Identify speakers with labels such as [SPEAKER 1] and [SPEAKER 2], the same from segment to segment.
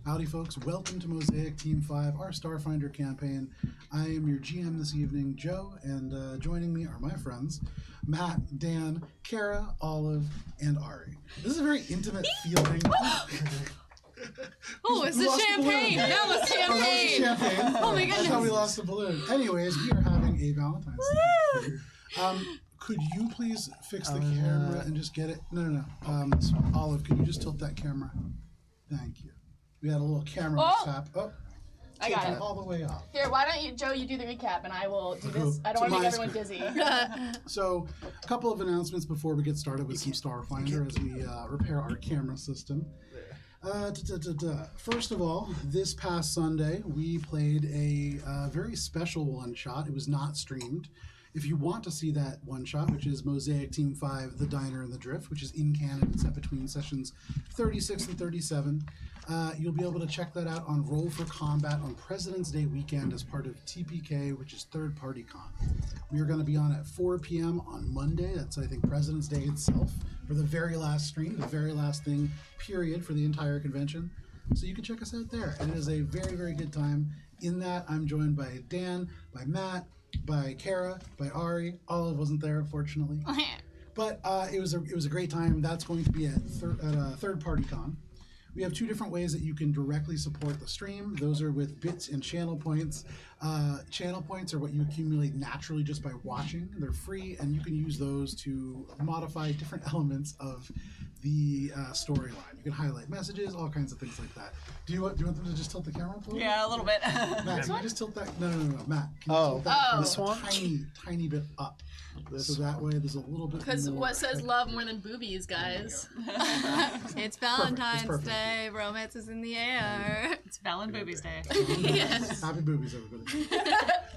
[SPEAKER 1] Howdy folks, welcome to Mosaic Team 5, our Starfinder campaign. I am your GM this evening, Joe, and joining me are my friends, Matt, Dan, Kara, Olive, and Ari. This is a very intimate feeling.
[SPEAKER 2] Oh, it's the champagne! That was champagne!
[SPEAKER 1] Oh my goodness. That's how we lost the balloon. Anyways, we are having a Valentine's Day. Could you please fix the camera and just get it? No. Olive, could you just tilt that camera? Thank you. We had a little camera mishap.
[SPEAKER 2] I got it
[SPEAKER 1] all the way up.
[SPEAKER 2] Here, why don't you, Joe, you do the recap and I will do this. I don't want to make everyone dizzy.
[SPEAKER 1] So, a couple of announcements before we get started with some Starfinder as we repair our camera system. First of all, this past Sunday, we played a very special one-shot. It was not streamed. If you want to see that one-shot, which is Mosaic Team 5, The Diner and the Drift, which is in canon, set between sessions 36 and 37, you'll be able to check that out on Roll for Combat on President's Day weekend as part of TPK, which is Third Party Con. We are going to be on at 4 p.m. on Monday. That's, I think, President's Day itself, for the very last stream, the very last thing, period, for the entire convention. So you can check us out there. And it is a very, very good time. In that, I'm joined by Dan, by Matt, by Kara, by Ari. Olive wasn't there, unfortunately. But it was a great time. That's going to be at Third Party Con. We have two different ways that you can directly support the stream. Those are with bits and channel points. Channel points are what you accumulate naturally just by watching. They're free, and you can use those to modify different elements of the storyline. You can highlight messages, all kinds of things like that. Do you want them to just tilt the camera? Please?
[SPEAKER 3] Yeah, a little bit.
[SPEAKER 1] Matt, can you just tilt that? No, Matt. Can you tilt that
[SPEAKER 3] this one?
[SPEAKER 1] Tiny bit up. So that way there's a little bit more.
[SPEAKER 2] Because what says love more than boobies, guys?
[SPEAKER 4] It's Valentine's Day. Romance is in the air.
[SPEAKER 3] It's Valen Boobies Day.
[SPEAKER 2] Yes.
[SPEAKER 1] Happy boobies, everybody.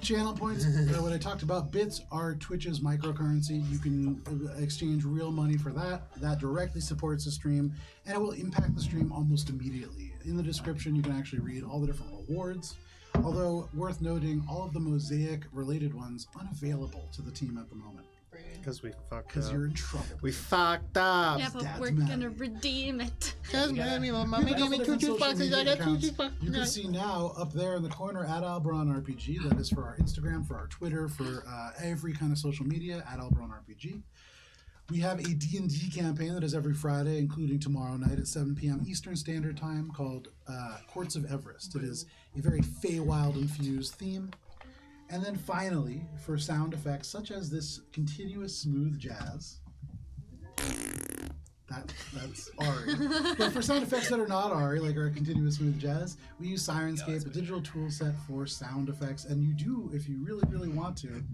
[SPEAKER 1] Channel points, what I talked about, bits are Twitch's microcurrency. You can exchange real money for that. That directly supports the stream, and it will impact the stream almost immediately. In the description, you can actually read all the different rewards. Although, worth noting, all of the Mosaic-related ones unavailable to the team at the moment.
[SPEAKER 5] Because we fucked up.
[SPEAKER 1] Because you're in trouble.
[SPEAKER 5] We fucked up.
[SPEAKER 4] Yeah, but
[SPEAKER 1] Dad's
[SPEAKER 4] we're
[SPEAKER 1] mad.
[SPEAKER 4] gonna redeem it.
[SPEAKER 5] Because mommy gave me 2 juice boxes. I got 2 juice boxes.
[SPEAKER 1] You can see now up there in the corner at Albron RPG. That is for our Instagram, for our Twitter, for every kind of social media at Albron RPG. We have a D&D campaign that is every Friday, including tomorrow night at 7 p.m. Eastern Standard Time, called Courts of Everest. It is a very Feywild-infused theme. And then finally, for sound effects such as this continuous smooth jazz, that's Ari. But for sound effects that are not Ari, like our continuous smooth jazz, we use Sirenscape, a digital tool set for sound effects. And you do, if you really, really want to,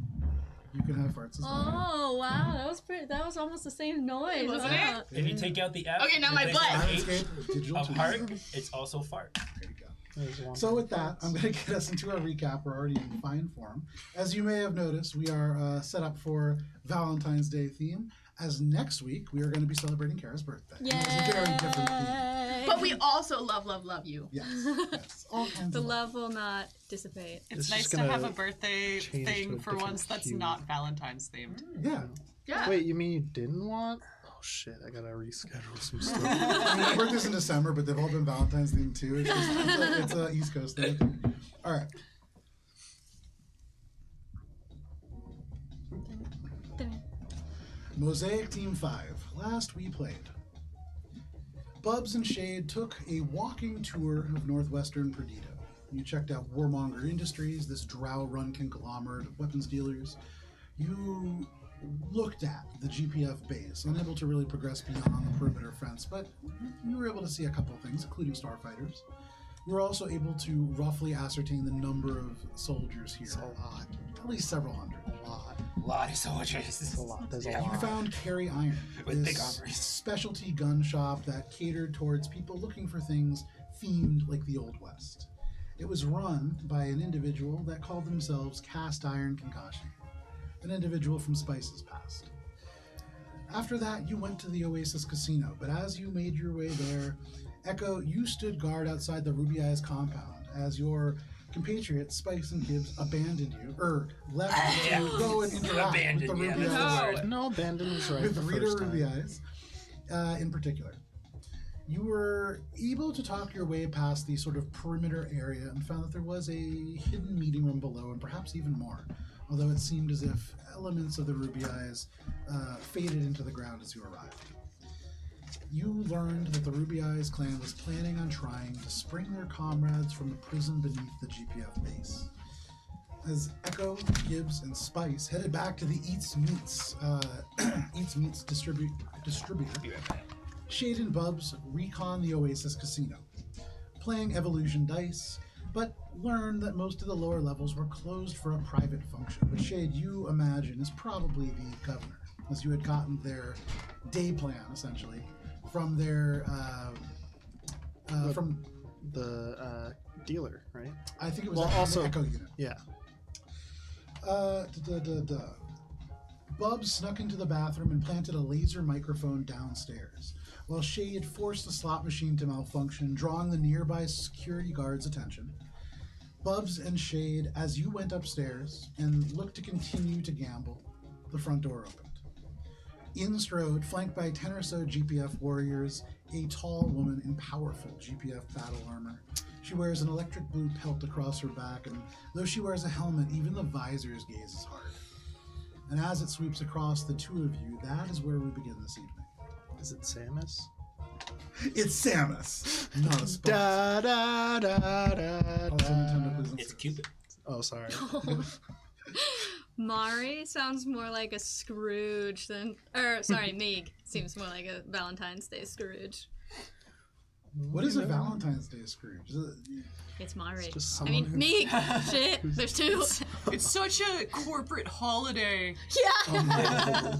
[SPEAKER 1] you can have farts as well.
[SPEAKER 4] Oh wow, that was almost the same noise,
[SPEAKER 2] Wasn't it?
[SPEAKER 6] If you take out the F,
[SPEAKER 2] Okay, now my butt.
[SPEAKER 1] Sirenscape, digital
[SPEAKER 6] of
[SPEAKER 1] tools.
[SPEAKER 6] heart, it's also fart.
[SPEAKER 1] There you go. So with that, I'm going to get us into our recap. We're already in fine form. As you may have noticed, we are set up for Valentine's Day theme, as next week we are going to be celebrating Kara's birthday.
[SPEAKER 4] Yay!
[SPEAKER 1] It's a very different theme.
[SPEAKER 2] But we also love you.
[SPEAKER 1] Yes. All kinds
[SPEAKER 4] The
[SPEAKER 1] of
[SPEAKER 4] love will not dissipate.
[SPEAKER 3] It's
[SPEAKER 5] This
[SPEAKER 3] nice
[SPEAKER 5] is
[SPEAKER 3] to
[SPEAKER 5] gonna
[SPEAKER 3] have a birthday
[SPEAKER 5] change
[SPEAKER 3] thing
[SPEAKER 5] to a
[SPEAKER 3] for
[SPEAKER 5] different
[SPEAKER 3] once that's
[SPEAKER 5] hue.
[SPEAKER 3] not Valentine's themed.
[SPEAKER 1] Yeah.
[SPEAKER 2] Yeah.
[SPEAKER 5] Wait, you mean you didn't want? Oh shit, I gotta reschedule some stuff.
[SPEAKER 1] I mean, birthday's in December, but they've all been Valentine's themed too. It's a East Coast thing. All right. Mosaic Team 5. Last we played, Bubs and Shade took a walking tour of northwestern Perdido. You checked out Warmonger Industries, this drow-run conglomerate of weapons dealers. You looked at the GPF base, unable to really progress beyond the perimeter fence, but you were able to see a couple of things, including starfighters. You were also able to roughly ascertain the number of soldiers here.
[SPEAKER 5] It's a lot.
[SPEAKER 1] At least several hundred.
[SPEAKER 5] A lot.
[SPEAKER 6] A lot of soldiers.
[SPEAKER 5] It's a lot. There's a
[SPEAKER 1] You
[SPEAKER 5] lot.
[SPEAKER 1] found Carry Iron,
[SPEAKER 6] With
[SPEAKER 1] this
[SPEAKER 6] big armories.
[SPEAKER 1] specialty gun shop that catered towards people looking for things themed like the Old West. It was run by an individual that called themselves Cast Iron Concoction, an individual from Spice's past. After that, you went to the Oasis Casino, but as you made your way there, Echo, you stood guard outside the Ruby Eyes compound as your compatriots, Spice and Gibbs, abandoned you, left you to go and interact with
[SPEAKER 6] Abandoned,
[SPEAKER 1] the Ruby
[SPEAKER 6] that's the
[SPEAKER 1] Eyes.
[SPEAKER 6] word.
[SPEAKER 5] No, abandon was right
[SPEAKER 1] With
[SPEAKER 5] the
[SPEAKER 1] Rita
[SPEAKER 5] first
[SPEAKER 1] Ruby
[SPEAKER 5] time.
[SPEAKER 1] Eyes, in particular. You were able to talk your way past the sort of perimeter area and found that there was a hidden meeting room below, and perhaps even more, although it seemed as if elements of the Ruby Eyes faded into the ground as you arrived. You learned that the Ruby Eyes clan was planning on trying to spring their comrades from the prison beneath the GPF base. As Echo, Gibbs, and Spice headed back to the Eats Meats distributor,
[SPEAKER 6] Be right back.
[SPEAKER 1] Shade and Bubs recon the Oasis Casino, playing Evolution dice, but learned that most of the lower levels were closed for a private function, which Shade, you imagine, is probably the governor, as you had gotten their day plan, essentially, from their, from
[SPEAKER 5] the dealer, right?
[SPEAKER 1] I think it was
[SPEAKER 5] Well,
[SPEAKER 1] actually
[SPEAKER 5] also-
[SPEAKER 1] the Echo unit.
[SPEAKER 5] Yeah.
[SPEAKER 1] Bubs snuck into the bathroom and planted a laser microphone downstairs, while Shade forced the slot machine to malfunction, drawing the nearby security guard's attention. Bubs and Shade, as you went upstairs and looked to continue to gamble, the front door opened. In strode, flanked by 10 or so GPF warriors, a tall woman in powerful GPF battle armor. She wears an electric blue pelt across her back, and though she wears a helmet, even the visor's gaze is hard. And as it sweeps across the two of you, that is where we begin this evening.
[SPEAKER 5] Is it Samus?
[SPEAKER 1] It's Samus, not a spot.
[SPEAKER 5] Da da da da.
[SPEAKER 1] Also, Nintendo
[SPEAKER 5] da.
[SPEAKER 1] Business.
[SPEAKER 6] It's Cupid.
[SPEAKER 5] Oh, sorry.
[SPEAKER 4] Mari sounds more like a Scrooge than, or sorry, Meeg seems more like a Valentine's Day Scrooge.
[SPEAKER 1] What is a Valentine's Day Scrooge? Is it-
[SPEAKER 4] It's Mari.
[SPEAKER 5] It's just
[SPEAKER 4] I mean,
[SPEAKER 5] someone
[SPEAKER 4] Meeg. Shit, there's two.
[SPEAKER 3] It's such a corporate holiday.
[SPEAKER 4] Yeah.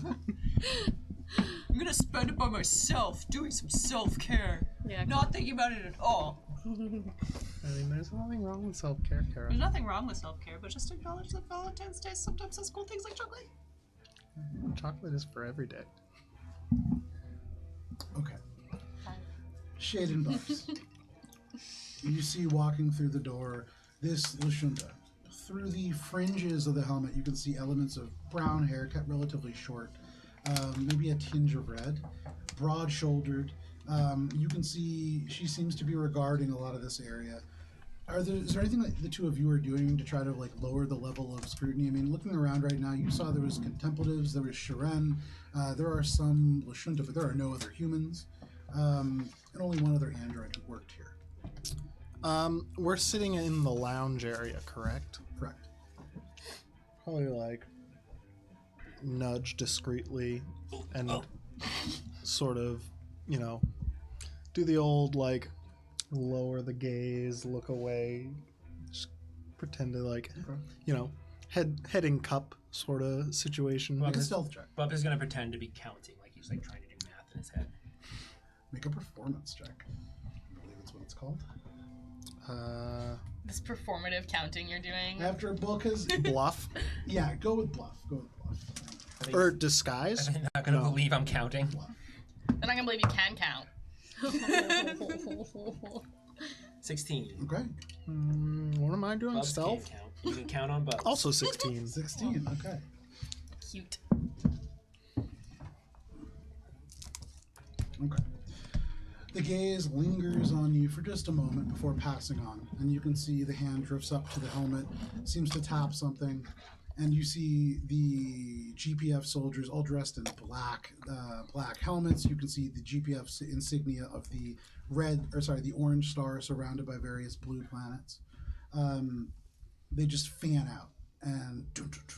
[SPEAKER 3] I'm gonna spend it by myself, doing some self-care.
[SPEAKER 4] Yeah.
[SPEAKER 3] Not thinking about it at all.
[SPEAKER 5] I mean, there's nothing wrong with self-care, Kara.
[SPEAKER 3] There's nothing wrong with self-care, but just acknowledge that Valentine's Day sometimes has cool things like chocolate.
[SPEAKER 5] Chocolate is for every day.
[SPEAKER 1] Okay. Shade and Bubs. You see walking through the door this Lashunta. Through the fringes of the helmet, you can see elements of brown hair cut relatively short, maybe a tinge of red, broad-shouldered. You can see she seems to be regarding a lot of this area. Is there anything that the two of you are doing to try to like lower the level of scrutiny? I mean, looking around right now, you saw there was contemplatives, there was Shiren, there are some Lashunta, but there are no other humans, and only one other android who worked here.
[SPEAKER 5] We're sitting in the lounge area, correct?
[SPEAKER 1] Correct.
[SPEAKER 5] Probably like nudge discreetly and sort of, you know, do the old like lower the gaze, look away, just pretend to like,
[SPEAKER 1] Okay.
[SPEAKER 5] you know, head in cup sort of situation.
[SPEAKER 6] Well,
[SPEAKER 1] Make a stealth check.
[SPEAKER 6] Bob is gonna pretend to be counting, like he's like trying to do math in his head.
[SPEAKER 1] Make a performance check. I believe that's what it's called.
[SPEAKER 2] This performative counting you're doing.
[SPEAKER 1] After a book has...
[SPEAKER 5] Bluff
[SPEAKER 1] Yeah, go with bluff. Go with bluff.
[SPEAKER 5] or disguise.
[SPEAKER 6] I'm not gonna
[SPEAKER 5] No.
[SPEAKER 6] believe I'm counting.
[SPEAKER 1] Bluff.
[SPEAKER 2] They're not gonna believe you can count.
[SPEAKER 6] 16.
[SPEAKER 1] Okay.
[SPEAKER 5] What am I doing?
[SPEAKER 6] Bubs
[SPEAKER 5] Stealth.
[SPEAKER 6] can't count. You can count on Bubs.
[SPEAKER 5] Also 16.
[SPEAKER 1] 16. Okay.
[SPEAKER 2] Cute.
[SPEAKER 1] Okay. The gaze lingers on you for just a moment before passing on, and you can see the hand drifts up to the helmet, seems to tap something, and you see the GPF soldiers all dressed in black helmets. You can see the GPF insignia of the the orange star surrounded by various blue planets. They just fan out and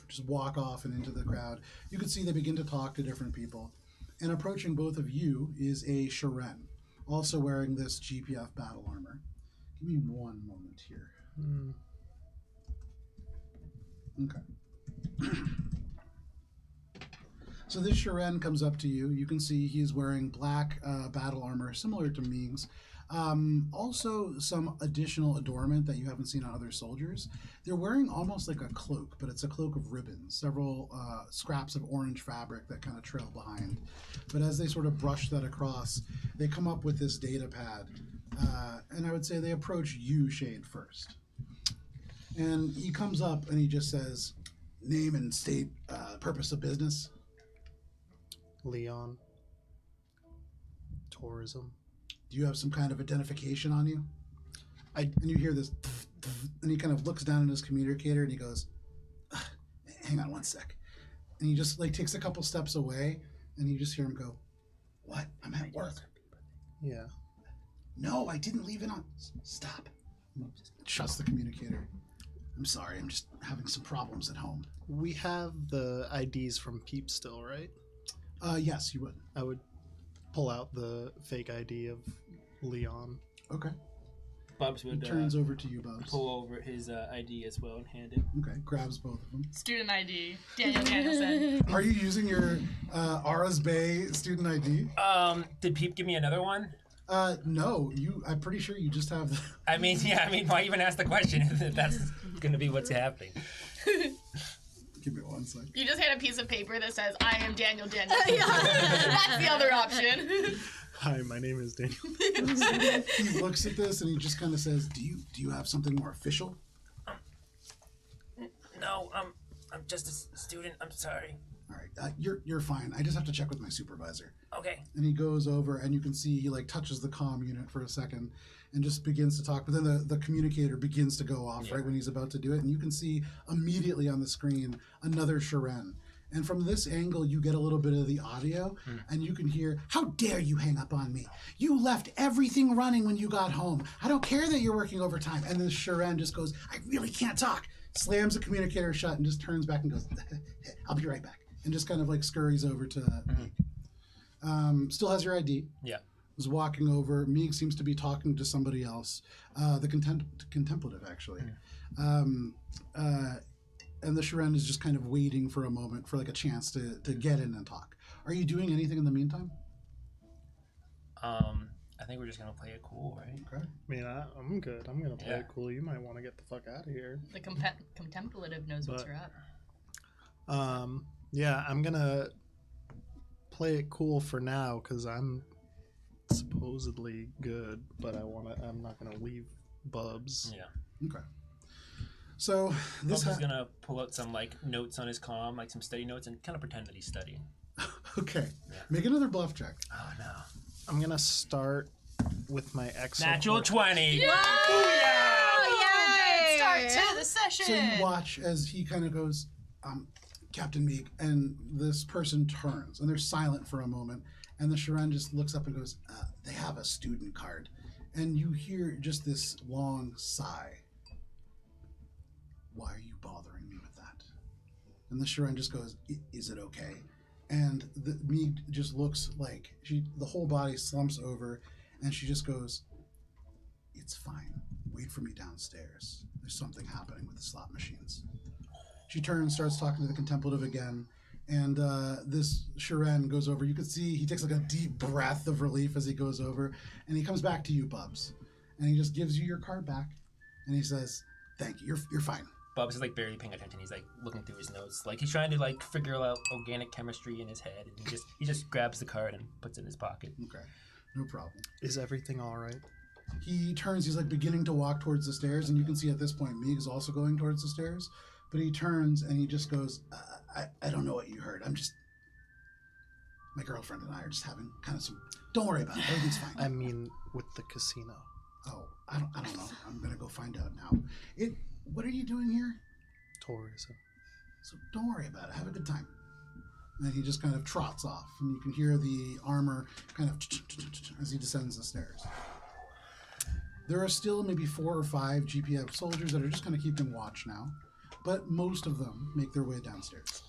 [SPEAKER 1] just walk off and into the crowd. You can see they begin to talk to different people. And approaching both of you is a Shiren, also wearing this GPF battle armor. Give me one moment here. Okay. So this Shiren comes up to you. You can see he's wearing black battle armor, similar to Ming's. Also some additional adornment that you haven't seen on other soldiers. They're wearing almost like a cloak, but it's a cloak of ribbons, several scraps of orange fabric that kind of trail behind. But as they sort of brush that across, they come up with this data pad. And I would say they approach you, Shade, first. And he comes up and he just says, name and state purpose of business.
[SPEAKER 5] Leon. Tourism.
[SPEAKER 1] do you have some kind of identification on you? And you hear this, and he kind of looks down at his communicator and he goes, hang on one sec. And he just like takes a couple steps away, and you just hear him go, what? I'm at work.
[SPEAKER 5] Yeah.
[SPEAKER 1] No, I didn't leave it on. Stop. Shuts the communicator. I'm sorry, I'm just having some problems at home.
[SPEAKER 5] We have the IDs from Peep still, right?
[SPEAKER 1] Yes, you would.
[SPEAKER 5] I would pull out the fake ID of Leon.
[SPEAKER 1] Okay.
[SPEAKER 6] Bubs
[SPEAKER 1] He
[SPEAKER 6] would
[SPEAKER 1] turns over to you, Bubs.
[SPEAKER 6] pull over his ID as well and hand it.
[SPEAKER 1] Okay, grabs both of them.
[SPEAKER 2] Student ID. Daniel Danielson.
[SPEAKER 1] Are you using your Ara's Bay student ID?
[SPEAKER 6] Did Peep give me another one?
[SPEAKER 1] No. I'm pretty sure you just have.
[SPEAKER 6] I mean, why even ask the question if that's going to be what's happening?
[SPEAKER 1] Give me one second.
[SPEAKER 2] You just had a piece of paper that says, I am Daniel Danielson. That's the other option.
[SPEAKER 5] Hi, my name is Daniel.
[SPEAKER 1] He looks at this and he just kind of says, "Do you have something more official?"
[SPEAKER 6] No, I'm just a student. I'm sorry.
[SPEAKER 1] All right, you're fine. I just have to check with my supervisor.
[SPEAKER 6] Okay.
[SPEAKER 1] And he goes over, and you can see he like touches the comm unit for a second, and just begins to talk. But then the communicator begins to go off right when he's about to do it, and you can see immediately on the screen another Sharen. And from this angle, you get a little bit of the audio, and you can hear, "How dare you hang up on me? You left everything running when you got home. I don't care that you're working overtime." And then Sharen just goes, "I really can't talk." Slams the communicator shut and just turns back and goes, "I'll be right back." And just kind of like scurries over to Meeg. Still has your ID.
[SPEAKER 6] Yeah.
[SPEAKER 1] Is walking over. Meeg seems to be talking to somebody else. The contemplative, actually. And the Sharen is just kind of waiting for a moment for like a chance to get in and talk. Are you doing anything in the meantime?
[SPEAKER 6] I think we're just gonna play it cool, right?
[SPEAKER 1] Okay.
[SPEAKER 5] I mean, I'm good. I'm gonna play it cool. You might want to get the fuck out of here.
[SPEAKER 2] The contemplative knows what's up.
[SPEAKER 5] Yeah, I'm gonna play it cool for now because I'm supposedly good, but I'm not gonna leave Bubs.
[SPEAKER 6] Yeah.
[SPEAKER 1] Okay. So this
[SPEAKER 6] Bubs is gonna pull out some like notes on his comm, like some study notes, and kind of pretend that he's studying.
[SPEAKER 1] Okay.
[SPEAKER 6] Yeah.
[SPEAKER 1] Make another bluff check.
[SPEAKER 6] Oh no.
[SPEAKER 5] I'm gonna start with my exo.
[SPEAKER 6] Natural 20.
[SPEAKER 2] Yeah!
[SPEAKER 3] Good start
[SPEAKER 4] Yay!
[SPEAKER 3] to the session.
[SPEAKER 1] So you watch as he kind of goes, Captain Meeg, and this person turns, and they're silent for a moment, and the Sharen just looks up and goes, they have a student card. And you hear just this long sigh. Why are you bothering me with that? And the Sharen just goes, is it okay? And Meeg just looks like, the whole body slumps over, and she just goes, it's fine. Wait for me downstairs. There's something happening with the slot machines. She turns, starts talking to the contemplative again, and this Sharen goes over. You can see he takes like a deep breath of relief as he goes over, and he comes back to you, Bubs. And he just gives you your card back, and he says, thank you, you're fine.
[SPEAKER 6] Bubs is like barely paying attention. He's like looking through his notes, like he's trying to like figure out organic chemistry in his head, and he just grabs the card and puts it in his pocket.
[SPEAKER 1] Okay, no problem.
[SPEAKER 5] Is everything all right?
[SPEAKER 1] He turns, he's like beginning to walk towards the stairs, and you can see at this point Meeg is also going towards the stairs, but he turns and he just goes, I don't know what you heard. My girlfriend and I are just having kind of some, don't worry about it, everything's fine.
[SPEAKER 5] I mean, with the casino.
[SPEAKER 1] Oh, I don't know. I'm gonna go find out now. What are you doing here?
[SPEAKER 5] Tourism.
[SPEAKER 1] So don't worry about it. Have a good time. And he just kind of trots off, and you can hear the armor kind of as he descends the stairs. There are still maybe 4 or 5 GPF soldiers that are just kind of keeping watch now, but most of them make their way downstairs.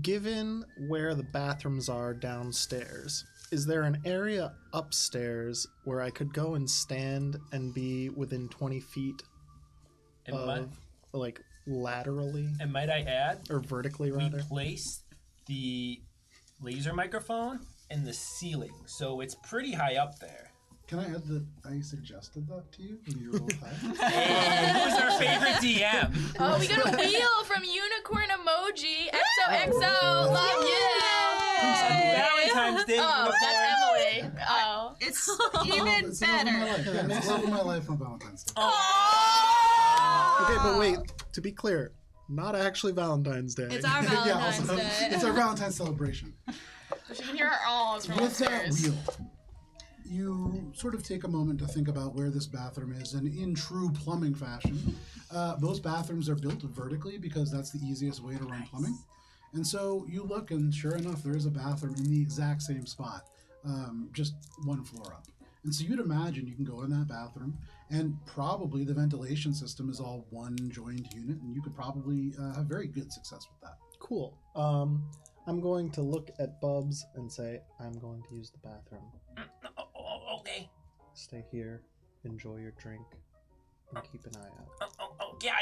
[SPEAKER 5] Given where the bathrooms are downstairs, is there an area upstairs where I could go and stand and be within 20 feet like laterally?
[SPEAKER 6] And might I add,
[SPEAKER 5] or vertically
[SPEAKER 6] we
[SPEAKER 5] rather?
[SPEAKER 6] place the laser microphone in the ceiling, so it's pretty high up there.
[SPEAKER 1] Can I add that I suggested that to you when you rolled high?
[SPEAKER 6] Hey, who's our favorite DM?
[SPEAKER 2] Oh, we got a wheel from Unicorn Emoji. XOXO, love you.
[SPEAKER 6] Valentine's Day.
[SPEAKER 2] Oh, that's Emily. Oh.
[SPEAKER 3] It's
[SPEAKER 1] It's
[SPEAKER 3] even
[SPEAKER 1] the love of my
[SPEAKER 3] better.
[SPEAKER 1] life. Yeah, it's the love of my life on Valentine's Day.
[SPEAKER 5] Okay, but wait, to be clear, not actually Valentine's Day.
[SPEAKER 4] It's our
[SPEAKER 1] Yeah,
[SPEAKER 4] Valentine's
[SPEAKER 1] also,
[SPEAKER 4] Day.
[SPEAKER 1] it's our Valentine's celebration.
[SPEAKER 2] So she can hear our alls from
[SPEAKER 1] With that
[SPEAKER 2] upstairs.
[SPEAKER 1] wheel, you sort of take a moment to think about where this bathroom is, and in true plumbing fashion, most bathrooms are built vertically because that's the easiest way to run plumbing. And so you look, and sure enough, there is a bathroom in the exact same spot, just one floor up. And so you'd imagine you can go in that bathroom, and probably the ventilation system is all one joined unit, and you could probably have very good success with that.
[SPEAKER 5] Cool. I'm going to look at Bubs and say, I'm going to use the bathroom.
[SPEAKER 6] Okay.
[SPEAKER 5] Stay here, enjoy your drink, and keep an eye out.
[SPEAKER 6] Yeah,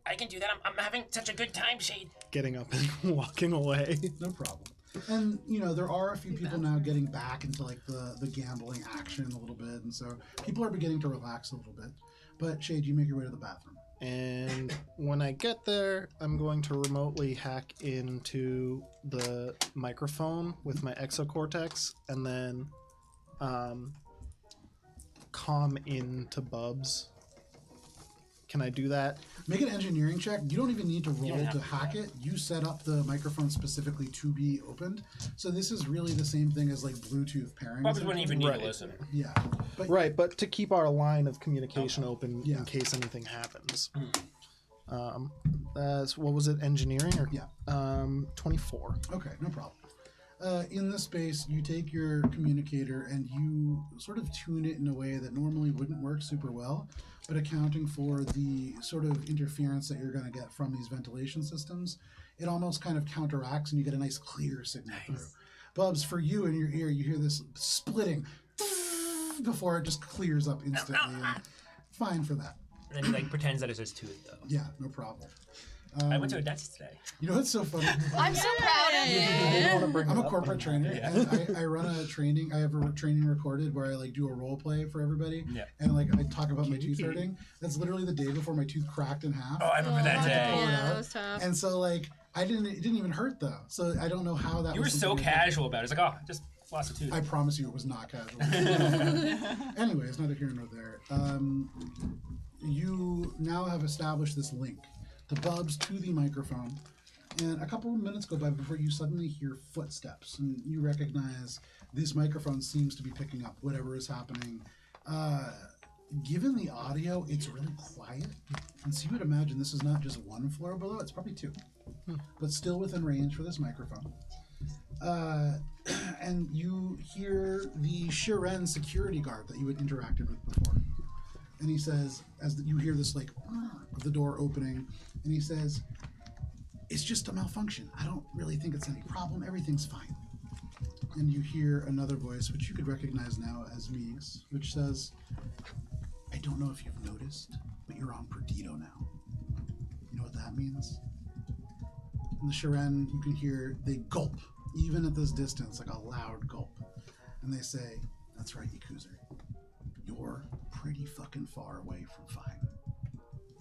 [SPEAKER 6] I can do that. I'm having such a good time, Shade.
[SPEAKER 5] Getting up and walking away.
[SPEAKER 1] No problem. And, you know, there are a few people now getting back into, like, the gambling action a little bit, and so people are beginning to relax a little bit. But, Shade, you make your way to the bathroom.
[SPEAKER 5] And when I get there, I'm going to remotely hack into the microphone with my exocortex and then calm into Bubs. Can I do that?
[SPEAKER 1] Make an engineering check. You don't even need to roll
[SPEAKER 6] have
[SPEAKER 1] to
[SPEAKER 6] to
[SPEAKER 1] hack it. You set up the microphone specifically to be opened. So this is really the same thing as like Bluetooth pairing.
[SPEAKER 6] Bubs wouldn't even need
[SPEAKER 5] Right.
[SPEAKER 6] to listen.
[SPEAKER 1] Yeah. But
[SPEAKER 5] Right, but to keep our line of communication open
[SPEAKER 1] Yeah.
[SPEAKER 5] in case anything happens. That's, what was it, engineering? Or,
[SPEAKER 1] Yeah.
[SPEAKER 5] 24.
[SPEAKER 1] Okay, no problem. In this space, you take your communicator and you sort of tune it in a way that normally wouldn't work super well, but accounting for the sort of interference that you're going to get from these ventilation systems, it almost kind of counteracts and you get a nice clear signal through. Bubs, for you in your ear, you hear this splitting before it just clears up instantly. And fine for that.
[SPEAKER 6] And then he like pretends that it's just to it though.
[SPEAKER 1] Yeah, no problem.
[SPEAKER 6] I went to a dentist today.
[SPEAKER 1] You know what's so funny?
[SPEAKER 2] I'm so proud of
[SPEAKER 5] You
[SPEAKER 2] you.
[SPEAKER 5] want to bring
[SPEAKER 1] I'm
[SPEAKER 5] it
[SPEAKER 1] a
[SPEAKER 5] up?
[SPEAKER 1] corporate trainer, and I run a training. I have a training recorded where I like do a role play for everybody,
[SPEAKER 6] Yeah.
[SPEAKER 1] and like I talk about my tooth hurting. That's literally the day before my tooth cracked in half.
[SPEAKER 6] Oh, I remember that day.
[SPEAKER 1] pull it
[SPEAKER 4] Yeah,
[SPEAKER 1] out.
[SPEAKER 4] that was tough.
[SPEAKER 1] And so like it didn't even hurt though. So I don't know how that.
[SPEAKER 6] You were
[SPEAKER 1] was
[SPEAKER 6] so
[SPEAKER 1] something-
[SPEAKER 6] casual about it. It's like, oh, just lost a tooth.
[SPEAKER 1] I promise you, it was not casual. Anyways, neither here nor there. You now have established this link. The Bubs to the microphone, and a couple of minutes go by before you suddenly hear footsteps, and you recognize this microphone seems to be picking up whatever is happening. Given the audio, it's really quiet, and so you would imagine this is not just one floor below, it's probably two, but still within range for this microphone. And you hear the Shiren security guard that you had interacted with before. And he says, you hear this like of the door opening, and he says, "It's just a malfunction. I don't really think it's any problem. Everything's fine." And you hear another voice, which you could recognize now as Meeks, which says, "I don't know if you've noticed, but you're on Perdido now. You know what that means?" And the Shiren, you can hear, they gulp, even at this distance, like a loud gulp. And they say, "That's right, Yakuza. You're pretty fucking far away from fine."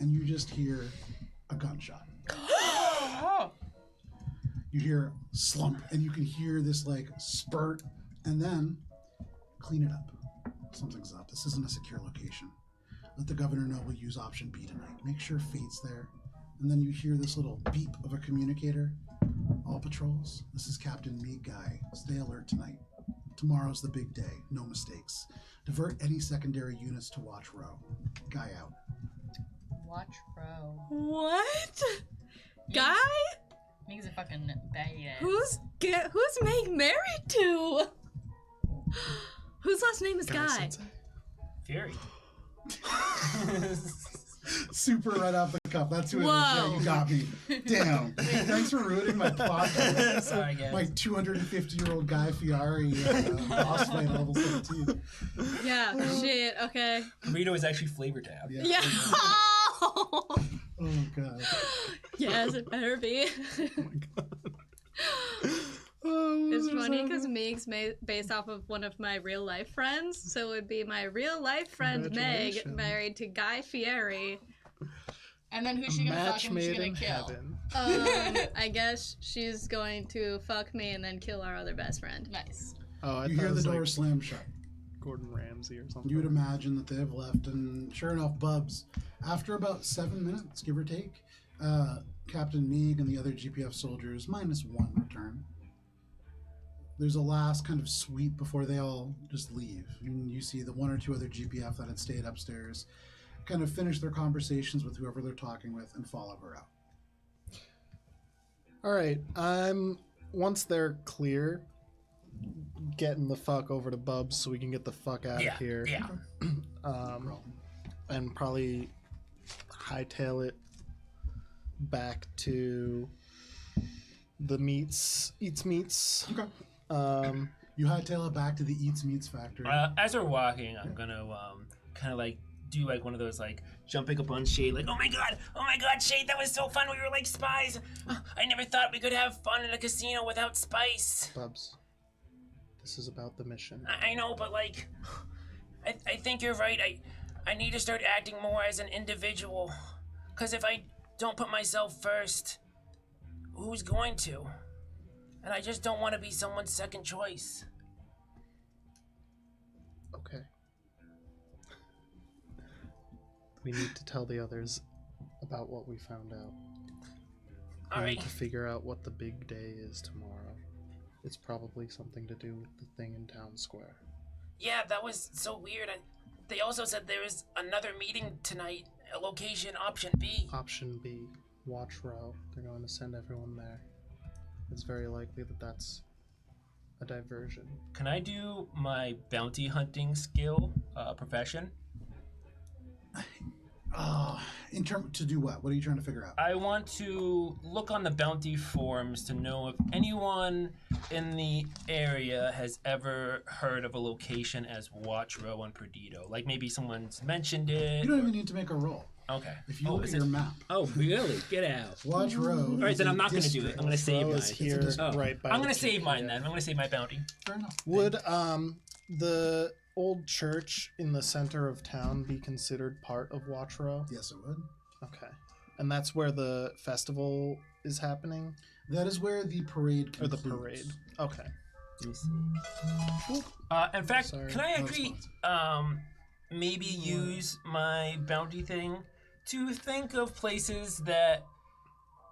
[SPEAKER 1] And you just hear a gunshot. You hear slump, and you can hear this like spurt, and then clean it up. Something's up. This isn't a secure location. Let the governor know we'll use option B tonight. Make sure Fate's there. And then you hear this little beep of a communicator. "All patrols, this is Captain Mead Guy. Stay alert tonight. Tomorrow's the big day. No mistakes. Divert any secondary units to Watch Row. Guy out."
[SPEAKER 2] Watch Row.
[SPEAKER 4] What? Guy?
[SPEAKER 2] Megan's a fucking badass.
[SPEAKER 4] Who's Meg married to? Whose last name is Guy?
[SPEAKER 6] Fury.
[SPEAKER 1] Super right off the cuff. That's who it is.
[SPEAKER 4] Whoa.
[SPEAKER 1] Yeah, you got me. Damn. Thanks for ruining my podcast.
[SPEAKER 6] Sorry, guys.
[SPEAKER 1] My 250-year-old Guy Fieri boss fight at level 17.
[SPEAKER 4] Yeah, shit, okay.
[SPEAKER 6] Burrito is actually flavor tab.
[SPEAKER 1] Yeah.
[SPEAKER 4] Yeah.
[SPEAKER 1] Oh, God.
[SPEAKER 4] Yes, it better be. It's funny because Meg's based off of one of my real life friends, so it would be my real life friend Meg
[SPEAKER 5] Congratulations.
[SPEAKER 4] married to Guy Fieri.
[SPEAKER 2] And then who's she gonna fuck
[SPEAKER 5] Match
[SPEAKER 2] and who's she
[SPEAKER 5] made
[SPEAKER 2] gonna
[SPEAKER 5] in
[SPEAKER 2] kill?
[SPEAKER 5] heaven.
[SPEAKER 4] I guess she's going to fuck me and then kill our other best friend.
[SPEAKER 2] Nice.
[SPEAKER 5] Oh, I
[SPEAKER 1] You
[SPEAKER 5] thought
[SPEAKER 1] hear
[SPEAKER 5] it
[SPEAKER 1] the
[SPEAKER 5] was
[SPEAKER 1] door
[SPEAKER 5] like
[SPEAKER 1] slam shut.
[SPEAKER 5] Gordon Ramsay or something.
[SPEAKER 1] You would imagine that they have left, and sure enough, Bubs, after about 7 minutes, give or take, Captain Meeg and the other GPF soldiers, -1, return. there's a last kind of sweep before they all just leave. And you see the one or two other GPF that had stayed upstairs kind of finish their conversations with whoever they're talking with and follow her out.
[SPEAKER 5] All right, once they're clear, getting the fuck over to Bubs so we can get the fuck out of here.
[SPEAKER 6] Yeah.
[SPEAKER 5] And probably hightail it back to the Eats Meats.
[SPEAKER 1] Okay. You hightail it back to the Eats Meats factory.
[SPEAKER 6] As we're walking, I'm gonna kind of like do like one of those like jumping up on Shade, like oh my god, Shade, that was so fun. We were like spies. I never thought we could have fun in a casino without spice.
[SPEAKER 5] Bubs, this is about the mission.
[SPEAKER 6] I know, but like, I think you're right. I need to start acting more as an individual, cause if I don't put myself first, who's going to? And I just don't want to be someone's second choice.
[SPEAKER 5] Okay. We need to tell the others about what we found out.
[SPEAKER 6] All
[SPEAKER 5] We
[SPEAKER 6] right.
[SPEAKER 5] need to figure out what the big day is tomorrow. It's probably something to do with the thing in Town Square.
[SPEAKER 6] Yeah, that was so weird. They also said there was another meeting tonight, a location option B.
[SPEAKER 5] Option B, Watch Row. They're going to send everyone there. It's very likely that that's a diversion.
[SPEAKER 6] Can I do my bounty hunting skill profession?
[SPEAKER 1] In term to do what? What are you trying to figure out?
[SPEAKER 6] I want to look on the bounty forums to know if anyone in the area has ever heard of a location as Watch Row on Perdido. Like maybe someone's mentioned it.
[SPEAKER 1] You don't even need to make a roll.
[SPEAKER 6] Okay.
[SPEAKER 1] If you look at
[SPEAKER 6] is
[SPEAKER 1] your
[SPEAKER 6] it?
[SPEAKER 1] map,
[SPEAKER 7] Oh, really? Get out.
[SPEAKER 1] Watch Row.
[SPEAKER 6] All right, then I'm not going to do it. I'm going to save
[SPEAKER 5] Row
[SPEAKER 6] mine.
[SPEAKER 5] is here,
[SPEAKER 7] Oh.
[SPEAKER 5] right by
[SPEAKER 6] I'm
[SPEAKER 5] the
[SPEAKER 6] going to save
[SPEAKER 5] GPF.
[SPEAKER 6] mine then. I'm going to save my bounty.
[SPEAKER 1] Fair enough.
[SPEAKER 5] Would the old church in the center of town be considered part of Watch Row?
[SPEAKER 1] Yes, it would.
[SPEAKER 5] Okay. And that's where the festival is happening?
[SPEAKER 1] That is where the parade
[SPEAKER 5] Or
[SPEAKER 1] concludes.
[SPEAKER 5] the parade? Okay.
[SPEAKER 7] Let me see.
[SPEAKER 6] In fact,
[SPEAKER 5] Sorry.
[SPEAKER 6] can I
[SPEAKER 1] No
[SPEAKER 6] actually
[SPEAKER 1] response.
[SPEAKER 6] maybe use my bounty thing to think of places that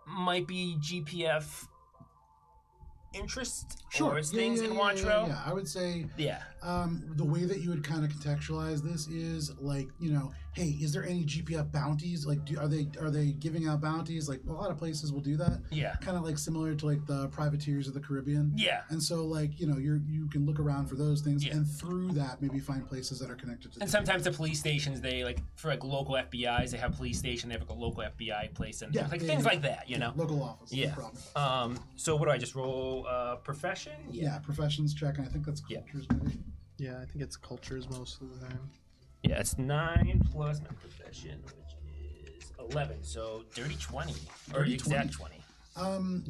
[SPEAKER 6] might be GPF interest
[SPEAKER 1] Sure.
[SPEAKER 6] or things in Watch Row?
[SPEAKER 1] Yeah, I would say
[SPEAKER 6] Yeah.
[SPEAKER 1] the way that you would kind of contextualize this is like, hey, is there any GPF bounties? Like, are they giving out bounties? Like, a lot of places will do that.
[SPEAKER 6] Yeah.
[SPEAKER 1] Kind of like similar to like the privateers of the Caribbean.
[SPEAKER 6] Yeah.
[SPEAKER 1] And so like, you can look around for those things,
[SPEAKER 6] Yeah.
[SPEAKER 1] and through that maybe find places that are connected to.
[SPEAKER 6] And sometimes the police stations, they like for like local FBI's, they have a police station, they have like a local FBI place, and like things like that, you know.
[SPEAKER 1] Local office.
[SPEAKER 6] Yeah.
[SPEAKER 1] No problem.
[SPEAKER 6] So what do I just roll? Profession?
[SPEAKER 1] Yeah, professions check, and I think that's
[SPEAKER 6] Yeah.
[SPEAKER 1] cultures maybe.
[SPEAKER 5] Yeah, I think it's cultures most of the time.
[SPEAKER 6] Yeah, it's 9 plus my profession, which is 11. So dirty 20 or
[SPEAKER 1] Dirty
[SPEAKER 6] exact 20.
[SPEAKER 1] And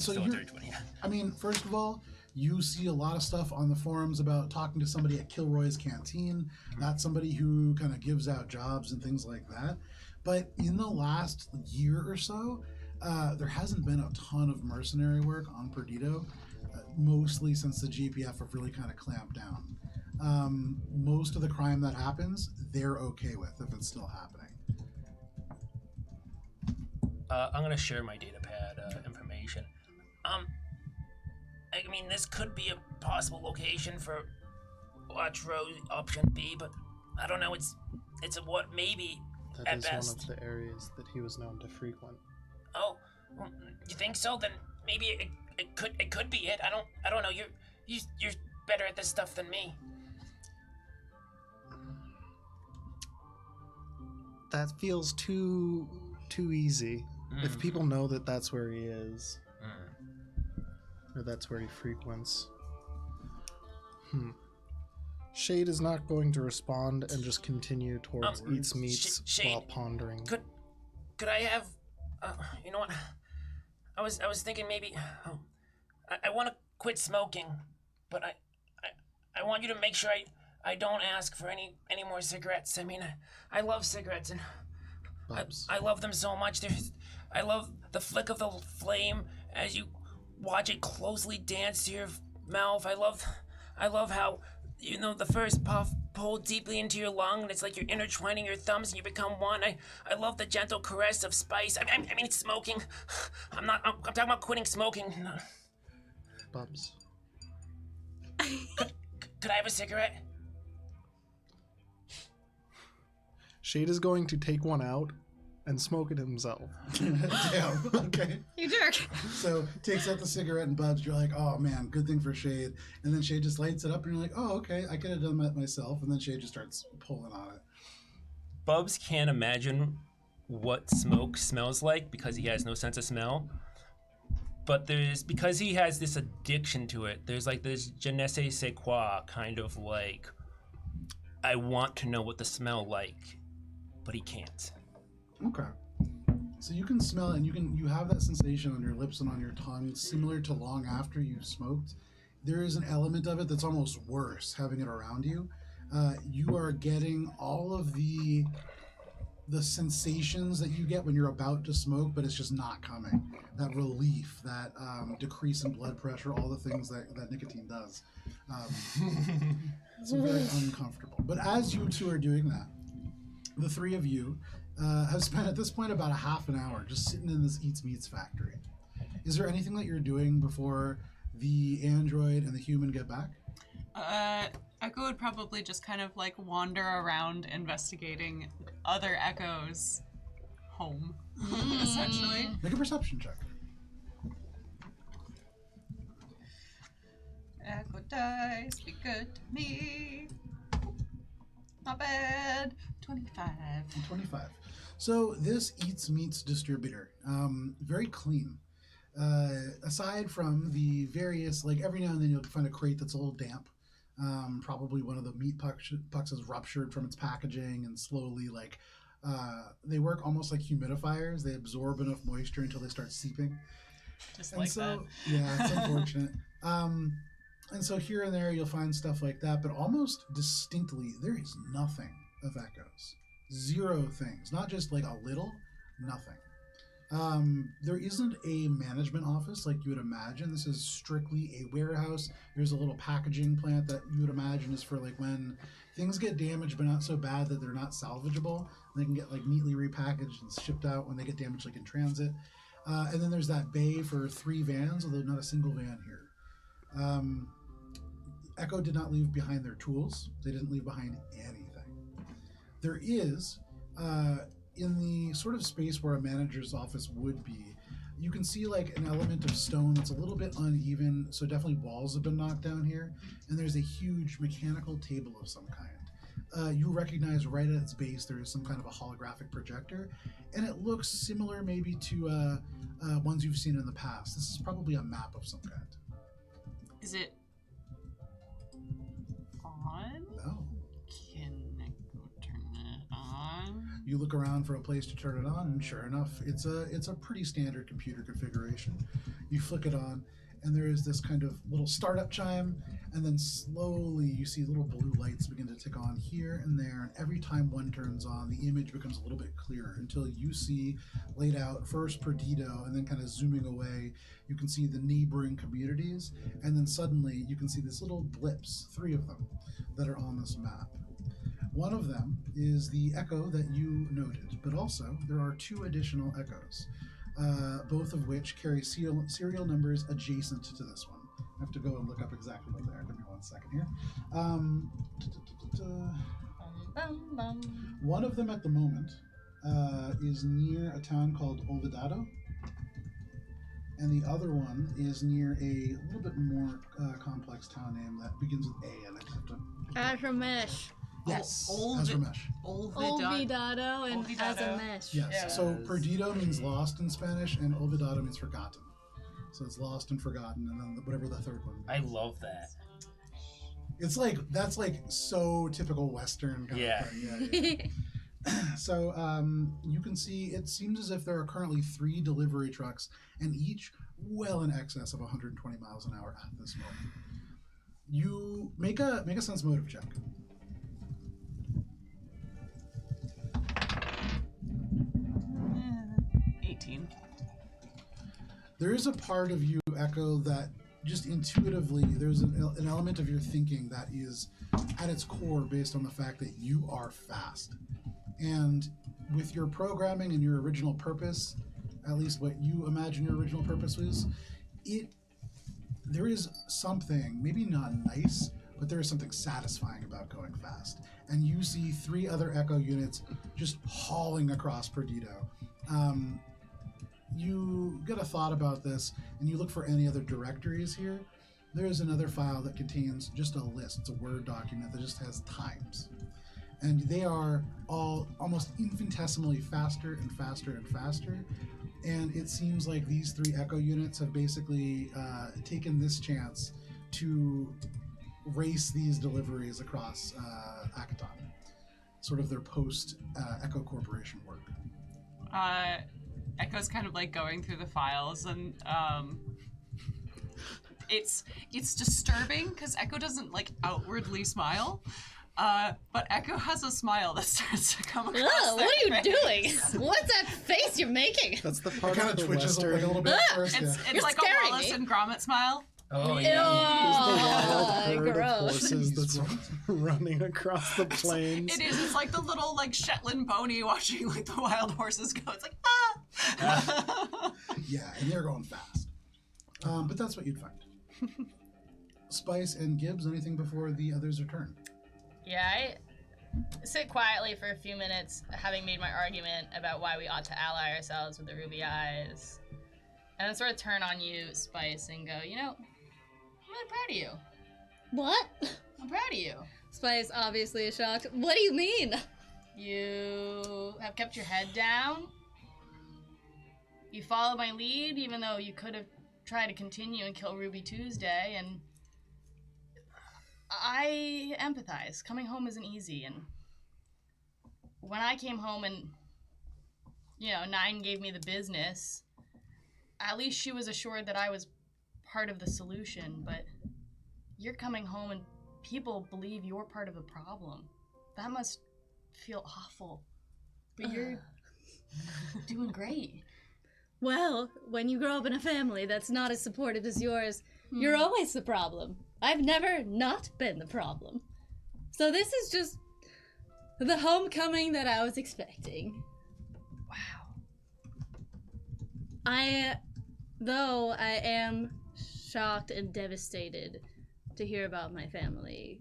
[SPEAKER 1] so
[SPEAKER 6] Still a
[SPEAKER 1] you're,
[SPEAKER 6] dirty 20. Yeah.
[SPEAKER 1] I mean, first of all, you see a lot of stuff on the forums about talking to somebody at Kilroy's Canteen. That's somebody who kind of gives out jobs and things like that. But in the last year or so, there hasn't been a ton of mercenary work on Perdido, mostly since the GPF have really kind of clamped down. Most of the crime that happens, they're okay with if it's still happening.
[SPEAKER 6] I'm gonna share my data pad information. I mean, this could be a possible location for Watch Row option B, but I don't know. It's a what maybe
[SPEAKER 5] That
[SPEAKER 6] at
[SPEAKER 5] is
[SPEAKER 6] best.
[SPEAKER 5] one of the areas that he was known to frequent.
[SPEAKER 6] Oh, well, you think so? Then maybe it could be it. I don't know. You're better at this stuff than me.
[SPEAKER 5] That feels too easy. If people know that that's where he is, or that's where he frequents. Shade is not going to respond and just continue towards Eats Meats
[SPEAKER 6] Shade,
[SPEAKER 5] while pondering.
[SPEAKER 6] Could I have? You know what? I was thinking maybe. I want to quit smoking, but I want you to make sure I don't ask for any more cigarettes. I mean, I love cigarettes and I love them so much. I love the flick of the flame as you watch it closely dance to your mouth. I love how the first puff pulled deeply into your lung and it's like you're intertwining your thumbs and you become one. I love the gentle caress of spice. I mean it's smoking. I'm talking about quitting smoking.
[SPEAKER 5] Bubs,
[SPEAKER 6] Could I have a cigarette?
[SPEAKER 5] Shade is going to take one out and smoke it himself.
[SPEAKER 1] Damn. Okay.
[SPEAKER 4] You jerk.
[SPEAKER 1] So takes out the cigarette and Bubs. You're like, oh man, good thing for Shade. And then Shade just lights it up, and you're like, oh okay, I could have done that myself. And then Shade just starts pulling on it.
[SPEAKER 8] Bubs can't imagine what smoke smells like because he has no sense of smell. But because he has this addiction to it, there's like this je ne sais quoi kind of like, I want to know what the smell like, but he can't.
[SPEAKER 1] Okay. So you can smell it, and you have that sensation on your lips and on your tongue, similar to long after you've smoked. There is an element of it that's almost worse, having it around you. You are getting all of the sensations that you get when you're about to smoke, but it's just not coming. That relief, that decrease in blood pressure, all the things that nicotine does. It's very uncomfortable. But as you two are doing that, the three of you have spent at this point about a half an hour just sitting in this Eats Meats factory. Is there anything that you're doing before the android and the human get back?
[SPEAKER 3] Echo would probably just kind of like wander around investigating other Echo's home, essentially.
[SPEAKER 1] Make a perception check.
[SPEAKER 3] Echo dice, be good to me. Not bad. 25.
[SPEAKER 1] 25. So this Eats Meats distributor, very clean. Aside from the various, like every now and then you'll find a crate that's a little damp. Probably one of the meat pucks has ruptured from its packaging, and slowly, like, they work almost like humidifiers. They absorb enough moisture until they start seeping.
[SPEAKER 3] Just
[SPEAKER 1] And
[SPEAKER 3] like
[SPEAKER 1] so,
[SPEAKER 3] that.
[SPEAKER 1] yeah, it's unfortunate. And so here and there you'll find stuff like that, but almost distinctly there is nothing of Echoes. Zero things. Not just like a little, nothing. There isn't a management office like you would imagine. This is strictly a warehouse. There's a little packaging plant that you would imagine is for like when things get damaged but not so bad that they're not salvageable. They can get like neatly repackaged and shipped out when they get damaged like in transit. And then there's that bay for 3 vans, although not a single van here. Echo did not leave behind their tools. They didn't leave behind anything. There is, in the sort of space where a manager's office would be, you can see like an element of stone that's a little bit uneven, so definitely walls have been knocked down here, and there's a huge mechanical table of some kind. You recognize right at its base there is some kind of a holographic projector, and it looks similar maybe to ones you've seen in the past. This is probably a map of some kind.
[SPEAKER 3] Is it on?
[SPEAKER 1] No.
[SPEAKER 3] Can I go turn it on?
[SPEAKER 1] You look around for a place to turn it on, and sure enough, it's a pretty standard computer configuration. You flick it on, and there is this kind of little startup chime, and then slowly you see little blue lights begin to tick on here and there, and every time one turns on, the image becomes a little bit clearer until you see laid out first Perdido, and then kind of zooming away, you can see the neighboring communities, and then suddenly you can see these little blips, 3 of them, that are on this map. One of them is the Echo that you noted, but also there are 2 additional Echoes, both of which carry serial numbers adjacent to this one. I have to go and look up exactly what they are. Give me 1 second here. One of them at the moment is near a town called Olvidado, and the other one is near a little bit more complex town name that begins with A, and I just have to...
[SPEAKER 4] Azramesh.
[SPEAKER 1] Yes,
[SPEAKER 3] Old-
[SPEAKER 1] Azramesh.
[SPEAKER 4] Olvidado and
[SPEAKER 3] Olvidado.
[SPEAKER 4] Azramesh.
[SPEAKER 1] Yes,
[SPEAKER 3] Yeah.
[SPEAKER 1] so Perdido means lost in Spanish, and Olvidado means forgotten. So it's lost and forgotten, and then whatever the third one
[SPEAKER 8] I
[SPEAKER 1] means.
[SPEAKER 8] love that.
[SPEAKER 1] It's like, that's like so typical Western kind
[SPEAKER 8] Yeah.
[SPEAKER 1] of thing. Yeah. So you can see, it seems as if there are currently 3 delivery trucks, and each well in excess of 120 miles an hour at this moment. You make a sense motive check.
[SPEAKER 3] 18.
[SPEAKER 1] There is a part of you, Echo, that just intuitively, there's an element of your thinking that is at its core based on the fact that you are fast. And with your programming and your original purpose, at least what you imagine your original purpose was, it there is something, maybe not nice, but there is something satisfying about going fast. And you see 3 other Echo units just hauling across Perdido. You get a thought about this, and you look for any other directories here. There's another file that contains just a list. It's a Word document that just has times. And they are all almost infinitesimally faster and faster and faster. And it seems like these 3 Echo units have basically taken this chance to race these deliveries across Akaton. Sort of their post-Echo Corporation work.
[SPEAKER 3] Echo's kind of like going through the files, and it's disturbing because Echo doesn't like outwardly smile, but Echo has a smile that starts to come across.
[SPEAKER 4] Ugh, what are you
[SPEAKER 3] face.
[SPEAKER 4] doing? What's that face you're making?
[SPEAKER 5] That's the
[SPEAKER 1] It
[SPEAKER 5] part
[SPEAKER 1] kind
[SPEAKER 5] of
[SPEAKER 1] of
[SPEAKER 5] the
[SPEAKER 1] twitches like a
[SPEAKER 5] Western.
[SPEAKER 1] little bit at first.
[SPEAKER 3] It's
[SPEAKER 4] You're
[SPEAKER 3] like a
[SPEAKER 4] scaring
[SPEAKER 3] Wallace
[SPEAKER 4] me.
[SPEAKER 3] and Gromit smile.
[SPEAKER 8] Oh,
[SPEAKER 4] Ew.
[SPEAKER 8] yeah.
[SPEAKER 5] There's the wild herd of
[SPEAKER 4] gross.
[SPEAKER 5] horses that's running across the plains.
[SPEAKER 3] It is. It's like the little like Shetland pony watching like the wild horses go. It's like ah.
[SPEAKER 1] Yeah, and they're going fast. But that's what you'd find. Spice and Gibbs, anything before the others return?
[SPEAKER 2] Yeah, I sit quietly for a few minutes, having made my argument about why we ought to ally ourselves with the Ruby Eyes. And then sort of turn on you, Spice, and go, you know, I'm really proud of you.
[SPEAKER 4] What?
[SPEAKER 2] I'm proud of you.
[SPEAKER 4] Spice obviously is shocked. What do you mean?
[SPEAKER 2] You have kept your head down. You followed my lead, even though you could have tried to continue and kill Ruby Tuesday, and I empathize. Coming home isn't easy, and when I came home and, you know, Nine gave me the business, at least she was assured that I was part of the solution, but you're coming home and people believe you're part of the problem. That must feel awful. But you're doing great.
[SPEAKER 4] Well, when you grow up in a family that's not as supportive as yours, you're always the problem. I've never not been the problem. So this is just the homecoming that I was expecting.
[SPEAKER 2] Wow.
[SPEAKER 4] Though I am shocked and devastated to hear about my family.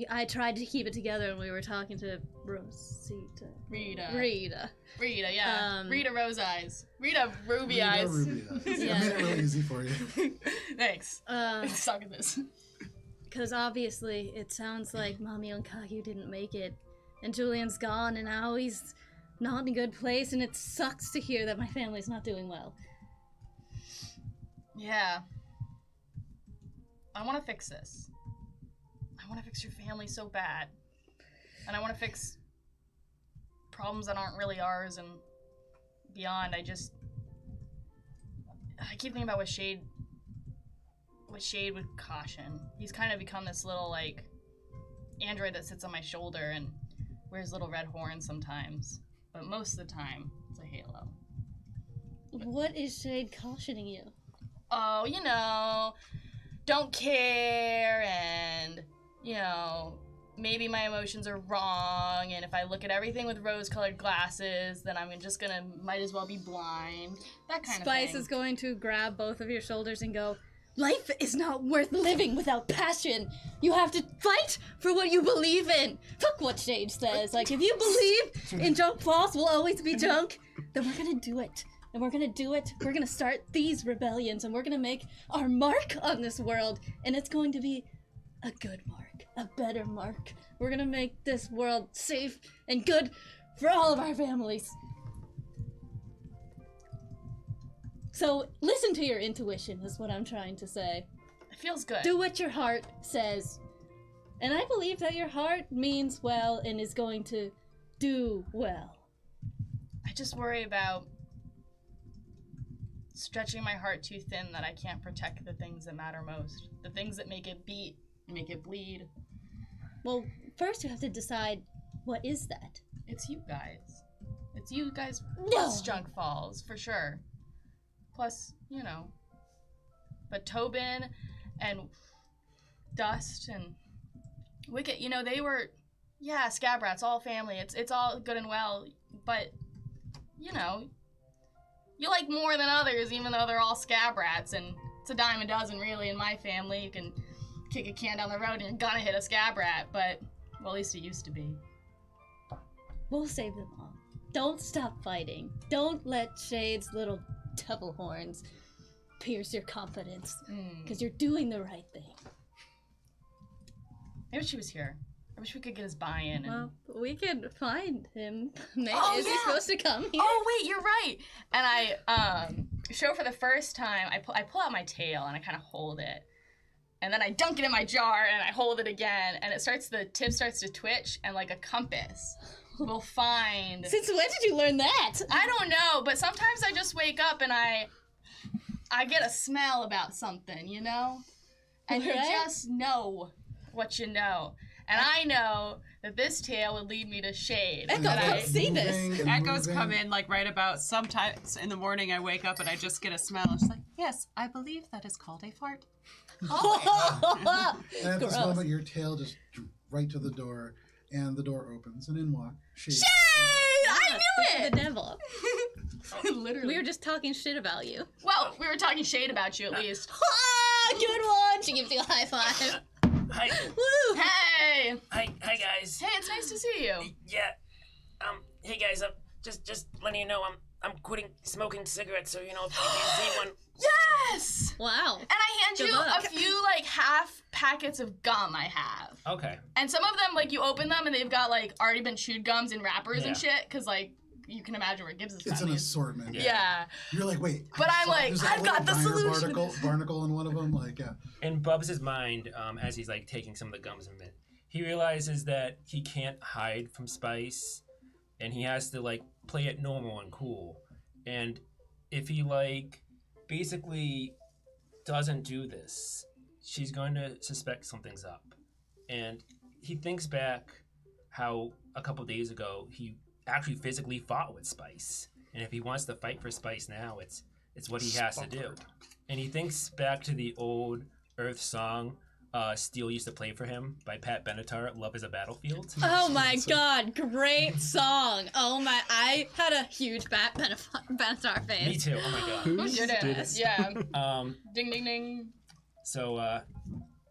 [SPEAKER 4] I tried to keep it together when we were talking to Rosita.
[SPEAKER 2] Rita,
[SPEAKER 4] Rita.
[SPEAKER 2] yeah. Rita Rose Eyes. Rita Ruby
[SPEAKER 1] Rita
[SPEAKER 2] Eyes.
[SPEAKER 1] Ruby Eyes.
[SPEAKER 4] Yeah.
[SPEAKER 1] I made it really easy for you.
[SPEAKER 2] Thanks. Suck at this.
[SPEAKER 4] Because obviously it sounds like Mommy and Kagu didn't make it, and Julian's gone, and now he's not in a good place, and it sucks to hear that my family's not doing well.
[SPEAKER 2] Yeah. I want to fix this. I want to fix your family so bad. And I want to fix problems that aren't really ours and beyond. I keep thinking about what Shade would caution. He's kind of become this little, like, android that sits on my shoulder and wears little red horns sometimes. But most of the time, it's a halo.
[SPEAKER 4] What is Shade cautioning you?
[SPEAKER 2] Oh, you know, don't care, and, you know, maybe my emotions are wrong, and if I look at everything with rose-colored glasses, then I'm just gonna, might as well be blind. That kind of thing.
[SPEAKER 4] Spice is going to grab both of your shoulders and go, life is not worth living without passion. You have to fight for what you believe in. Fuck what Shade says. Like, if you believe in junk falls will always be junk, then we're gonna do it. And we're gonna do it. We're gonna start these rebellions, and we're gonna make our mark on this world. And it's going to be a good mark, a better mark. We're gonna make this world safe and good for all of our families. So listen to your intuition is what I'm trying to say.
[SPEAKER 2] It feels good.
[SPEAKER 4] Do what your heart says. And I believe that your heart means well and is going to do well.
[SPEAKER 2] I just worry about stretching my heart too thin that I can't protect the things that matter most. The things that make it beat and make it bleed.
[SPEAKER 4] Well, first you have to decide, what is that?
[SPEAKER 2] It's you guys. It's you guys
[SPEAKER 4] No.
[SPEAKER 2] plus Junk Falls, for sure. Plus, you know. But Tobin and Dust and Wicket, you know, they were, yeah, scab rats, all family. It's all good and well, but, you know, you like more than others, even though they're all scab rats, and it's a dime a dozen, really, in my family. You can kick a can down the road and you're gonna hit a scab rat, but, well, at least it used to be.
[SPEAKER 4] We'll save them all. Don't stop fighting. Don't let Shade's little devil horns pierce your confidence. Because you're doing the right thing.
[SPEAKER 2] I wish he was here. I wish we could get his buy-in.
[SPEAKER 4] Well, we can find him. Maybe
[SPEAKER 2] Oh,
[SPEAKER 4] is he
[SPEAKER 2] yeah.
[SPEAKER 4] supposed to come here?
[SPEAKER 2] Oh, wait, you're right. And I show for the first time, I pull out my tail and I kind of hold it. And then I dunk it in my jar and I hold it again. And the tip starts to twitch and like a compass will find.
[SPEAKER 4] Since when did you learn that?
[SPEAKER 2] I don't know, but sometimes I just wake up and I get a smell about something, you know? And you
[SPEAKER 4] Right.
[SPEAKER 2] just know what you know. And I know that this tail would lead me to Shade.
[SPEAKER 4] Echo,
[SPEAKER 2] That
[SPEAKER 4] come see this.
[SPEAKER 1] Moving and
[SPEAKER 3] Echoes
[SPEAKER 1] moving.
[SPEAKER 3] come in like right about sometimes in the morning. I wake up and I just get a smell. It's like, yes, I believe that is called a fart.
[SPEAKER 1] And at this
[SPEAKER 4] Gross.
[SPEAKER 1] moment, your tail just right to the door, and the door opens, and in walk Shade.
[SPEAKER 2] I knew
[SPEAKER 4] The
[SPEAKER 2] it!
[SPEAKER 4] devil.
[SPEAKER 2] Literally.
[SPEAKER 4] We were just talking shit about you.
[SPEAKER 2] Well, we were talking shade about you at least.
[SPEAKER 4] Ah, good one. She gives you a high five.
[SPEAKER 6] Hi,
[SPEAKER 4] Woo.
[SPEAKER 2] Hey!
[SPEAKER 6] hi, guys.
[SPEAKER 2] Hey, it's nice to see you.
[SPEAKER 6] Yeah. Hey guys. Just letting you know, I'm quitting smoking cigarettes. So you know, if you see one,
[SPEAKER 2] Yes!
[SPEAKER 4] Wow.
[SPEAKER 2] And I hand
[SPEAKER 4] Good
[SPEAKER 2] you
[SPEAKER 4] luck.
[SPEAKER 2] a few, like, half packets of gum I have.
[SPEAKER 8] Okay.
[SPEAKER 2] And some of them, like, you open them and they've got, like, already been chewed gums in wrappers and
[SPEAKER 8] Yeah.
[SPEAKER 2] shit, because, like, you can imagine where Gibbs is
[SPEAKER 1] It's
[SPEAKER 2] from.
[SPEAKER 1] an assortment.
[SPEAKER 2] Yeah.
[SPEAKER 1] You're like, wait.
[SPEAKER 2] But I'm
[SPEAKER 1] saw-
[SPEAKER 2] like,
[SPEAKER 1] there's that
[SPEAKER 2] I've got
[SPEAKER 1] little
[SPEAKER 2] the
[SPEAKER 1] diner
[SPEAKER 2] solution.
[SPEAKER 1] Barnacle in one of them. Like, yeah.
[SPEAKER 8] In Bubs' mind, as he's like taking some of the gums in it, he realizes that he can't hide from Spice, and he has to like play it normal and cool. And if he like basically doesn't do this, she's going to suspect something's up. And he thinks back how a couple days ago he actually physically fought with Spice, and if he wants to fight for Spice now, it's what he has to do. And he thinks back to the old Earth song Steele used to play for him by Pat Benatar, Love is a Battlefield.
[SPEAKER 4] Oh my god, great song. Oh my, I had a huge Benatar fan.
[SPEAKER 8] Me too. Oh my god.
[SPEAKER 2] Who did it? Yeah.
[SPEAKER 8] Um,
[SPEAKER 2] Ding, ding, ding.
[SPEAKER 8] so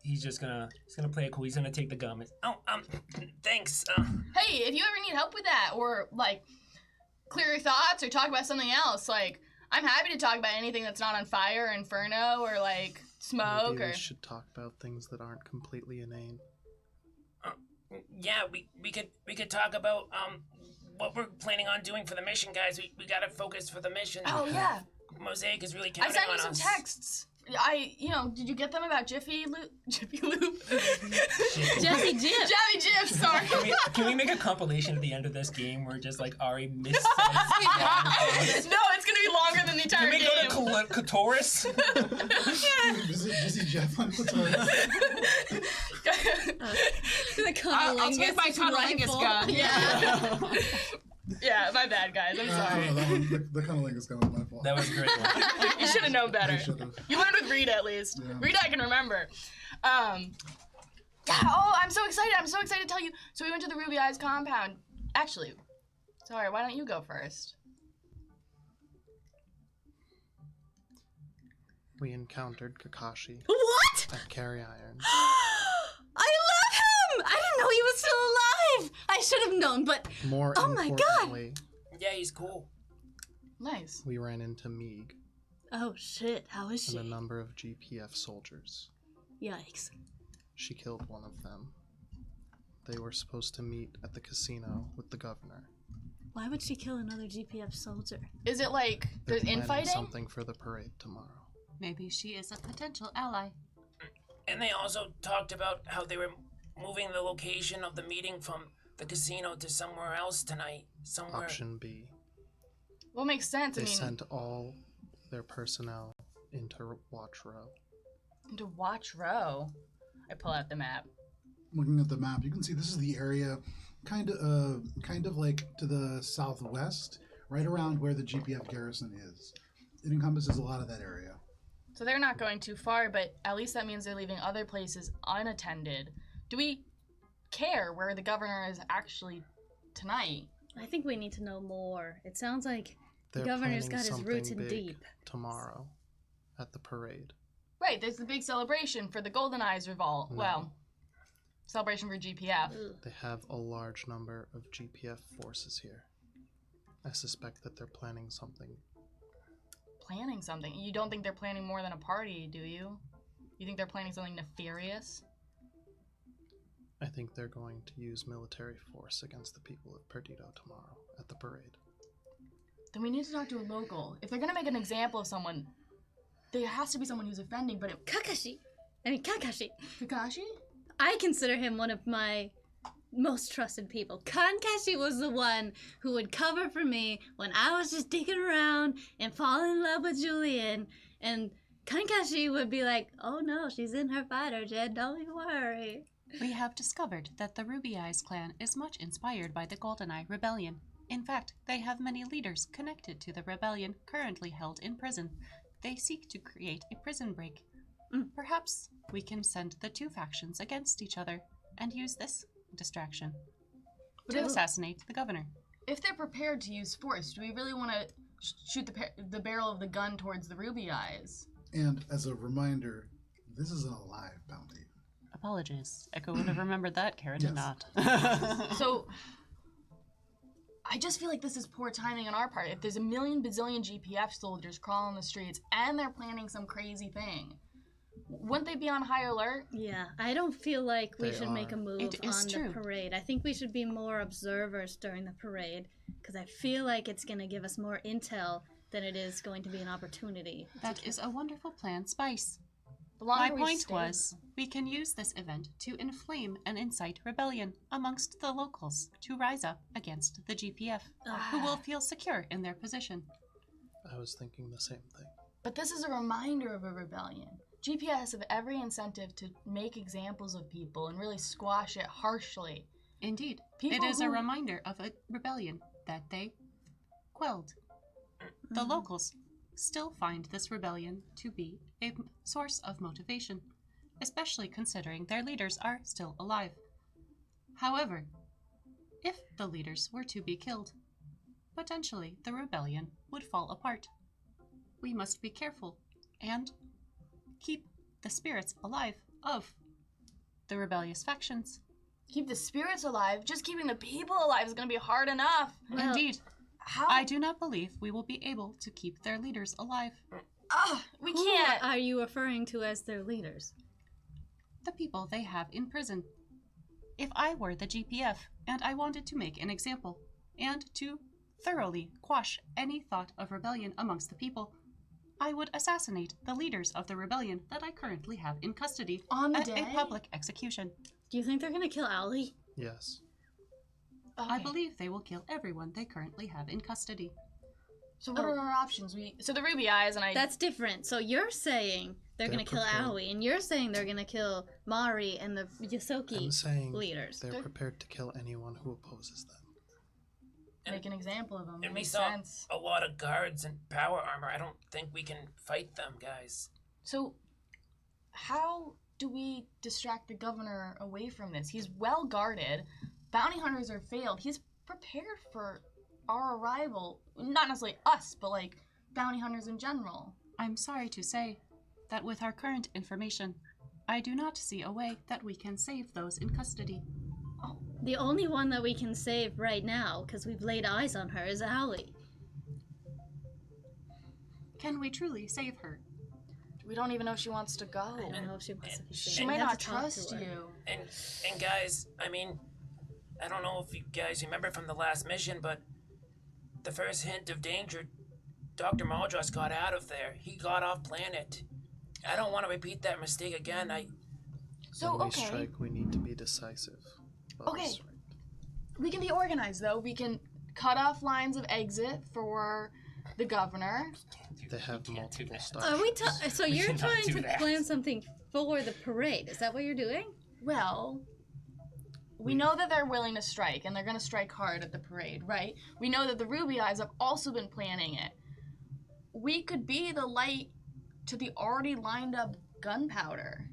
[SPEAKER 8] he's gonna play it cool. He's gonna take the gum.
[SPEAKER 6] oh, thanks.
[SPEAKER 2] Hey, if you ever need help with that, or, like, clear your thoughts or talk about something else, like, I'm happy to talk about anything that's not on fire or inferno or, like, smoke
[SPEAKER 5] Maybe
[SPEAKER 2] or...
[SPEAKER 5] we should talk about things that aren't completely inane.
[SPEAKER 6] Yeah, we could talk about what we're planning on doing for the mission, guys. We gotta focus for the mission.
[SPEAKER 2] Oh, yeah.
[SPEAKER 6] Mosaic is really
[SPEAKER 2] I
[SPEAKER 6] counting
[SPEAKER 2] sent
[SPEAKER 6] on
[SPEAKER 2] you some
[SPEAKER 6] us.
[SPEAKER 2] texts. Did you get them about Jiffy Loop?
[SPEAKER 4] Jesse Jim.
[SPEAKER 2] Jelly Jif, sorry.
[SPEAKER 8] Can we make a compilation at the end of this game where just like Ari misses?
[SPEAKER 2] No, it's gonna be longer than the entire
[SPEAKER 8] Can we
[SPEAKER 2] game.
[SPEAKER 8] go to Clitoris?
[SPEAKER 1] Visit Jeff on Clitoris.
[SPEAKER 4] The
[SPEAKER 3] I'll take my
[SPEAKER 4] cunnilingus
[SPEAKER 3] cunnilingus
[SPEAKER 4] rifle.
[SPEAKER 3] gun.
[SPEAKER 2] Yeah. Yeah, my bad, guys. I'm
[SPEAKER 1] I don't
[SPEAKER 2] sorry.
[SPEAKER 1] know, that one, the cunnilingus gun was my fault.
[SPEAKER 8] That was a great one.
[SPEAKER 2] You should have known better.
[SPEAKER 1] I should have.
[SPEAKER 2] You learned with Rita, at least.
[SPEAKER 1] Yeah.
[SPEAKER 2] Rita, I can remember. Oh, I'm so excited. I'm so excited to tell you. So we went to the Ruby Eyes compound. Actually, sorry, why don't you go first?
[SPEAKER 5] We encountered Kakashi
[SPEAKER 4] What?
[SPEAKER 5] at Carry Iron.
[SPEAKER 4] I love him! I didn't know he was still alive! I should have known, but
[SPEAKER 5] More
[SPEAKER 4] Oh my God!
[SPEAKER 5] importantly,
[SPEAKER 6] Yeah, he's cool.
[SPEAKER 2] Nice.
[SPEAKER 5] we ran into Meeg
[SPEAKER 4] oh shit, how is she?
[SPEAKER 5] and a number of GPF soldiers.
[SPEAKER 4] Yikes.
[SPEAKER 5] She killed one of them. They were supposed to meet at the casino with the governor.
[SPEAKER 4] Why would she kill another GPF soldier?
[SPEAKER 2] Is it like
[SPEAKER 5] They're
[SPEAKER 2] there's
[SPEAKER 5] planning
[SPEAKER 2] infighting?
[SPEAKER 5] something for the parade tomorrow.
[SPEAKER 3] Maybe she is a potential ally.
[SPEAKER 6] And they also talked about how they were moving the location of the meeting from the casino to somewhere else tonight. Somewhere.
[SPEAKER 5] Option B.
[SPEAKER 2] Well, makes sense.
[SPEAKER 5] They
[SPEAKER 2] I mean,
[SPEAKER 5] sent all their personnel into Watch Row.
[SPEAKER 2] to Watch Row. I pull out the map.
[SPEAKER 1] Looking at the map, you can see this is the area, kind of like to the southwest, right around where the GPF garrison is. It encompasses a lot of that area.
[SPEAKER 2] So they're not going too far, but at least that means they're leaving other places unattended. Do we care where the governor is actually tonight?
[SPEAKER 4] I think we need to know more. It sounds like
[SPEAKER 5] They're
[SPEAKER 4] the governor's
[SPEAKER 5] planning
[SPEAKER 4] got his
[SPEAKER 5] something
[SPEAKER 4] roots in
[SPEAKER 5] big
[SPEAKER 4] deep.
[SPEAKER 5] tomorrow at the parade.
[SPEAKER 2] Right, there's the big celebration for the Golden Eyes Revolt.
[SPEAKER 5] No.
[SPEAKER 2] Well, celebration for GPF.
[SPEAKER 5] They have a large number of GPF forces here. I suspect that they're planning something.
[SPEAKER 2] Planning something. You don't think they're planning more than a party, do you? You think they're planning something nefarious?
[SPEAKER 5] I think they're going to use military force against the people of Perdido tomorrow at the parade.
[SPEAKER 2] Then we need to talk to a local. If they're gonna make an example of someone, there has to be someone who's offending, but
[SPEAKER 4] Kakashi.
[SPEAKER 2] Kakashi?
[SPEAKER 4] I consider him one of my most trusted people. Kankashi was the one who would cover for me when I was just digging around and falling in love with Julian. And Kankashi would be like, oh no, she's in her fighter jet, don't you worry.
[SPEAKER 3] We have discovered that the Ruby Eyes clan is much inspired by the GoldenEye Rebellion. In fact, they have many leaders connected to the rebellion currently held in prison. They seek to create a prison break. Perhaps we can send the two factions against each other and use this distraction to assassinate the governor.
[SPEAKER 2] If they're prepared to use force, do we really want to shoot the barrel of the gun towards the Ruby Eyes?
[SPEAKER 1] And as a reminder, this is an alive bounty.
[SPEAKER 3] Apologies. Echo would have remembered that. Kara did
[SPEAKER 1] Yes.
[SPEAKER 3] not.
[SPEAKER 2] So, I just feel like this is poor timing on our part. If there's a million bazillion GPF soldiers crawling the streets and they're planning some crazy thing, wouldn't they be on high alert?
[SPEAKER 4] Yeah, I don't feel like we
[SPEAKER 5] They
[SPEAKER 4] should make a
[SPEAKER 5] are.
[SPEAKER 4] move
[SPEAKER 3] It is
[SPEAKER 4] on
[SPEAKER 3] true.
[SPEAKER 4] the parade. I think we should be more observers during the parade because I feel like it's going to give us more intel than it is going to be an opportunity.
[SPEAKER 3] That is a wonderful plan, Spice.
[SPEAKER 2] The
[SPEAKER 3] My
[SPEAKER 2] longer we
[SPEAKER 3] point
[SPEAKER 2] stay-
[SPEAKER 3] was, we can use this event to inflame and incite rebellion amongst the locals to rise up against the GPF, who will feel secure in their position.
[SPEAKER 5] I was thinking the same thing.
[SPEAKER 2] But this is a reminder of a rebellion. GPS have every incentive to make examples of people and really squash it harshly.
[SPEAKER 3] Indeed,
[SPEAKER 2] People
[SPEAKER 3] it is a
[SPEAKER 2] who-
[SPEAKER 3] reminder of a rebellion that they quelled. The locals still find this rebellion to be a source of motivation, especially considering their leaders are still alive. However, if the leaders were to be killed, potentially the rebellion would fall apart. We must be careful and keep the spirits alive of the rebellious factions.
[SPEAKER 2] Keep the spirits alive. Just keeping the people alive is going to be hard enough.
[SPEAKER 4] Well,
[SPEAKER 3] Indeed,
[SPEAKER 2] How?
[SPEAKER 3] I do not believe we will be able to keep their leaders alive.
[SPEAKER 2] We
[SPEAKER 4] who
[SPEAKER 2] can't.
[SPEAKER 4] are you referring to as their leaders?
[SPEAKER 3] The people they have in prison. If I were the GPF and I wanted to make an example and to thoroughly quash any thought of rebellion amongst the people, I would assassinate the leaders of the rebellion that I currently have in custody
[SPEAKER 2] On the
[SPEAKER 3] at
[SPEAKER 2] day?
[SPEAKER 3] a public execution.
[SPEAKER 4] Do you think they're going to kill Owlie?
[SPEAKER 5] Yes.
[SPEAKER 3] I
[SPEAKER 2] Okay.
[SPEAKER 3] believe they will kill everyone they currently have in custody.
[SPEAKER 2] So what are our options? So the Ruby Eyes and I.
[SPEAKER 4] That's different. So you're saying they're
[SPEAKER 5] They're
[SPEAKER 4] going to kill
[SPEAKER 5] prepared.
[SPEAKER 4] Aoi, and you're saying they're going to kill Mari and the Yosoki
[SPEAKER 5] I'm saying
[SPEAKER 4] leaders.
[SPEAKER 5] they're prepared to kill anyone who opposes them.
[SPEAKER 2] make an example of them.
[SPEAKER 6] And we
[SPEAKER 2] Makes
[SPEAKER 6] saw
[SPEAKER 2] sense.
[SPEAKER 6] a lot of guards and power armor. I don't think we can fight them, guys.
[SPEAKER 2] So, how do we distract the governor away from this? He's well guarded. Bounty hunters are failed. He's prepared for our arrival. Not necessarily us, but like bounty hunters in general.
[SPEAKER 3] I'm sorry to say that with our current information, I do not see a way that we can save those in custody.
[SPEAKER 4] The only one that we can save right now, because we've laid eyes on her, is Aoi.
[SPEAKER 3] Can we truly save her?
[SPEAKER 2] We don't even know if she wants to go.
[SPEAKER 4] I don't know if she wants to be saved.
[SPEAKER 2] She
[SPEAKER 4] We
[SPEAKER 2] might
[SPEAKER 4] have
[SPEAKER 2] not
[SPEAKER 4] to talk to
[SPEAKER 2] trust
[SPEAKER 4] her.
[SPEAKER 2] you.
[SPEAKER 6] And guys, I mean, I don't know if you guys remember from the last mission, but the first hint of danger, Dr. Maldros got out of there. He got off planet. I don't want to repeat that mistake again.
[SPEAKER 2] So,
[SPEAKER 5] When we
[SPEAKER 2] okay.
[SPEAKER 5] strike, we need to be decisive. But
[SPEAKER 2] Okay.
[SPEAKER 5] strike.
[SPEAKER 2] We can be organized, though. We can cut off lines of exit for the governor.
[SPEAKER 5] They have multiple stops.
[SPEAKER 4] Are we? So
[SPEAKER 8] We
[SPEAKER 4] you're
[SPEAKER 8] cannot
[SPEAKER 4] trying
[SPEAKER 8] do
[SPEAKER 4] to
[SPEAKER 8] that.
[SPEAKER 4] plan something for the parade? Is that what you're doing?
[SPEAKER 2] Well, we know that they're willing to strike, and they're going to strike hard at the parade, right? We know that the Ruby Eyes have also been planning it. We could be the light to the already lined up gunpowder.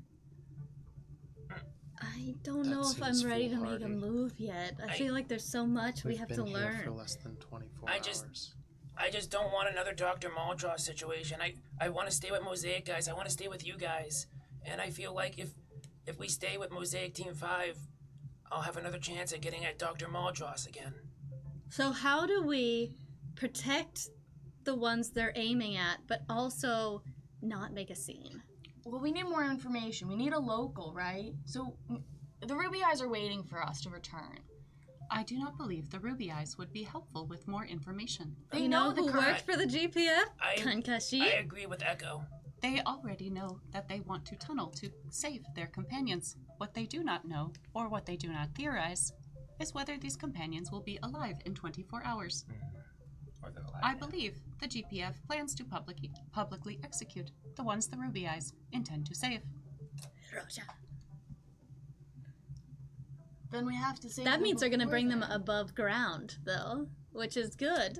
[SPEAKER 4] I don't
[SPEAKER 5] That
[SPEAKER 4] know if I'm
[SPEAKER 5] seems
[SPEAKER 4] ready to make a
[SPEAKER 5] foolhardy.
[SPEAKER 4] move yet. I
[SPEAKER 6] I-
[SPEAKER 4] feel like there's so much we
[SPEAKER 5] We've
[SPEAKER 4] have
[SPEAKER 5] been
[SPEAKER 4] to
[SPEAKER 5] here for
[SPEAKER 4] learn.
[SPEAKER 5] less than 24
[SPEAKER 6] I just-
[SPEAKER 5] hours.
[SPEAKER 6] I just don't want another Dr. Maldraw situation. I want to stay with Mosaic guys. I want to stay with you guys. And I feel like if we stay with Mosaic Team 5, I'll have another chance at getting at Dr. Maldross again.
[SPEAKER 4] So how do we protect the ones they're aiming at, but also not make a scene?
[SPEAKER 2] Well, we need more information. We need a local, right? So the Ruby Eyes are waiting for us to return.
[SPEAKER 3] I do not believe the Ruby Eyes would be helpful with more information.
[SPEAKER 2] They
[SPEAKER 4] You
[SPEAKER 2] know
[SPEAKER 4] know
[SPEAKER 2] the
[SPEAKER 4] who
[SPEAKER 2] current.
[SPEAKER 4] worked for the GPF?
[SPEAKER 6] I
[SPEAKER 4] Kankashi.
[SPEAKER 6] agree with Echo.
[SPEAKER 3] They already know that they want to tunnel to save their companions. What they do not know, or what they do not theorize, is whether these companions will be alive in 24 hours.
[SPEAKER 8] Or they're alive.
[SPEAKER 3] I believe the GPF plans to publicly execute the ones the Ruby Eyes intend to save.
[SPEAKER 4] Roja.
[SPEAKER 2] Then we have to say
[SPEAKER 4] That means they're going to bring them above ground, though, which is good.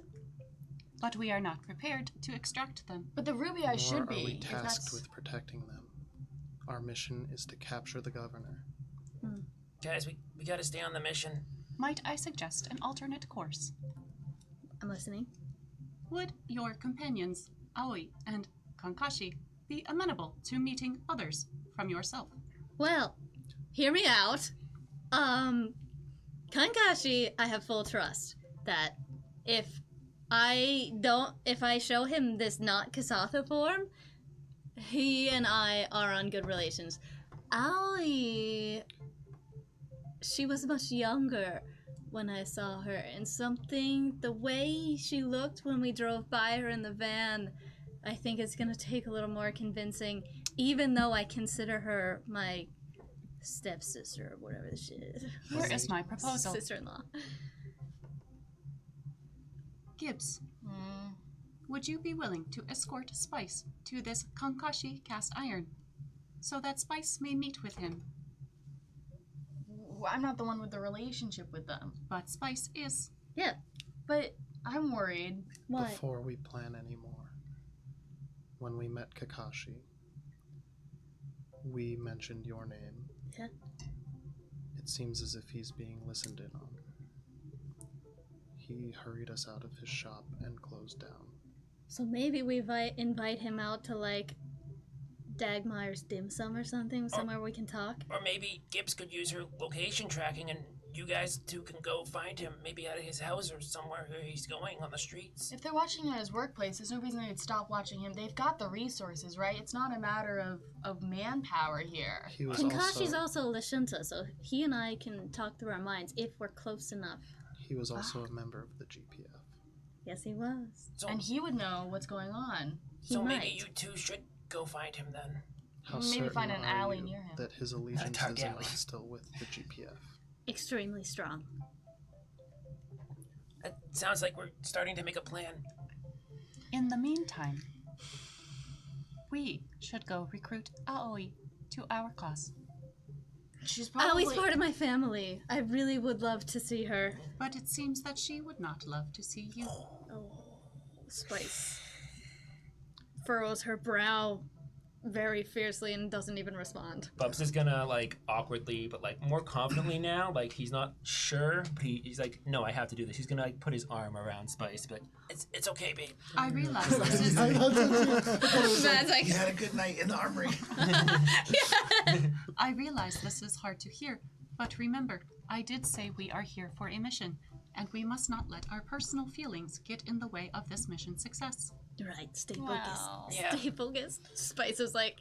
[SPEAKER 3] But we are not prepared to extract them.
[SPEAKER 2] But the Ruby Eyes
[SPEAKER 5] Nor
[SPEAKER 2] should be.
[SPEAKER 5] are we
[SPEAKER 2] if
[SPEAKER 5] tasked
[SPEAKER 2] that's-
[SPEAKER 5] with protecting them. Our mission is to capture the governor.
[SPEAKER 6] Guys, we gotta stay on the mission.
[SPEAKER 3] Might I suggest an alternate course?
[SPEAKER 4] I'm listening.
[SPEAKER 3] Would your companions, Aoi and Kankashi, be amenable to meeting others from yourself?
[SPEAKER 4] Well, hear me out. Kankashi, I have full trust that if I show him this not Kasatha form, he and I are on good relations. Aoi, she was much younger when I saw her, and the way she looked when we drove by her in the van, I think it's gonna take a little more convincing, even though I consider her my stepsister or whatever this shit is.
[SPEAKER 3] Here is my proposal.
[SPEAKER 4] Sister-in-law.
[SPEAKER 3] Gibbs,
[SPEAKER 2] Mm.
[SPEAKER 3] would you be willing to escort Spice to this Kankashi cast iron, so that Spice may meet with him?
[SPEAKER 2] I'm not the one with the relationship with them.
[SPEAKER 3] But Spice is.
[SPEAKER 4] Yeah.
[SPEAKER 2] But I'm worried.
[SPEAKER 4] What?
[SPEAKER 5] Before we plan any more, when we met Kakashi, we mentioned your name.
[SPEAKER 4] Yeah.
[SPEAKER 5] It seems as if he's being listened in on. He hurried us out of his shop and closed down.
[SPEAKER 4] So maybe we invite him out to, like, Dagmire's dim sum or something, somewhere we can talk.
[SPEAKER 6] Or maybe Gibbs could use her location tracking and you guys two can go find him, maybe at his house or somewhere where he's going on the streets.
[SPEAKER 2] If they're watching him at his workplace, there's no reason they'd stop watching him. They've got the resources, right? It's not a matter of manpower here.
[SPEAKER 5] He was
[SPEAKER 4] Kankashi's
[SPEAKER 5] also,
[SPEAKER 4] also Lashunta, so he and I can talk through our minds if we're close enough.
[SPEAKER 5] he was also a member of the GPF.
[SPEAKER 4] Yes, he was.
[SPEAKER 6] So,
[SPEAKER 2] And he would know what's going on.
[SPEAKER 6] so
[SPEAKER 4] he
[SPEAKER 6] maybe
[SPEAKER 4] might.
[SPEAKER 6] you two should go find him then.
[SPEAKER 5] How
[SPEAKER 2] Maybe
[SPEAKER 5] certain
[SPEAKER 2] find an
[SPEAKER 5] are
[SPEAKER 2] alley
[SPEAKER 5] you
[SPEAKER 2] near him.
[SPEAKER 5] that his allegiance
[SPEAKER 8] dark
[SPEAKER 5] is
[SPEAKER 8] alley.
[SPEAKER 5] not still with the GPF?
[SPEAKER 4] Extremely strong.
[SPEAKER 6] It sounds like we're starting to make a plan.
[SPEAKER 3] In the meantime, we should go recruit Aoi to our cause.
[SPEAKER 2] She's
[SPEAKER 4] Aoi's
[SPEAKER 2] probably...
[SPEAKER 4] part of my family. I really would love to see her.
[SPEAKER 3] But it seems that she would not love to see you.
[SPEAKER 4] Oh, Spice furrows her brow very fiercely and doesn't even respond.
[SPEAKER 8] Bubs is gonna like awkwardly, but like more confidently now. Like he's not sure, but he's like, no, I have to do this. He's gonna like put his arm around Spice, be like,
[SPEAKER 6] It's okay, babe.
[SPEAKER 3] I realize this is.
[SPEAKER 4] Man's like,
[SPEAKER 9] You had a good night in the armory.
[SPEAKER 3] I realize this is hard to hear, but remember, I did say we are here for a mission, and we must not let our personal feelings get in the way of this mission's success.
[SPEAKER 4] right, stay
[SPEAKER 2] Wow.
[SPEAKER 4] focused.
[SPEAKER 6] Yeah.
[SPEAKER 4] Stay focused. Spice is like,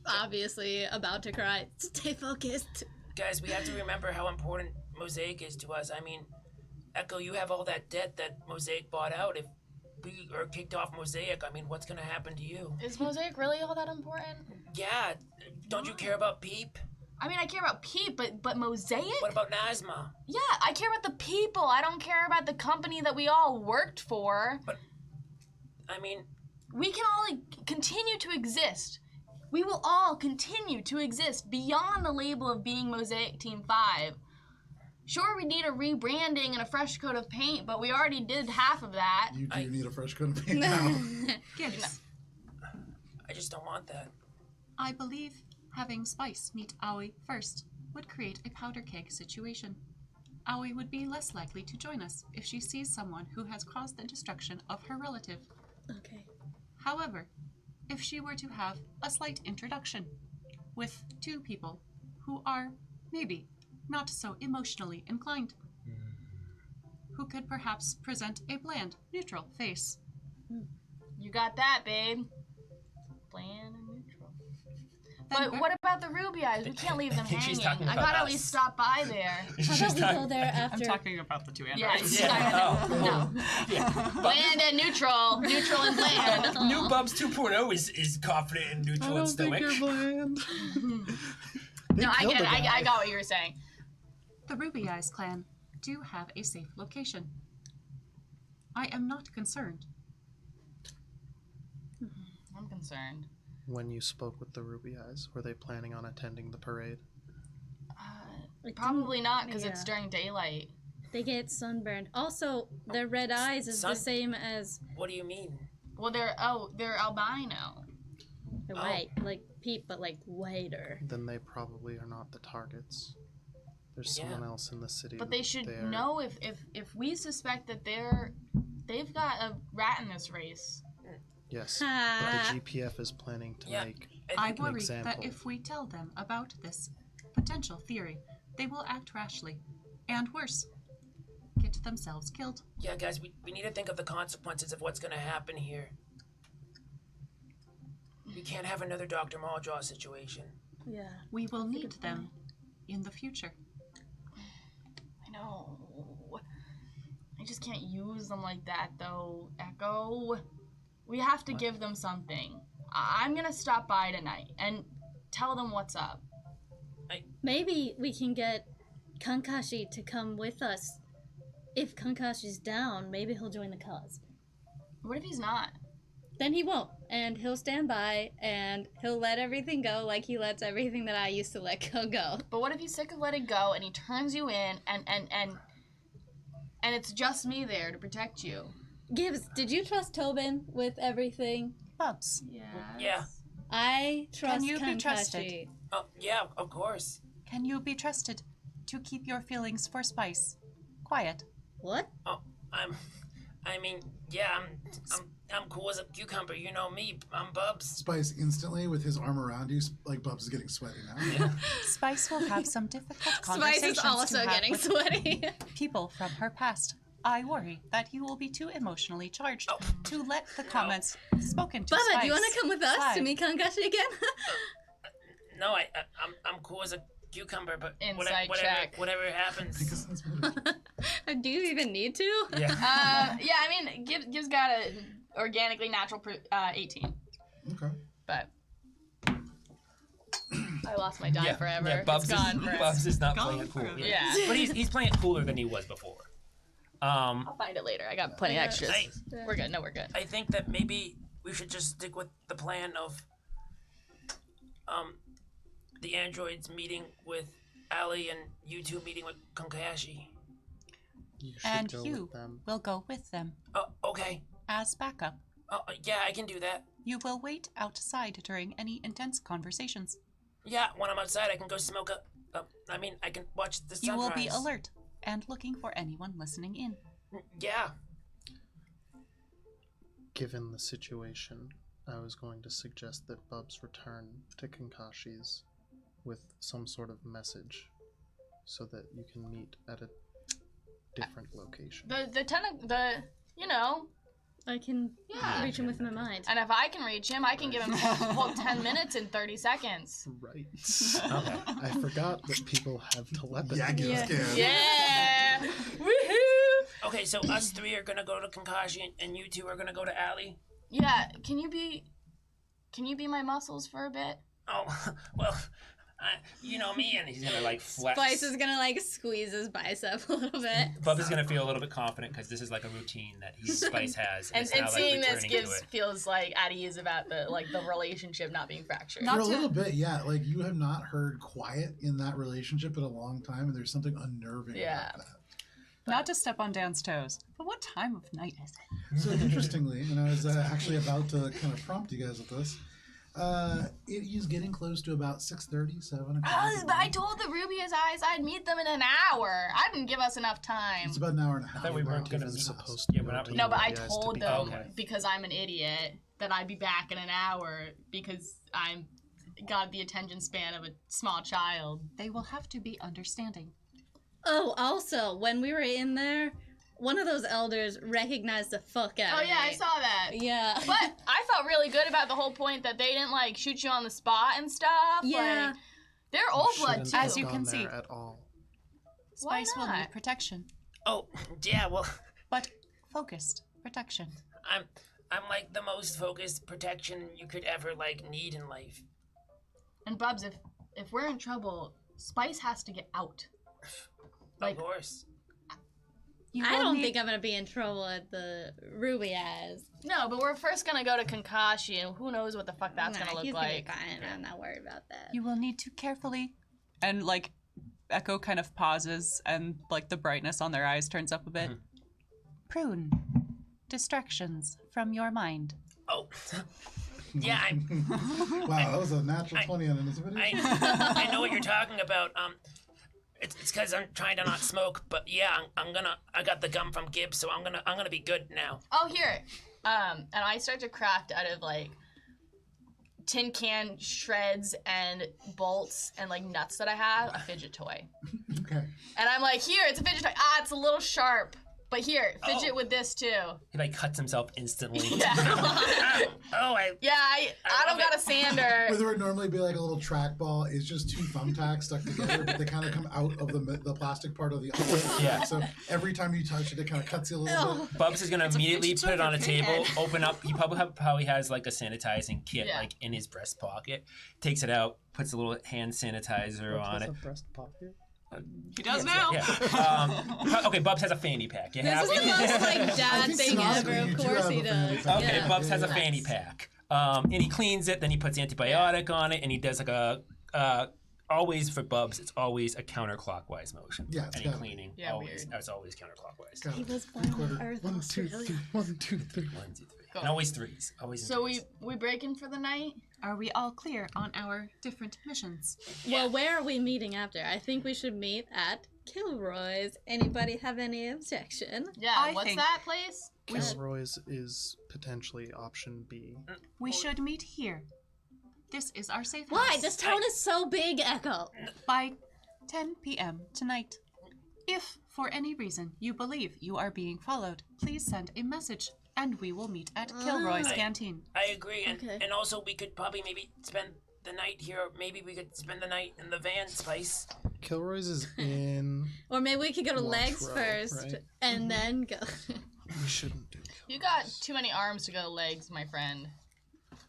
[SPEAKER 4] obviously about to cry. Stay focused.
[SPEAKER 6] Guys, we have to remember how important Mosaic is to us. I mean, Echo, you have all that debt that Mosaic bought out. If we are kicked off Mosaic, I mean, what's gonna happen to you?
[SPEAKER 2] Is Mosaic really all that important?
[SPEAKER 6] Yeah, don't you care about Peep?
[SPEAKER 2] I mean, I care about Pete, but Mosaic?
[SPEAKER 6] What about Nazma?
[SPEAKER 2] Yeah, I care about the people. I don't care about the company that we all worked for.
[SPEAKER 6] I mean,
[SPEAKER 2] We can all continue to exist. We will all continue to exist beyond the label of being Mosaic Team 5. Sure, we need a rebranding and a fresh coat of paint, but we already did half of that.
[SPEAKER 1] You do need a fresh coat of paint now.
[SPEAKER 3] Gibbs,
[SPEAKER 6] I just don't want that.
[SPEAKER 3] I believe having Spice meet Aoi first would create a powder keg situation. Aoi would be less likely to join us if she sees someone who has caused the destruction of her relative.
[SPEAKER 4] Okay.
[SPEAKER 3] However, if she were to have a slight introduction with two people who are, maybe, not so emotionally inclined, who could perhaps present a bland, neutral face.
[SPEAKER 2] You got that, babe. Bland and neutral.
[SPEAKER 3] Then
[SPEAKER 2] But what about the ruby eyes? We can't leave them
[SPEAKER 8] I think she's
[SPEAKER 2] hanging.
[SPEAKER 8] talking
[SPEAKER 2] I
[SPEAKER 8] about
[SPEAKER 2] gotta at
[SPEAKER 8] us.
[SPEAKER 2] least stop by there.
[SPEAKER 4] How about we go there
[SPEAKER 3] I'm
[SPEAKER 4] after?
[SPEAKER 3] talking about the two
[SPEAKER 2] Yeah,
[SPEAKER 3] androids.
[SPEAKER 8] Yeah.
[SPEAKER 2] no.
[SPEAKER 8] Yeah.
[SPEAKER 2] Bland and neutral. Neutral and bland.
[SPEAKER 8] New Bubs 2.0 is confident and neutral and stoic.
[SPEAKER 5] bland.
[SPEAKER 2] No, I
[SPEAKER 5] killed
[SPEAKER 2] get
[SPEAKER 5] the
[SPEAKER 2] it.
[SPEAKER 5] guy.
[SPEAKER 2] I got what you were saying.
[SPEAKER 3] The Ruby Eyes clan do have a safe location. I am not concerned.
[SPEAKER 2] I'm concerned.
[SPEAKER 5] When you spoke with the Ruby Eyes, were they planning on attending the parade?
[SPEAKER 2] Probably not because it's
[SPEAKER 4] Yeah.
[SPEAKER 2] during daylight.
[SPEAKER 4] They get sunburned. Also, their red eyes is the
[SPEAKER 6] Sun-
[SPEAKER 4] same as
[SPEAKER 6] What do you mean?
[SPEAKER 2] Well, they're albino.
[SPEAKER 4] the
[SPEAKER 6] Oh.
[SPEAKER 4] white, like Pete, but like whiter.
[SPEAKER 5] Then they probably are not the targets. There's
[SPEAKER 6] Yeah.
[SPEAKER 5] someone else in the city.
[SPEAKER 2] But they should
[SPEAKER 5] there.
[SPEAKER 2] know if we suspect that they've got a rat in this race.
[SPEAKER 5] Yes, but
[SPEAKER 4] Ha.
[SPEAKER 5] the GPF is planning to
[SPEAKER 6] Yeah.
[SPEAKER 5] make
[SPEAKER 3] I
[SPEAKER 5] an
[SPEAKER 3] worry
[SPEAKER 5] example.
[SPEAKER 3] that if we tell them about this potential theory, they will act rashly, and worse, get themselves killed.
[SPEAKER 6] Yeah, guys, we need to think of the consequences of what's going to happen here. We can't have another Dr. Malljaw situation.
[SPEAKER 4] Yeah.
[SPEAKER 3] We will need them in the future.
[SPEAKER 2] I know. I just can't use them like that, though, Echo. We have to give them something. I'm gonna stop by tonight and tell them what's up.
[SPEAKER 4] Maybe we can get Kankashi to come with us. If Kankashi's down, maybe he'll join the cause.
[SPEAKER 2] What if he's not?
[SPEAKER 4] Then he won't, and he'll stand by, and he'll let everything go like he lets everything that I used to let go.
[SPEAKER 2] But what if he's sick of letting go and he turns you in and it's just me there to protect you?
[SPEAKER 4] Gibbs, did you trust Tobin with everything?
[SPEAKER 3] Bubs,
[SPEAKER 6] Yeah.
[SPEAKER 4] I trust
[SPEAKER 3] Can you be
[SPEAKER 4] Kankashi.
[SPEAKER 3] trusted?
[SPEAKER 6] Oh, yeah, of course.
[SPEAKER 3] can you be trusted to keep your feelings for Spice quiet?
[SPEAKER 4] What?
[SPEAKER 6] Oh, I'm cool as a cucumber. You know me. I'm Bubs.
[SPEAKER 1] Spice instantly with his arm around you, like Bubs is getting sweaty now.
[SPEAKER 3] Spice will have some difficult
[SPEAKER 4] Spice
[SPEAKER 3] conversations
[SPEAKER 4] is also
[SPEAKER 3] to have
[SPEAKER 4] getting
[SPEAKER 3] with
[SPEAKER 4] sweaty.
[SPEAKER 3] people from her past. I worry that you will be too emotionally charged to let the comments spoken to
[SPEAKER 4] Bubba,
[SPEAKER 3] Spice
[SPEAKER 4] do you want to come with us to
[SPEAKER 3] slide.
[SPEAKER 4] meet Kankashi again?
[SPEAKER 6] No, I'm cool as a cucumber, but
[SPEAKER 2] Inside check.
[SPEAKER 6] whatever happens.
[SPEAKER 4] Do you even need to?
[SPEAKER 8] Yeah.
[SPEAKER 2] Yeah, I mean, Gibbs got a organically natural 18,
[SPEAKER 1] Okay.
[SPEAKER 2] but I lost my die
[SPEAKER 8] Yeah.
[SPEAKER 2] forever.
[SPEAKER 8] Yeah, Bubs,
[SPEAKER 2] It's gone forever.
[SPEAKER 8] Bubs is not
[SPEAKER 3] Gone
[SPEAKER 8] playing it cool.
[SPEAKER 3] forever.
[SPEAKER 2] Yeah.
[SPEAKER 8] But he's playing it cooler than he was before.
[SPEAKER 2] I'll find it later. I got plenty of extras. We're good. No, we're good.
[SPEAKER 6] I think that maybe we should just stick with the plan of the androids meeting with Ali and you two meeting with Kankashi.
[SPEAKER 5] You should
[SPEAKER 3] And
[SPEAKER 5] go
[SPEAKER 3] you
[SPEAKER 5] with them.
[SPEAKER 3] will go with them
[SPEAKER 6] Oh, okay.
[SPEAKER 3] as backup.
[SPEAKER 6] Oh, yeah, I can do that.
[SPEAKER 3] You will wait outside during any intense conversations.
[SPEAKER 6] Yeah, when I'm outside, I can go smoke I can watch the sunrise.
[SPEAKER 3] You will be alert and looking for anyone listening in.
[SPEAKER 6] Yeah.
[SPEAKER 5] Given the situation, I was going to suggest that Bubs return to Kankashi's with some sort of message so that you can meet at a different location.
[SPEAKER 4] I can
[SPEAKER 2] Yeah.
[SPEAKER 4] reach him with my mind.
[SPEAKER 2] And if I can reach him, I can give him 10 minutes and 30 seconds.
[SPEAKER 5] Right.
[SPEAKER 8] Okay.
[SPEAKER 5] I forgot that people have telepathy.
[SPEAKER 1] Yeah, give us scared.
[SPEAKER 2] Yeah! Woohoo!
[SPEAKER 6] Okay, so us three are gonna go to Kankashi, and you two are gonna go to Ali.
[SPEAKER 2] Yeah, can you be my muscles for a bit?
[SPEAKER 6] Oh, well, you know me, and
[SPEAKER 8] He's gonna like flex.
[SPEAKER 4] Spice is gonna like squeeze his bicep a little bit.
[SPEAKER 8] Bub is gonna feel a little bit confident because this is like a routine that Spice has.
[SPEAKER 2] And
[SPEAKER 8] it's now, like,
[SPEAKER 2] seeing this
[SPEAKER 8] returning to it.
[SPEAKER 2] feels like at ease about the relationship not being fractured.
[SPEAKER 3] Not
[SPEAKER 1] For a
[SPEAKER 3] to-
[SPEAKER 1] little bit, yeah. Like you have not heard quiet in that relationship in a long time, and there's something unnerving
[SPEAKER 2] Yeah.
[SPEAKER 1] about that.
[SPEAKER 3] Not to step on Dan's toes, but what time of night is it?
[SPEAKER 1] So interestingly, and I was actually about to kind of prompt you guys with this, It is getting close to about 6:30, 7 o'clock.
[SPEAKER 2] I told the Ruby's Eyes I'd meet them in an hour. I didn't give us enough time.
[SPEAKER 1] It's about an hour and a half.
[SPEAKER 8] thought we weren't
[SPEAKER 1] We're
[SPEAKER 8] gonna
[SPEAKER 1] given
[SPEAKER 8] be
[SPEAKER 1] fast.
[SPEAKER 5] supposed to
[SPEAKER 8] Yeah,
[SPEAKER 5] go
[SPEAKER 8] we're not-
[SPEAKER 5] to
[SPEAKER 2] No, but I
[SPEAKER 5] UBS to
[SPEAKER 2] told
[SPEAKER 5] be
[SPEAKER 2] them
[SPEAKER 8] Okay.
[SPEAKER 2] because I'm an idiot that I'd be back in an hour because I'm got the attention span of a small child.
[SPEAKER 3] They will have to be understanding.
[SPEAKER 4] Oh, also, when we were in there, one of those elders recognized the fuck out
[SPEAKER 2] Oh
[SPEAKER 4] of
[SPEAKER 2] yeah, I
[SPEAKER 4] me.
[SPEAKER 2] saw that.
[SPEAKER 4] Yeah.
[SPEAKER 2] But I felt really good about the whole point that they didn't like shoot you on the spot and stuff.
[SPEAKER 4] Yeah.
[SPEAKER 2] Like, they're old
[SPEAKER 5] You
[SPEAKER 2] blood
[SPEAKER 5] shouldn't
[SPEAKER 2] too.
[SPEAKER 3] As you
[SPEAKER 5] have
[SPEAKER 3] can
[SPEAKER 5] gone
[SPEAKER 3] see.
[SPEAKER 5] there at all.
[SPEAKER 2] Why
[SPEAKER 3] Spice will
[SPEAKER 2] not?
[SPEAKER 3] need protection,
[SPEAKER 6] Oh, yeah, well,
[SPEAKER 3] but focused protection.
[SPEAKER 6] I'm like the most focused protection you could ever like need in life.
[SPEAKER 2] And Bubs, if we're in trouble, Spice has to get out. Like-
[SPEAKER 6] Of course.
[SPEAKER 3] You
[SPEAKER 4] I
[SPEAKER 3] will
[SPEAKER 4] don't
[SPEAKER 3] need-
[SPEAKER 4] think I'm gonna be in trouble at the Ruby Eyes.
[SPEAKER 2] No, but we're first gonna go to Kankashi, and who knows what the fuck that's gonna look
[SPEAKER 4] he's
[SPEAKER 2] like.
[SPEAKER 4] Gonna be fine. I'm not worried about that.
[SPEAKER 3] You will need to carefully.
[SPEAKER 9] And like Echo kind of pauses and like the brightness on their eyes turns up a bit.
[SPEAKER 3] Prune distractions from your mind.
[SPEAKER 6] Oh, yeah,
[SPEAKER 1] Wow, that was a natural 20 on initiative.
[SPEAKER 6] I know what you're talking about. It's because I'm trying to not smoke, but yeah, I got the gum from Gibbs, so I'm gonna be good now.
[SPEAKER 2] Oh, here. And I start to craft out of like tin can shreds and bolts and like nuts that I have a fidget toy.
[SPEAKER 1] Okay.
[SPEAKER 2] And I'm like, here, it's a fidget toy. Ah, it's a little sharp. But here, fidget
[SPEAKER 6] Oh.
[SPEAKER 2] with this too.
[SPEAKER 8] He like cuts himself instantly.
[SPEAKER 2] Yeah.
[SPEAKER 6] I
[SPEAKER 2] Yeah, I don't
[SPEAKER 6] love
[SPEAKER 2] got a sander.
[SPEAKER 1] Where there would normally be like a little trackball, it's just two thumbtacks stuck together, but they kind of come out of the plastic part of the other.
[SPEAKER 8] Yeah.
[SPEAKER 1] So every time you touch it, it kind of cuts you a little bit.
[SPEAKER 8] Bubs is gonna immediately
[SPEAKER 3] fidget
[SPEAKER 8] put it on a
[SPEAKER 3] toy for
[SPEAKER 8] table,
[SPEAKER 3] Pinhead.
[SPEAKER 8] open up. He probably has like a sanitizing kit
[SPEAKER 2] Yeah.
[SPEAKER 8] like in his breast pocket. Takes it out, puts a little hand sanitizer on it.
[SPEAKER 5] A breast pocket.
[SPEAKER 9] He does
[SPEAKER 8] Yeah,
[SPEAKER 9] now.
[SPEAKER 8] yeah. Okay, Bubs has a fanny pack. You have
[SPEAKER 4] This is the most like
[SPEAKER 1] I
[SPEAKER 4] dad
[SPEAKER 1] think
[SPEAKER 4] thing
[SPEAKER 1] Sinatra,
[SPEAKER 4] ever.
[SPEAKER 1] you
[SPEAKER 4] Of
[SPEAKER 1] do
[SPEAKER 4] course
[SPEAKER 1] have
[SPEAKER 4] he
[SPEAKER 1] a family
[SPEAKER 4] does.
[SPEAKER 1] pack.
[SPEAKER 8] Okay,
[SPEAKER 4] Yeah.
[SPEAKER 8] Bubs has a
[SPEAKER 1] Yeah.
[SPEAKER 8] fanny pack. And he cleans it, then he puts antibiotic on it, and he does like a always for Bubs, it's always a counterclockwise motion.
[SPEAKER 1] Yeah, it's
[SPEAKER 8] any
[SPEAKER 1] gotta be.
[SPEAKER 8] cleaning.
[SPEAKER 2] Yeah,
[SPEAKER 8] always
[SPEAKER 2] weird.
[SPEAKER 8] it's always counterclockwise.
[SPEAKER 1] Got
[SPEAKER 4] He
[SPEAKER 1] it.
[SPEAKER 4] was born
[SPEAKER 1] Quarter.
[SPEAKER 4] on Earth,
[SPEAKER 1] 1, 2,
[SPEAKER 4] Australia.
[SPEAKER 1] 3. 1, 2, 3.
[SPEAKER 8] 1, 2, 3.
[SPEAKER 2] Go.
[SPEAKER 8] And always threes. Always in
[SPEAKER 2] So
[SPEAKER 8] threes.
[SPEAKER 2] we break in for the night?
[SPEAKER 3] Are we all clear on our different missions?
[SPEAKER 4] Well, where are we meeting after? I think we should meet at Kilroy's. Anybody have any objection?
[SPEAKER 2] Yeah,
[SPEAKER 3] I
[SPEAKER 2] what's
[SPEAKER 3] think-
[SPEAKER 2] that place?
[SPEAKER 5] Kilroy's is potentially option B.
[SPEAKER 3] We should meet here. This is our safe
[SPEAKER 4] Why?
[SPEAKER 3] house.
[SPEAKER 4] This town is so big, Echo.
[SPEAKER 3] By 10 p.m. tonight. If, for any reason, you believe you are being followed, please send a message, and we will meet at Kilroy's
[SPEAKER 6] I-
[SPEAKER 3] Canteen.
[SPEAKER 6] I agree, and
[SPEAKER 4] Okay.
[SPEAKER 6] and also we could probably maybe spend the night here, or maybe we could spend the night in the van, Spice.
[SPEAKER 5] Kilroy's is in.
[SPEAKER 4] Or maybe we could go to
[SPEAKER 5] Watch
[SPEAKER 4] Legs
[SPEAKER 5] Row,
[SPEAKER 4] first
[SPEAKER 5] right?
[SPEAKER 4] and then go.
[SPEAKER 5] We shouldn't do Kilroy's.
[SPEAKER 2] You got too many arms to go to legs, my friend.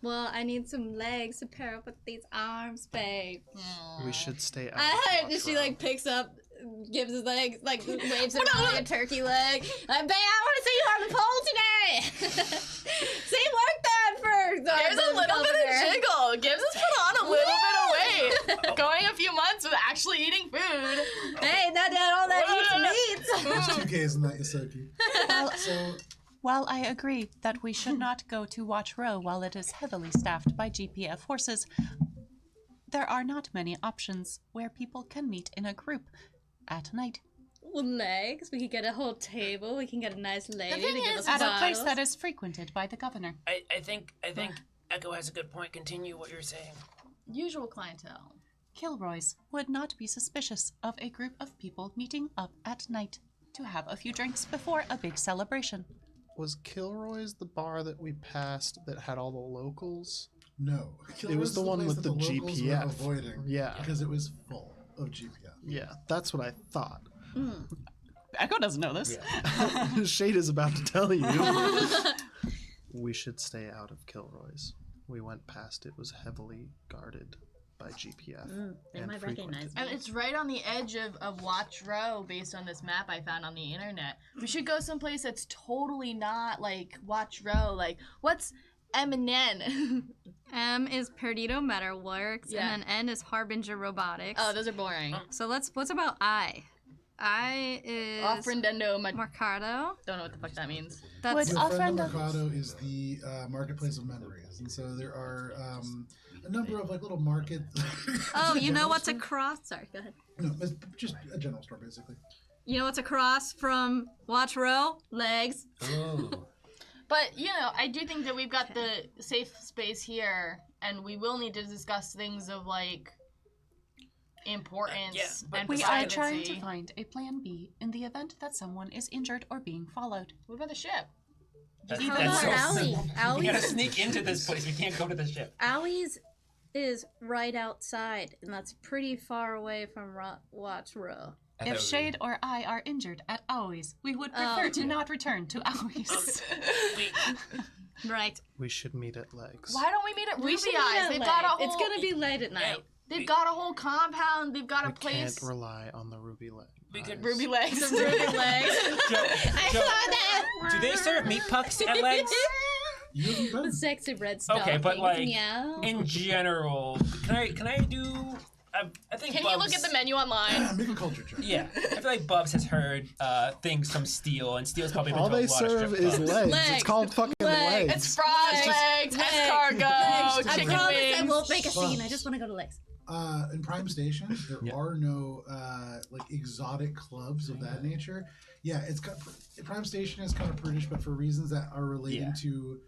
[SPEAKER 4] Well, I need some legs to pair up with these arms, babe.
[SPEAKER 5] We should stay out.
[SPEAKER 4] I
[SPEAKER 5] of
[SPEAKER 4] heard
[SPEAKER 5] Watch
[SPEAKER 4] that she
[SPEAKER 5] Row.
[SPEAKER 4] like picks up, gives his legs, like waves it around like a turkey leg. Like, babe, I want to see you on the pole today. See, work that first.
[SPEAKER 2] There's a little bit of jiggle. Gibbs has put on a little bit of weight. Going a few months with actually eating food.
[SPEAKER 4] Hey, not that all that eats meat.
[SPEAKER 1] There's 2 Ks in that Yosoki.
[SPEAKER 3] Well,
[SPEAKER 1] So,
[SPEAKER 3] while I agree that we should not go to Watch Row while it is heavily staffed by GPF horses, there are not many options where people can meet in a group at night.
[SPEAKER 4] Legs. We could get a whole table. We can get a nice lady
[SPEAKER 2] thing
[SPEAKER 4] to give
[SPEAKER 2] is,
[SPEAKER 4] us
[SPEAKER 3] At a place
[SPEAKER 4] bottles.
[SPEAKER 3] that is frequented by the governor.
[SPEAKER 6] I think Echo has a good point. Continue what you're saying.
[SPEAKER 2] Usual clientele.
[SPEAKER 3] Kilroy's would not be suspicious of a group of people meeting up at night to have a few drinks before a big celebration.
[SPEAKER 5] Was Kilroy's the bar that we passed that had all the locals?
[SPEAKER 1] no.
[SPEAKER 5] It was the one
[SPEAKER 1] place
[SPEAKER 5] with
[SPEAKER 1] that
[SPEAKER 5] the
[SPEAKER 1] locals were
[SPEAKER 5] GPF.
[SPEAKER 1] avoiding.
[SPEAKER 5] Yeah.
[SPEAKER 1] Because it was full of GPF.
[SPEAKER 5] Yeah, that's what I thought.
[SPEAKER 9] Echo doesn't know this.
[SPEAKER 5] Shade is about to tell you. We should stay out of Kilroy's. We went past it, was heavily guarded by GPF.
[SPEAKER 4] They
[SPEAKER 5] and
[SPEAKER 4] might
[SPEAKER 5] frequented.
[SPEAKER 4] recognize
[SPEAKER 2] And
[SPEAKER 4] me.
[SPEAKER 2] it's right on the edge of Watch Row based on this map I found on the internet. We should go someplace that's totally not like Watch Row. Like, what's M and N?
[SPEAKER 4] M is Perdido Metalworks,
[SPEAKER 2] Yeah.
[SPEAKER 4] and then N is Harbinger Robotics.
[SPEAKER 2] Oh, those are boring.
[SPEAKER 4] So what's about I? I is
[SPEAKER 2] Ofrendendo
[SPEAKER 4] Mercado.
[SPEAKER 2] Don't know what the fuck that means.
[SPEAKER 4] That's
[SPEAKER 1] The
[SPEAKER 3] Ofrenda-
[SPEAKER 1] Ofrenda Mercado is the marketplace of memories, and so there are a number of like little market.
[SPEAKER 4] Oh,
[SPEAKER 1] Is it
[SPEAKER 4] you know
[SPEAKER 1] general
[SPEAKER 4] what's
[SPEAKER 1] store?
[SPEAKER 4] across? Sorry, go ahead.
[SPEAKER 1] No, it's just a general store basically.
[SPEAKER 4] You know what's across from Watch Row? Legs.
[SPEAKER 8] Ooh.
[SPEAKER 2] But I do think that we've got the safe space here, and we will need to discuss things of like importance
[SPEAKER 6] Yeah, but
[SPEAKER 2] and
[SPEAKER 3] We
[SPEAKER 2] privacy.
[SPEAKER 3] are trying to find a plan B in the event that someone is injured or being followed.
[SPEAKER 2] What about the ship?
[SPEAKER 8] That's,
[SPEAKER 4] How
[SPEAKER 8] that's
[SPEAKER 4] about
[SPEAKER 8] so
[SPEAKER 4] Allie?
[SPEAKER 8] simple. We
[SPEAKER 4] Allie's-
[SPEAKER 8] gotta sneak into this place. We can't go to the ship.
[SPEAKER 4] Allie's is right outside, and that's pretty far away from Watch Row.
[SPEAKER 3] If Shade or I are injured at Aui's, we would prefer to not return to Aui's.
[SPEAKER 4] Right.
[SPEAKER 5] We should meet at Legs.
[SPEAKER 2] Why don't we meet at
[SPEAKER 4] We
[SPEAKER 2] Ruby
[SPEAKER 4] should meet
[SPEAKER 2] Eyes?
[SPEAKER 4] at
[SPEAKER 2] They've
[SPEAKER 4] late.
[SPEAKER 2] got a whole.
[SPEAKER 4] It's gonna be late at night.
[SPEAKER 2] They've got a whole compound. They've got a
[SPEAKER 5] We
[SPEAKER 2] place.
[SPEAKER 5] can't rely on the Ruby Leg.
[SPEAKER 6] We could-
[SPEAKER 2] Ruby legs.
[SPEAKER 4] Ruby legs.
[SPEAKER 8] Do they serve meat pucks at Legs?
[SPEAKER 1] You haven't been.
[SPEAKER 4] The sexy red stuff.
[SPEAKER 8] Okay, but like
[SPEAKER 4] Meow.
[SPEAKER 8] in general, can I do? I think.
[SPEAKER 2] Can you look
[SPEAKER 8] Bubs-
[SPEAKER 2] at the menu online?
[SPEAKER 1] Make a culture check.
[SPEAKER 8] Yeah, I feel like Bubs has heard things from Steel, and Steel's probably been
[SPEAKER 5] All
[SPEAKER 8] to a
[SPEAKER 5] they
[SPEAKER 8] lot of
[SPEAKER 5] serve
[SPEAKER 8] strip
[SPEAKER 5] is
[SPEAKER 8] clubs.
[SPEAKER 5] legs.
[SPEAKER 4] Legs.
[SPEAKER 5] It's called fucking
[SPEAKER 4] Legs.
[SPEAKER 5] legs.
[SPEAKER 2] It's fries, legs, escargot,
[SPEAKER 4] I
[SPEAKER 2] chicken
[SPEAKER 4] promise
[SPEAKER 2] wings.
[SPEAKER 4] I won't make a scene. I
[SPEAKER 1] Bugs.
[SPEAKER 4] just want to go to Legs.
[SPEAKER 1] In Prime Station, there
[SPEAKER 8] Yeah.
[SPEAKER 1] are no like exotic clubs of that nature. Yeah, Prime Station is kind of prudish, but for reasons that are relating
[SPEAKER 8] Yeah.
[SPEAKER 1] to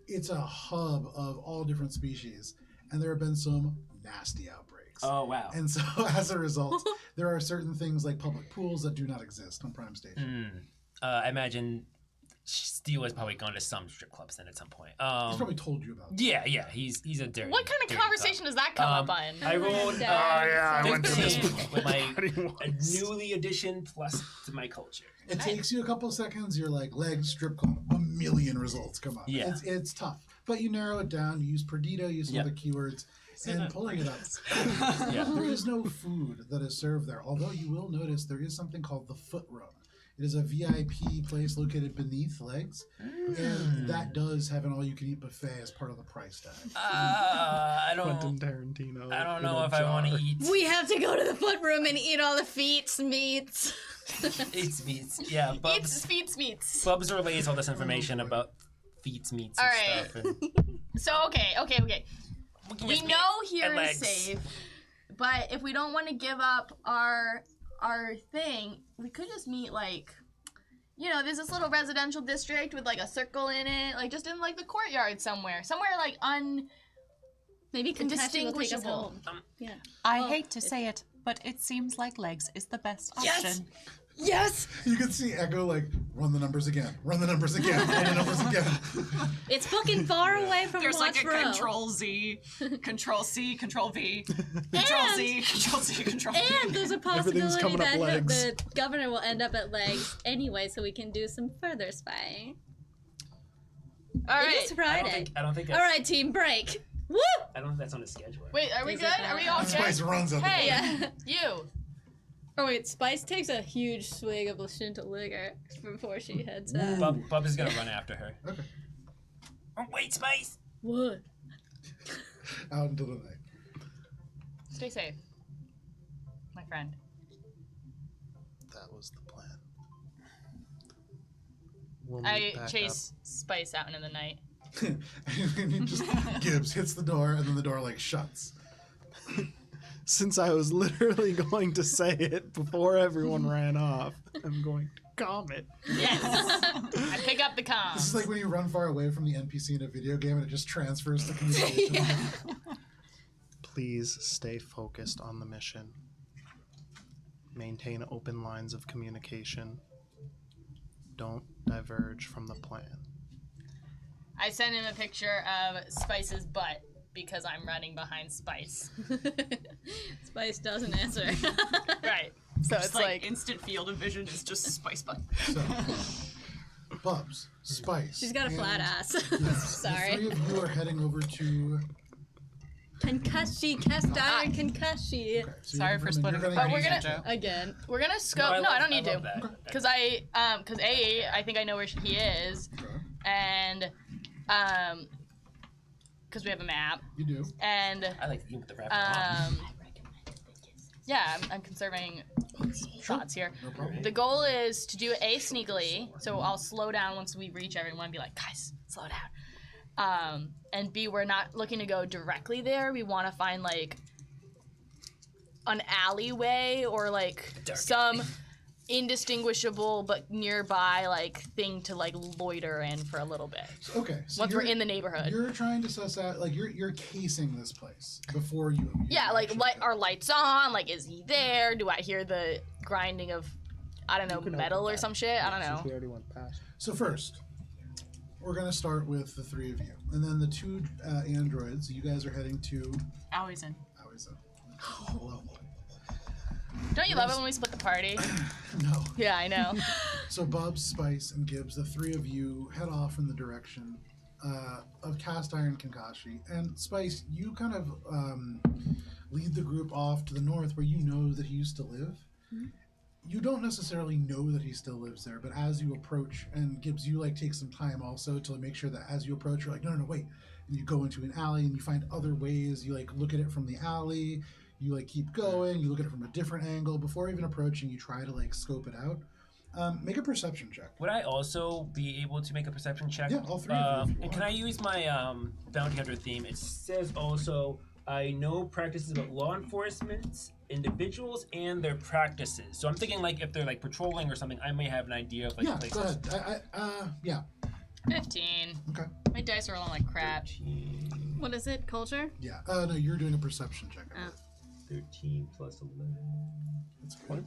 [SPEAKER 1] it's a hub of all different species, and there have been some nasty outbreaks.
[SPEAKER 8] Oh wow.
[SPEAKER 1] And so, as a result, there are certain things like public pools that do not exist on Prime Station.
[SPEAKER 8] I imagine Steel has probably gone to some strip clubs then at some point.
[SPEAKER 1] He's probably told you about it.
[SPEAKER 8] Yeah, he's a dirty.
[SPEAKER 2] What kind of
[SPEAKER 8] dirty
[SPEAKER 2] conversation does that come up on?
[SPEAKER 8] I rolled
[SPEAKER 4] I
[SPEAKER 5] went to this
[SPEAKER 8] 15 with my
[SPEAKER 5] party once.
[SPEAKER 8] newly addition plus to my culture.
[SPEAKER 1] It takes you a couple seconds. You're like, legs, strip club, a million results come up.
[SPEAKER 8] Yeah.
[SPEAKER 1] It's tough. But you narrow it down. You use Perdido, use some
[SPEAKER 8] Yeah.
[SPEAKER 1] other keywords, and pulling it up.
[SPEAKER 8] Yeah.
[SPEAKER 1] There is no food that is served there. Although you will notice there is something called the Foot Room. It is a VIP place located beneath Legs, and that does have an all-you-can-eat buffet as part of the price tag.
[SPEAKER 8] I
[SPEAKER 5] Quentin
[SPEAKER 8] don't.
[SPEAKER 5] Tarantino.
[SPEAKER 8] I don't
[SPEAKER 5] in
[SPEAKER 8] know
[SPEAKER 5] a
[SPEAKER 8] if I want
[SPEAKER 5] jar.
[SPEAKER 8] to eat.
[SPEAKER 4] We have to go to the foot room and eat all the feets, meats.
[SPEAKER 8] Eats meats. Yeah,
[SPEAKER 2] Eats,
[SPEAKER 8] Bubs.
[SPEAKER 2] feeds, meats.
[SPEAKER 8] Bubs relays all this information about feet meats and
[SPEAKER 2] All right.
[SPEAKER 8] stuff. And
[SPEAKER 2] So okay.
[SPEAKER 6] can
[SPEAKER 2] We
[SPEAKER 6] just meet
[SPEAKER 2] know here
[SPEAKER 6] at
[SPEAKER 2] is
[SPEAKER 6] Legs.
[SPEAKER 2] safe, but if we don't want to give up our thing, we could just meet like, there's this little residential district with like a circle in it, like just in like the courtyard somewhere like
[SPEAKER 4] Maybe Kentucky will take us
[SPEAKER 2] Indistinguishable.
[SPEAKER 4] home. Yeah.
[SPEAKER 3] I hate to say it, but it seems like Legs is the best option.
[SPEAKER 4] Yes!
[SPEAKER 1] You can see Echo like, run the numbers again, run the numbers again, run the numbers again.
[SPEAKER 4] It's fucking far away from
[SPEAKER 9] There's
[SPEAKER 4] Watch
[SPEAKER 9] like a
[SPEAKER 4] Row.
[SPEAKER 9] Control Z, Control C, Control V, Control Z, Control C, Control V.
[SPEAKER 4] And there's a
[SPEAKER 5] Everything's
[SPEAKER 4] possibility
[SPEAKER 5] coming up
[SPEAKER 4] that
[SPEAKER 5] Legs.
[SPEAKER 4] the governor will end up at Legs anyway, so we can do some further spying.
[SPEAKER 2] All
[SPEAKER 4] It
[SPEAKER 2] right.
[SPEAKER 4] is Friday.
[SPEAKER 8] I don't think.
[SPEAKER 4] All right, team, break. Woo!
[SPEAKER 8] I don't think that's on the schedule.
[SPEAKER 2] Wait, are we
[SPEAKER 4] Is
[SPEAKER 2] good?
[SPEAKER 4] it
[SPEAKER 2] Are we
[SPEAKER 4] not?
[SPEAKER 2] all good?
[SPEAKER 1] Spice runs out the
[SPEAKER 2] Hey,
[SPEAKER 1] door.
[SPEAKER 2] you.
[SPEAKER 4] Oh wait, Spice takes a huge swig of Lashunta liquor before she heads out.
[SPEAKER 8] Bub is gonna run after her.
[SPEAKER 1] Okay.
[SPEAKER 6] Oh, wait, Spice.
[SPEAKER 4] What?
[SPEAKER 1] Out into the night.
[SPEAKER 2] Stay safe, my friend.
[SPEAKER 5] That was the plan. We'll meet
[SPEAKER 2] I
[SPEAKER 5] back
[SPEAKER 2] chase Spice out into the night.
[SPEAKER 1] And he just Gibbs hits the door, and then the door like shuts.
[SPEAKER 5] up. Since I was literally going to say it before everyone ran off, I'm going to calm it.
[SPEAKER 2] Yes. I pick up the
[SPEAKER 1] This is
[SPEAKER 2] comms.
[SPEAKER 1] like when you run far away from the NPC in a video game, and it just transfers to communication.
[SPEAKER 5] Please stay focused on the mission. Maintain open lines of communication. Don't diverge from the plan.
[SPEAKER 2] I send him a picture of Spice's butt because I'm running behind Spice.
[SPEAKER 4] Spice doesn't answer.
[SPEAKER 2] Right. So
[SPEAKER 9] It's
[SPEAKER 2] it's
[SPEAKER 9] like
[SPEAKER 2] like
[SPEAKER 9] instant field of vision is just Spice Butt.
[SPEAKER 1] So, Bubs, Spice.
[SPEAKER 4] She's got a flat
[SPEAKER 1] and
[SPEAKER 4] ass.
[SPEAKER 1] The
[SPEAKER 4] Sorry.
[SPEAKER 1] three of you are heading over to.
[SPEAKER 4] Kenkashi, cast iron Kenkashi.
[SPEAKER 1] Okay, so
[SPEAKER 9] Sorry
[SPEAKER 1] you're
[SPEAKER 9] for
[SPEAKER 1] running-
[SPEAKER 9] splitting
[SPEAKER 1] you're
[SPEAKER 9] the
[SPEAKER 1] running-
[SPEAKER 2] But we're
[SPEAKER 9] party,
[SPEAKER 2] gonna-
[SPEAKER 9] Joe.
[SPEAKER 4] Again.
[SPEAKER 2] we're gonna scope. No, I don't need to.
[SPEAKER 8] That.
[SPEAKER 2] Because because I know where he is,
[SPEAKER 1] Okay,
[SPEAKER 2] and because we have a map,
[SPEAKER 1] you do.
[SPEAKER 2] and
[SPEAKER 8] I like you with the wrap.
[SPEAKER 2] yeah, I'm conserving shots here.
[SPEAKER 1] No problem.
[SPEAKER 2] The goal is to do A, sneakily, so I'll slow down once we reach everyone and be like, guys, slow down. And B, we're not looking to go directly there. We want to find, like, an alleyway or, like, some indistinguishable but nearby, like, thing to, like, loiter in for a little bit.
[SPEAKER 1] Okay. So
[SPEAKER 2] Once we're in the neighborhood.
[SPEAKER 1] You're trying to suss out, like, you're casing this place before you.
[SPEAKER 2] Yeah, like,
[SPEAKER 1] actually go.
[SPEAKER 2] are lights on? Like, is he there? Do I hear the grinding of, I don't know,
[SPEAKER 5] can
[SPEAKER 2] metal
[SPEAKER 5] open
[SPEAKER 2] or
[SPEAKER 5] that.
[SPEAKER 2] some shit? I don't
[SPEAKER 5] Since we
[SPEAKER 2] know.
[SPEAKER 5] already went past.
[SPEAKER 1] So first, we're gonna start with the three of you, and then the two androids. You guys are heading to.
[SPEAKER 9] Always in.
[SPEAKER 1] Hello.
[SPEAKER 2] Don't you love it when we split the party?
[SPEAKER 1] No.
[SPEAKER 2] Yeah, I know.
[SPEAKER 1] So Bubs, Spice, and Gibbs, the three of you head off in the direction of Cast Iron Kinkashi. And Spice, you kind of lead the group off to the north where you know that he used to live.
[SPEAKER 4] Mm-hmm.
[SPEAKER 1] You don't necessarily know that he still lives there, but as you approach, and Gibbs, you like take some time also to make sure that as you approach, you're like, no, wait. And you go into an alley and you find other ways. You like look at it from the alley. You like keep going. You look at it from a different angle. Before even approaching, you try to like scope it out. Make a perception check.
[SPEAKER 8] Would I also be able to make a perception check?
[SPEAKER 1] Yeah, all three of you. If you
[SPEAKER 8] And can I use my bounty hunter theme? It says also, I know practices about law enforcement, individuals, and their practices. So I'm thinking like if they're like patrolling or something, I may have an idea of like
[SPEAKER 1] Yeah,
[SPEAKER 8] places.
[SPEAKER 1] go ahead. Yeah.
[SPEAKER 2] 15.
[SPEAKER 1] Okay.
[SPEAKER 2] My dice are rolling like crap.
[SPEAKER 4] What is it? Culture?
[SPEAKER 1] Yeah. No, you're doing a perception check.
[SPEAKER 4] Oh.
[SPEAKER 8] 13 plus 11.
[SPEAKER 1] That's good.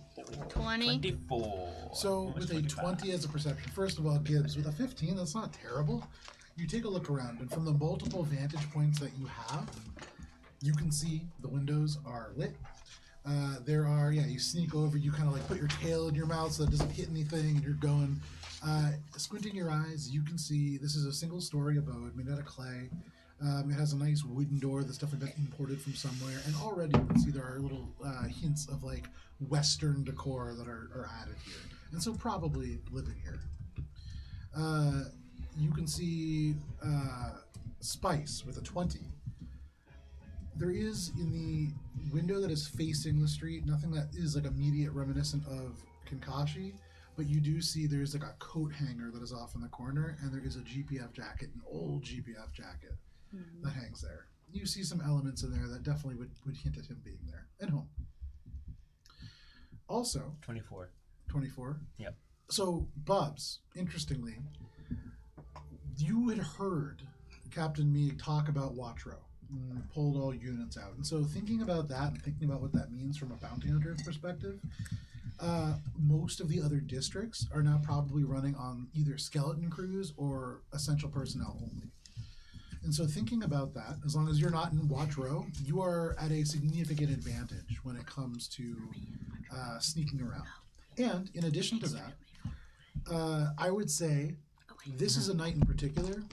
[SPEAKER 4] 20.
[SPEAKER 8] 24.
[SPEAKER 1] So
[SPEAKER 8] Almost
[SPEAKER 1] with a
[SPEAKER 8] 25.
[SPEAKER 1] 20 as a perception, first of all, Gibbs, with a 15, that's not terrible. You take a look around, and from the multiple vantage points that you have, you can see the windows are lit. There are, you sneak over, you kind of like put your tail in your mouth so that it doesn't hit anything, and you're going. Squinting your eyes, you can see this is a single-story abode made out of clay. It has a nice wooden door that's definitely been imported from somewhere, and already you can see there are little hints of like Western decor that are added here, and so probably living here. You can see Spice with a 20. There is in the window that is facing the street nothing that is like immediate reminiscent of Kinkashi, but you do see there's like a coat hanger that is off in the corner, and there is a GPF jacket, an old GPF jacket that hangs there. You see some elements in there that definitely would hint at him being there and home. Also,
[SPEAKER 8] 24.
[SPEAKER 1] 24.
[SPEAKER 8] Yep.
[SPEAKER 1] So, Bubs, interestingly, you had heard Captain Meeg talk about Watro, pulled all units out. And so thinking about that and thinking about what that means from a bounty hunter perspective, most of the other districts are now probably running on either skeleton crews or essential personnel only. And so thinking about that, as long as you're not in Watch Row, you are at a significant advantage when it comes to sneaking around. And in addition to that, I would say this is a night in particular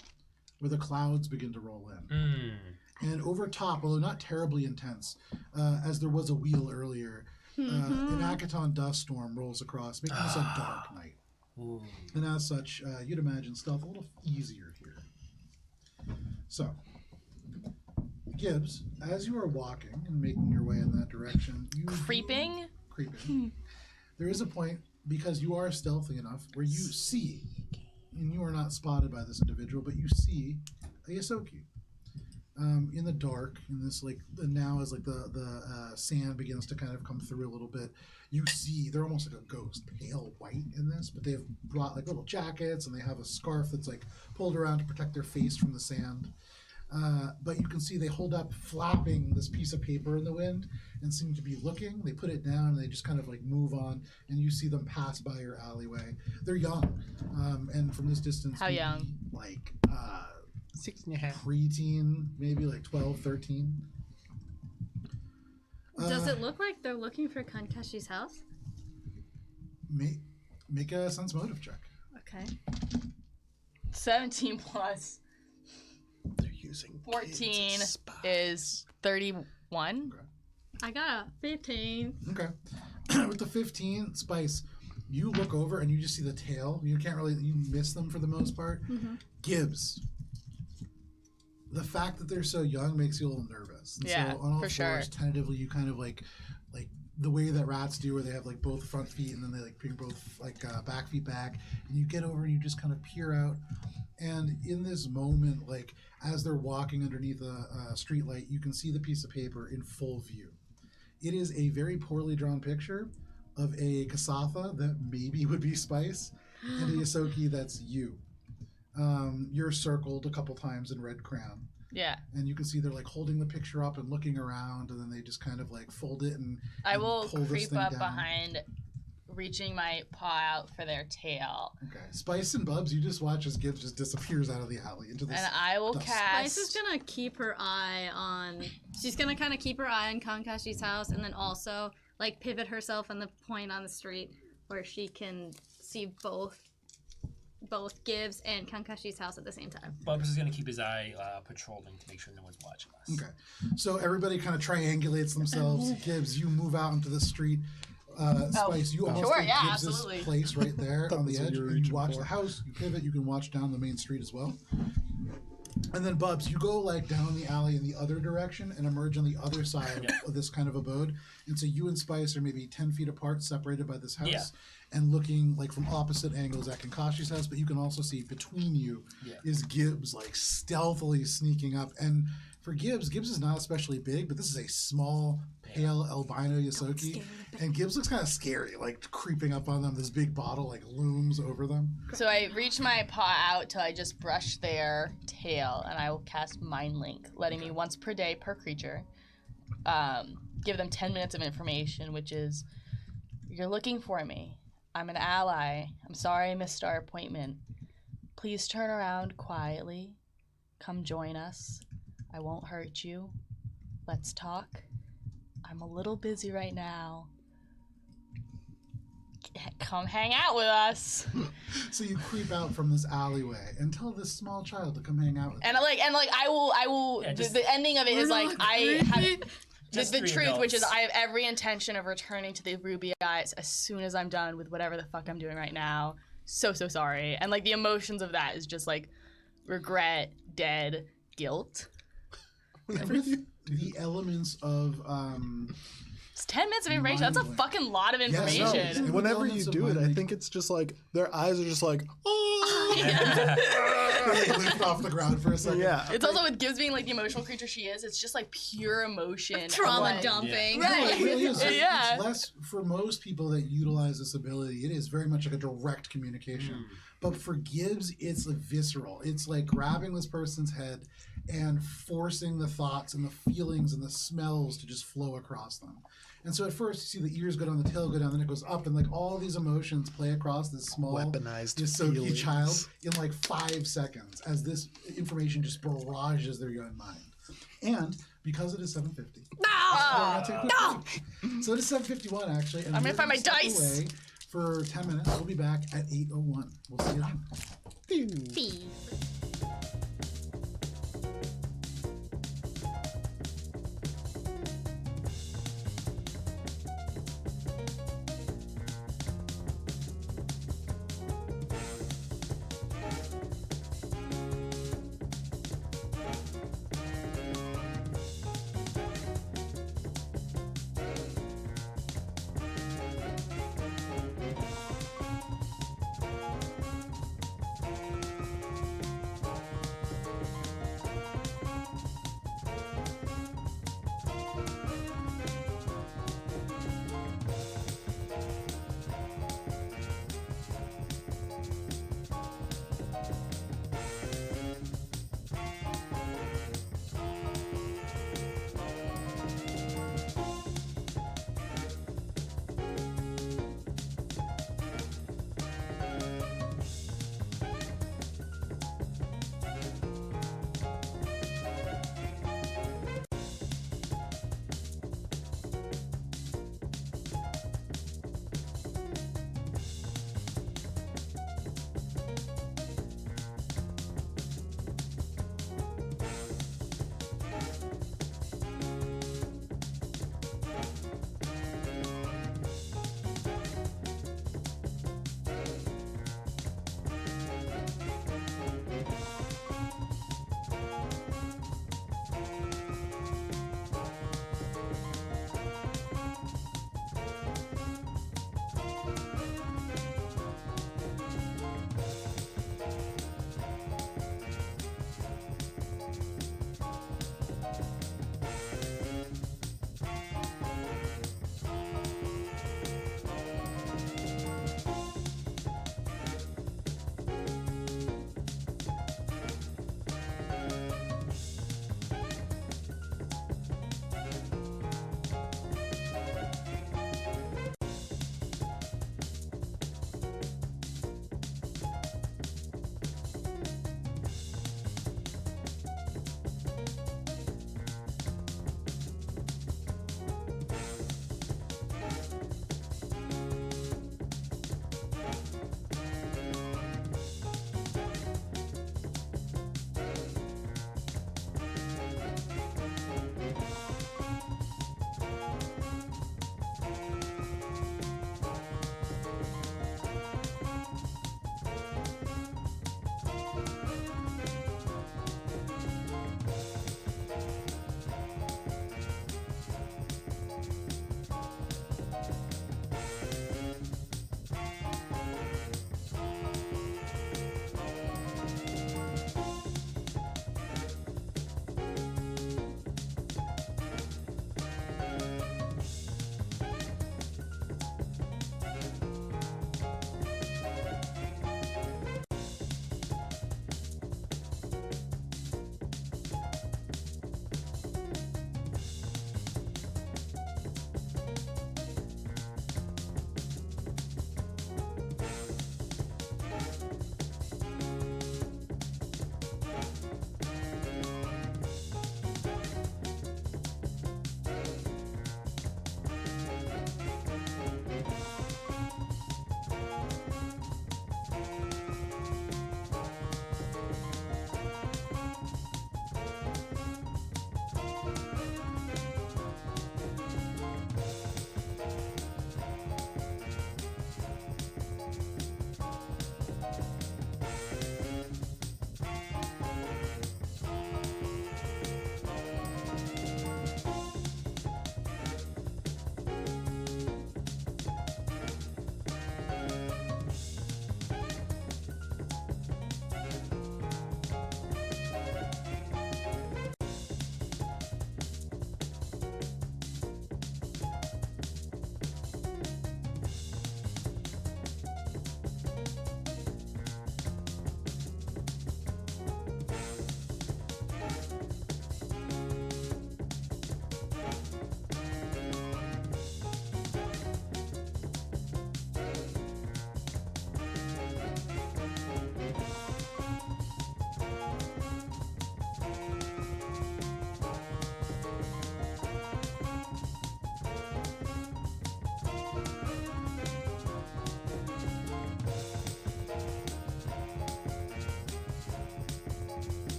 [SPEAKER 1] where the clouds begin to roll in. And over top, although not terribly intense, as there was a wheel earlier, an Akaton dust storm rolls across, making this a dark night.
[SPEAKER 8] Ooh.
[SPEAKER 1] And as such, you'd imagine stealth a little easier here. So, Gibbs, as you are walking and making your way in that direction, you
[SPEAKER 2] Creeping?
[SPEAKER 1] creeping. There is a point, because you are stealthy enough, where you see, and you are not spotted by this individual, but you see a Yosoki. In the dark, in this like now as like the sand begins to kind of come through a little bit, you see they're almost like a ghost, pale white in this, but they've brought like little jackets and they have a scarf that's like pulled around to protect their face from the sand. But you can see they hold up flapping this piece of paper in the wind and seem to be looking. They put it down and they just kind of like move on, and you see them pass by your alleyway. They're young, and from this distance,
[SPEAKER 2] How
[SPEAKER 1] maybe,
[SPEAKER 2] young?
[SPEAKER 1] Like
[SPEAKER 5] 6.5.
[SPEAKER 1] preteen, maybe like 12, 13.
[SPEAKER 4] Does it look like they're looking for Kankashi's house?
[SPEAKER 1] Make a sense motive check.
[SPEAKER 4] Okay.
[SPEAKER 2] 17 plus
[SPEAKER 5] They're using
[SPEAKER 2] 14 is 31.
[SPEAKER 4] I got a 15.
[SPEAKER 1] Okay. With the 15, Spice, you look over and you just see the tail. You miss them for the most part. Gibbs, the fact that they're so young makes you a little nervous. And
[SPEAKER 2] Yeah,
[SPEAKER 1] so on all
[SPEAKER 2] for
[SPEAKER 1] fours,
[SPEAKER 2] sure.
[SPEAKER 1] tentatively, you kind of like the way that rats do, where they have like both front feet and then they like bring both like back feet back, and you get over and you just kind of peer out. And in this moment, like as they're walking underneath a street light, you can see the piece of paper in full view. It is a very poorly drawn picture of a Kasatha that maybe would be Spice, and a Yosoki that's you. You're circled a couple times in red crayon.
[SPEAKER 2] Yeah.
[SPEAKER 1] And you can see they're like holding the picture up and looking around, and then they just kind of like fold it and
[SPEAKER 2] I
[SPEAKER 1] and
[SPEAKER 2] will
[SPEAKER 1] pull this
[SPEAKER 2] creep
[SPEAKER 1] thing
[SPEAKER 2] up
[SPEAKER 1] down.
[SPEAKER 2] behind, reaching my paw out for their tail.
[SPEAKER 1] Okay. Spice and Bubs, you just watch as Gibbs just disappears out of the alley into this.
[SPEAKER 2] And I will
[SPEAKER 1] dust.
[SPEAKER 2] cast...
[SPEAKER 4] Spice is gonna keep her eye on. She's gonna kind of keep her eye on Kankashi's house, and then also like pivot herself on the point on the street where she can see both Gibbs and Kankashi's house at the same time.
[SPEAKER 8] Bubs is gonna keep his eye patrolling to make sure no one's watching us.
[SPEAKER 1] Okay. So everybody kind of triangulates themselves. Gibbs, you move out into the street. Spice, you almost
[SPEAKER 2] Sure,
[SPEAKER 1] take
[SPEAKER 2] yeah,
[SPEAKER 1] Gibbs's
[SPEAKER 2] absolutely.
[SPEAKER 1] place right there on the
[SPEAKER 5] That's what
[SPEAKER 1] edge.
[SPEAKER 5] you were
[SPEAKER 1] And you
[SPEAKER 5] reaching
[SPEAKER 1] watch
[SPEAKER 5] for.
[SPEAKER 1] the house, you pivot, you can watch down the main street as well. And then Bubs, you go like down the alley in the other direction and emerge on the other side of this kind of abode. And so you and Spice are maybe 10 feet apart, separated by this house,
[SPEAKER 8] Yeah.
[SPEAKER 1] and looking like from opposite angles at Kankashi's house. But you can also see between you is Gibbs like stealthily sneaking up. And for Gibbs is not especially big, but this is a small, pale albino Yosoki. And Gibbs looks kind of scary, like creeping up on them. This big bottle like looms over them.
[SPEAKER 2] So I reach my paw out till I just brush their tail, and I will cast Mind Link, letting me once per day per creature give them 10 minutes of information, which is, you're looking for me. I'm an ally. I'm sorry I missed our appointment. Please turn around quietly. Come join us. I won't hurt you. Let's talk. I'm a little busy right now. Come hang out with us.
[SPEAKER 1] So you creep out from this alleyway and tell this small child to come hang out with you.
[SPEAKER 2] And I will.
[SPEAKER 8] Yeah, just-
[SPEAKER 2] the ending of it is like I have
[SPEAKER 8] Just
[SPEAKER 2] the
[SPEAKER 8] three
[SPEAKER 2] truth, which is
[SPEAKER 8] adults.
[SPEAKER 2] I have every intention of returning to the Ruby Eyes as soon as I'm done with whatever the fuck I'm doing right now. So sorry, and like the emotions of that is just like regret, dead, guilt.
[SPEAKER 1] With the elements of
[SPEAKER 2] It's 10 minutes of information. That's a
[SPEAKER 1] Mind-blowing.
[SPEAKER 2] fucking lot of
[SPEAKER 1] Yes,
[SPEAKER 2] information.
[SPEAKER 1] no.
[SPEAKER 5] Whenever you
[SPEAKER 1] Elements of
[SPEAKER 5] do it, I
[SPEAKER 1] mind
[SPEAKER 5] think it's just like their eyes are just like, oh,
[SPEAKER 1] they lift off the ground for a second.
[SPEAKER 5] yeah.
[SPEAKER 2] It's also with Gibbs being like the emotional creature she is. It's just like pure emotion, of,
[SPEAKER 4] Trauma
[SPEAKER 2] like,
[SPEAKER 4] dumping.
[SPEAKER 1] No,
[SPEAKER 2] Right.
[SPEAKER 1] it really is.
[SPEAKER 2] Yeah.
[SPEAKER 1] It's less for most people that utilize this ability. It is very much like a direct communication. But for Gibbs, it's like visceral. It's like grabbing this person's head and forcing the thoughts and the feelings and the smells to just flow across them. And so at first you see the ears go down, the tail go down, then it goes up, and like all these emotions play across this small
[SPEAKER 5] Weaponized
[SPEAKER 1] Yosoki
[SPEAKER 5] feelings.
[SPEAKER 1] child in like 5 seconds as this information just barrages their young mind. And because it is 7:50, so it is 7:51 actually. And
[SPEAKER 2] I'm gonna
[SPEAKER 1] we're
[SPEAKER 2] find my
[SPEAKER 1] step
[SPEAKER 2] dice.
[SPEAKER 1] away for 10 minutes. We'll be back at 8:01. We'll see you then.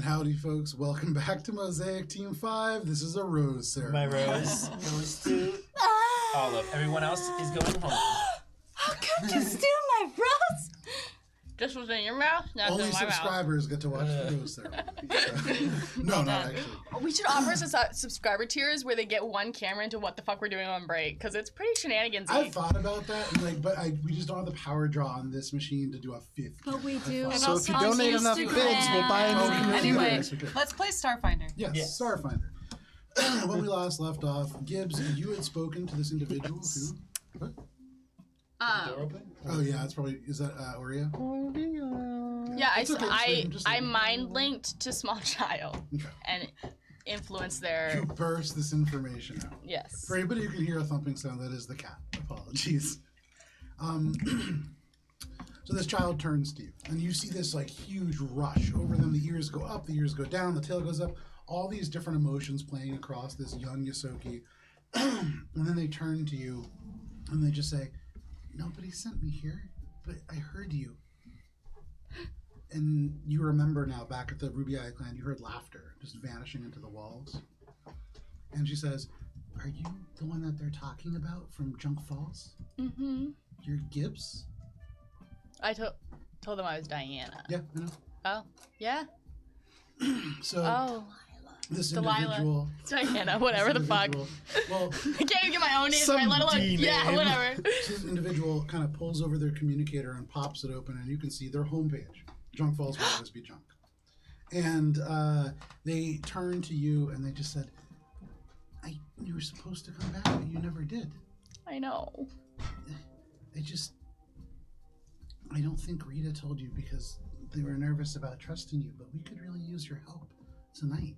[SPEAKER 1] howdy, folks. Welcome back to Mosaic Team 5. This is a rose ceremony.
[SPEAKER 8] My rose goes to Olive. Everyone else is going home.
[SPEAKER 4] How could you steal my rose?
[SPEAKER 2] This was in your mouth? That's
[SPEAKER 1] Only
[SPEAKER 2] in my mouth.
[SPEAKER 1] subscribers get to watch the rose ceremony. So, no, not actually.
[SPEAKER 2] We should offer subscriber tiers where they get one camera into what the fuck we're doing on break, because it's pretty shenanigans.
[SPEAKER 1] I've thought about that, and but we just don't have the power draw on this machine to do a fifth.
[SPEAKER 4] But we do.
[SPEAKER 5] So if you
[SPEAKER 4] On
[SPEAKER 5] donate enough
[SPEAKER 4] Instagram.
[SPEAKER 5] bits, we'll buy a new computer.
[SPEAKER 9] Anyway,
[SPEAKER 1] Yes, we could.
[SPEAKER 9] let's play Starfinder.
[SPEAKER 1] Yes, Starfinder. When we last left off, Gibbs, you had spoken to this individual who... What? Door open? Oh yeah, it's probably... Is that Oreo?
[SPEAKER 2] Yeah,
[SPEAKER 1] It's okay, just
[SPEAKER 2] I
[SPEAKER 1] leave it.
[SPEAKER 2] mind linked to small child
[SPEAKER 1] Okay.
[SPEAKER 2] and influenced their
[SPEAKER 1] You burst this information out.
[SPEAKER 2] yes.
[SPEAKER 1] For anybody who can hear a thumping sound, that is the cat. Apologies. So this child turns to you, and you see this like huge rush over them. The ears go up, the ears go down, the tail goes up. All these different emotions playing across this young Yosoki. And then they turn to you, and they just say, "Nobody sent me here, but I heard you." And you remember now, back at the Ruby Eye Clan, you heard laughter just vanishing into the walls. And she says, "Are you the one that they're talking about from Junk Falls?
[SPEAKER 2] Mm-hmm.
[SPEAKER 1] You're Gibbs?"
[SPEAKER 2] I told them I was Diana.
[SPEAKER 1] Yeah, I know.
[SPEAKER 2] Oh, yeah?
[SPEAKER 1] So
[SPEAKER 2] Oh,
[SPEAKER 1] this
[SPEAKER 2] Delilah.
[SPEAKER 1] individual...
[SPEAKER 2] Diana, whatever the
[SPEAKER 1] this
[SPEAKER 2] fuck.
[SPEAKER 1] individual- Well,
[SPEAKER 2] I can't even get my own name
[SPEAKER 5] Some
[SPEAKER 2] right, let alone...
[SPEAKER 5] D
[SPEAKER 2] Yeah,
[SPEAKER 5] name.
[SPEAKER 2] whatever.
[SPEAKER 1] this individual kind of pulls over their communicator and pops it open, and you can see their homepage. Junk Falls will always be junk. And they turn to you, and they just said, you were supposed to come back, but you never did.
[SPEAKER 2] I know.
[SPEAKER 1] I don't think Rita told you because they were nervous about trusting you, but we could really use your help tonight.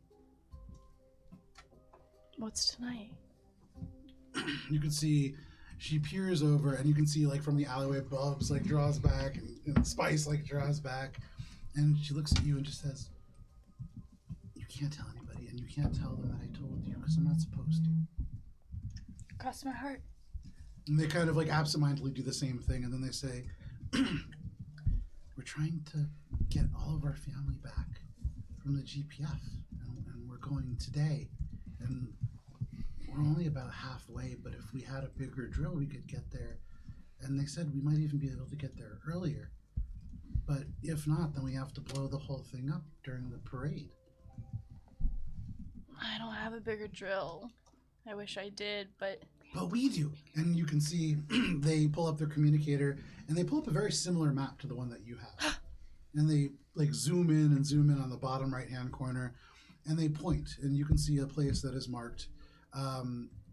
[SPEAKER 2] What's tonight?
[SPEAKER 1] You can see she peers over, and you can see like from the alleyway, Bubs like draws back, and Spice like draws back, and she looks at you and just says, "You can't tell anybody, and you can't tell them that I told you because I'm not supposed to."
[SPEAKER 2] Cross my heart.
[SPEAKER 1] And they kind of like absentmindedly do the same thing, and then they say, "We're trying to get all of our family back from the GPF, and we're going today, and we're only about halfway, but if we had a bigger drill, we could get there." And they said we might even be able to get there earlier, but if not, then we have to blow the whole thing up during the parade.
[SPEAKER 2] I don't have a bigger drill. I wish I did, but...
[SPEAKER 1] But we do. And you can see they pull up their communicator, and they pull up a very similar map to the one that you have. And they like zoom in on the bottom right-hand corner, and they point, and you can see a place that is marked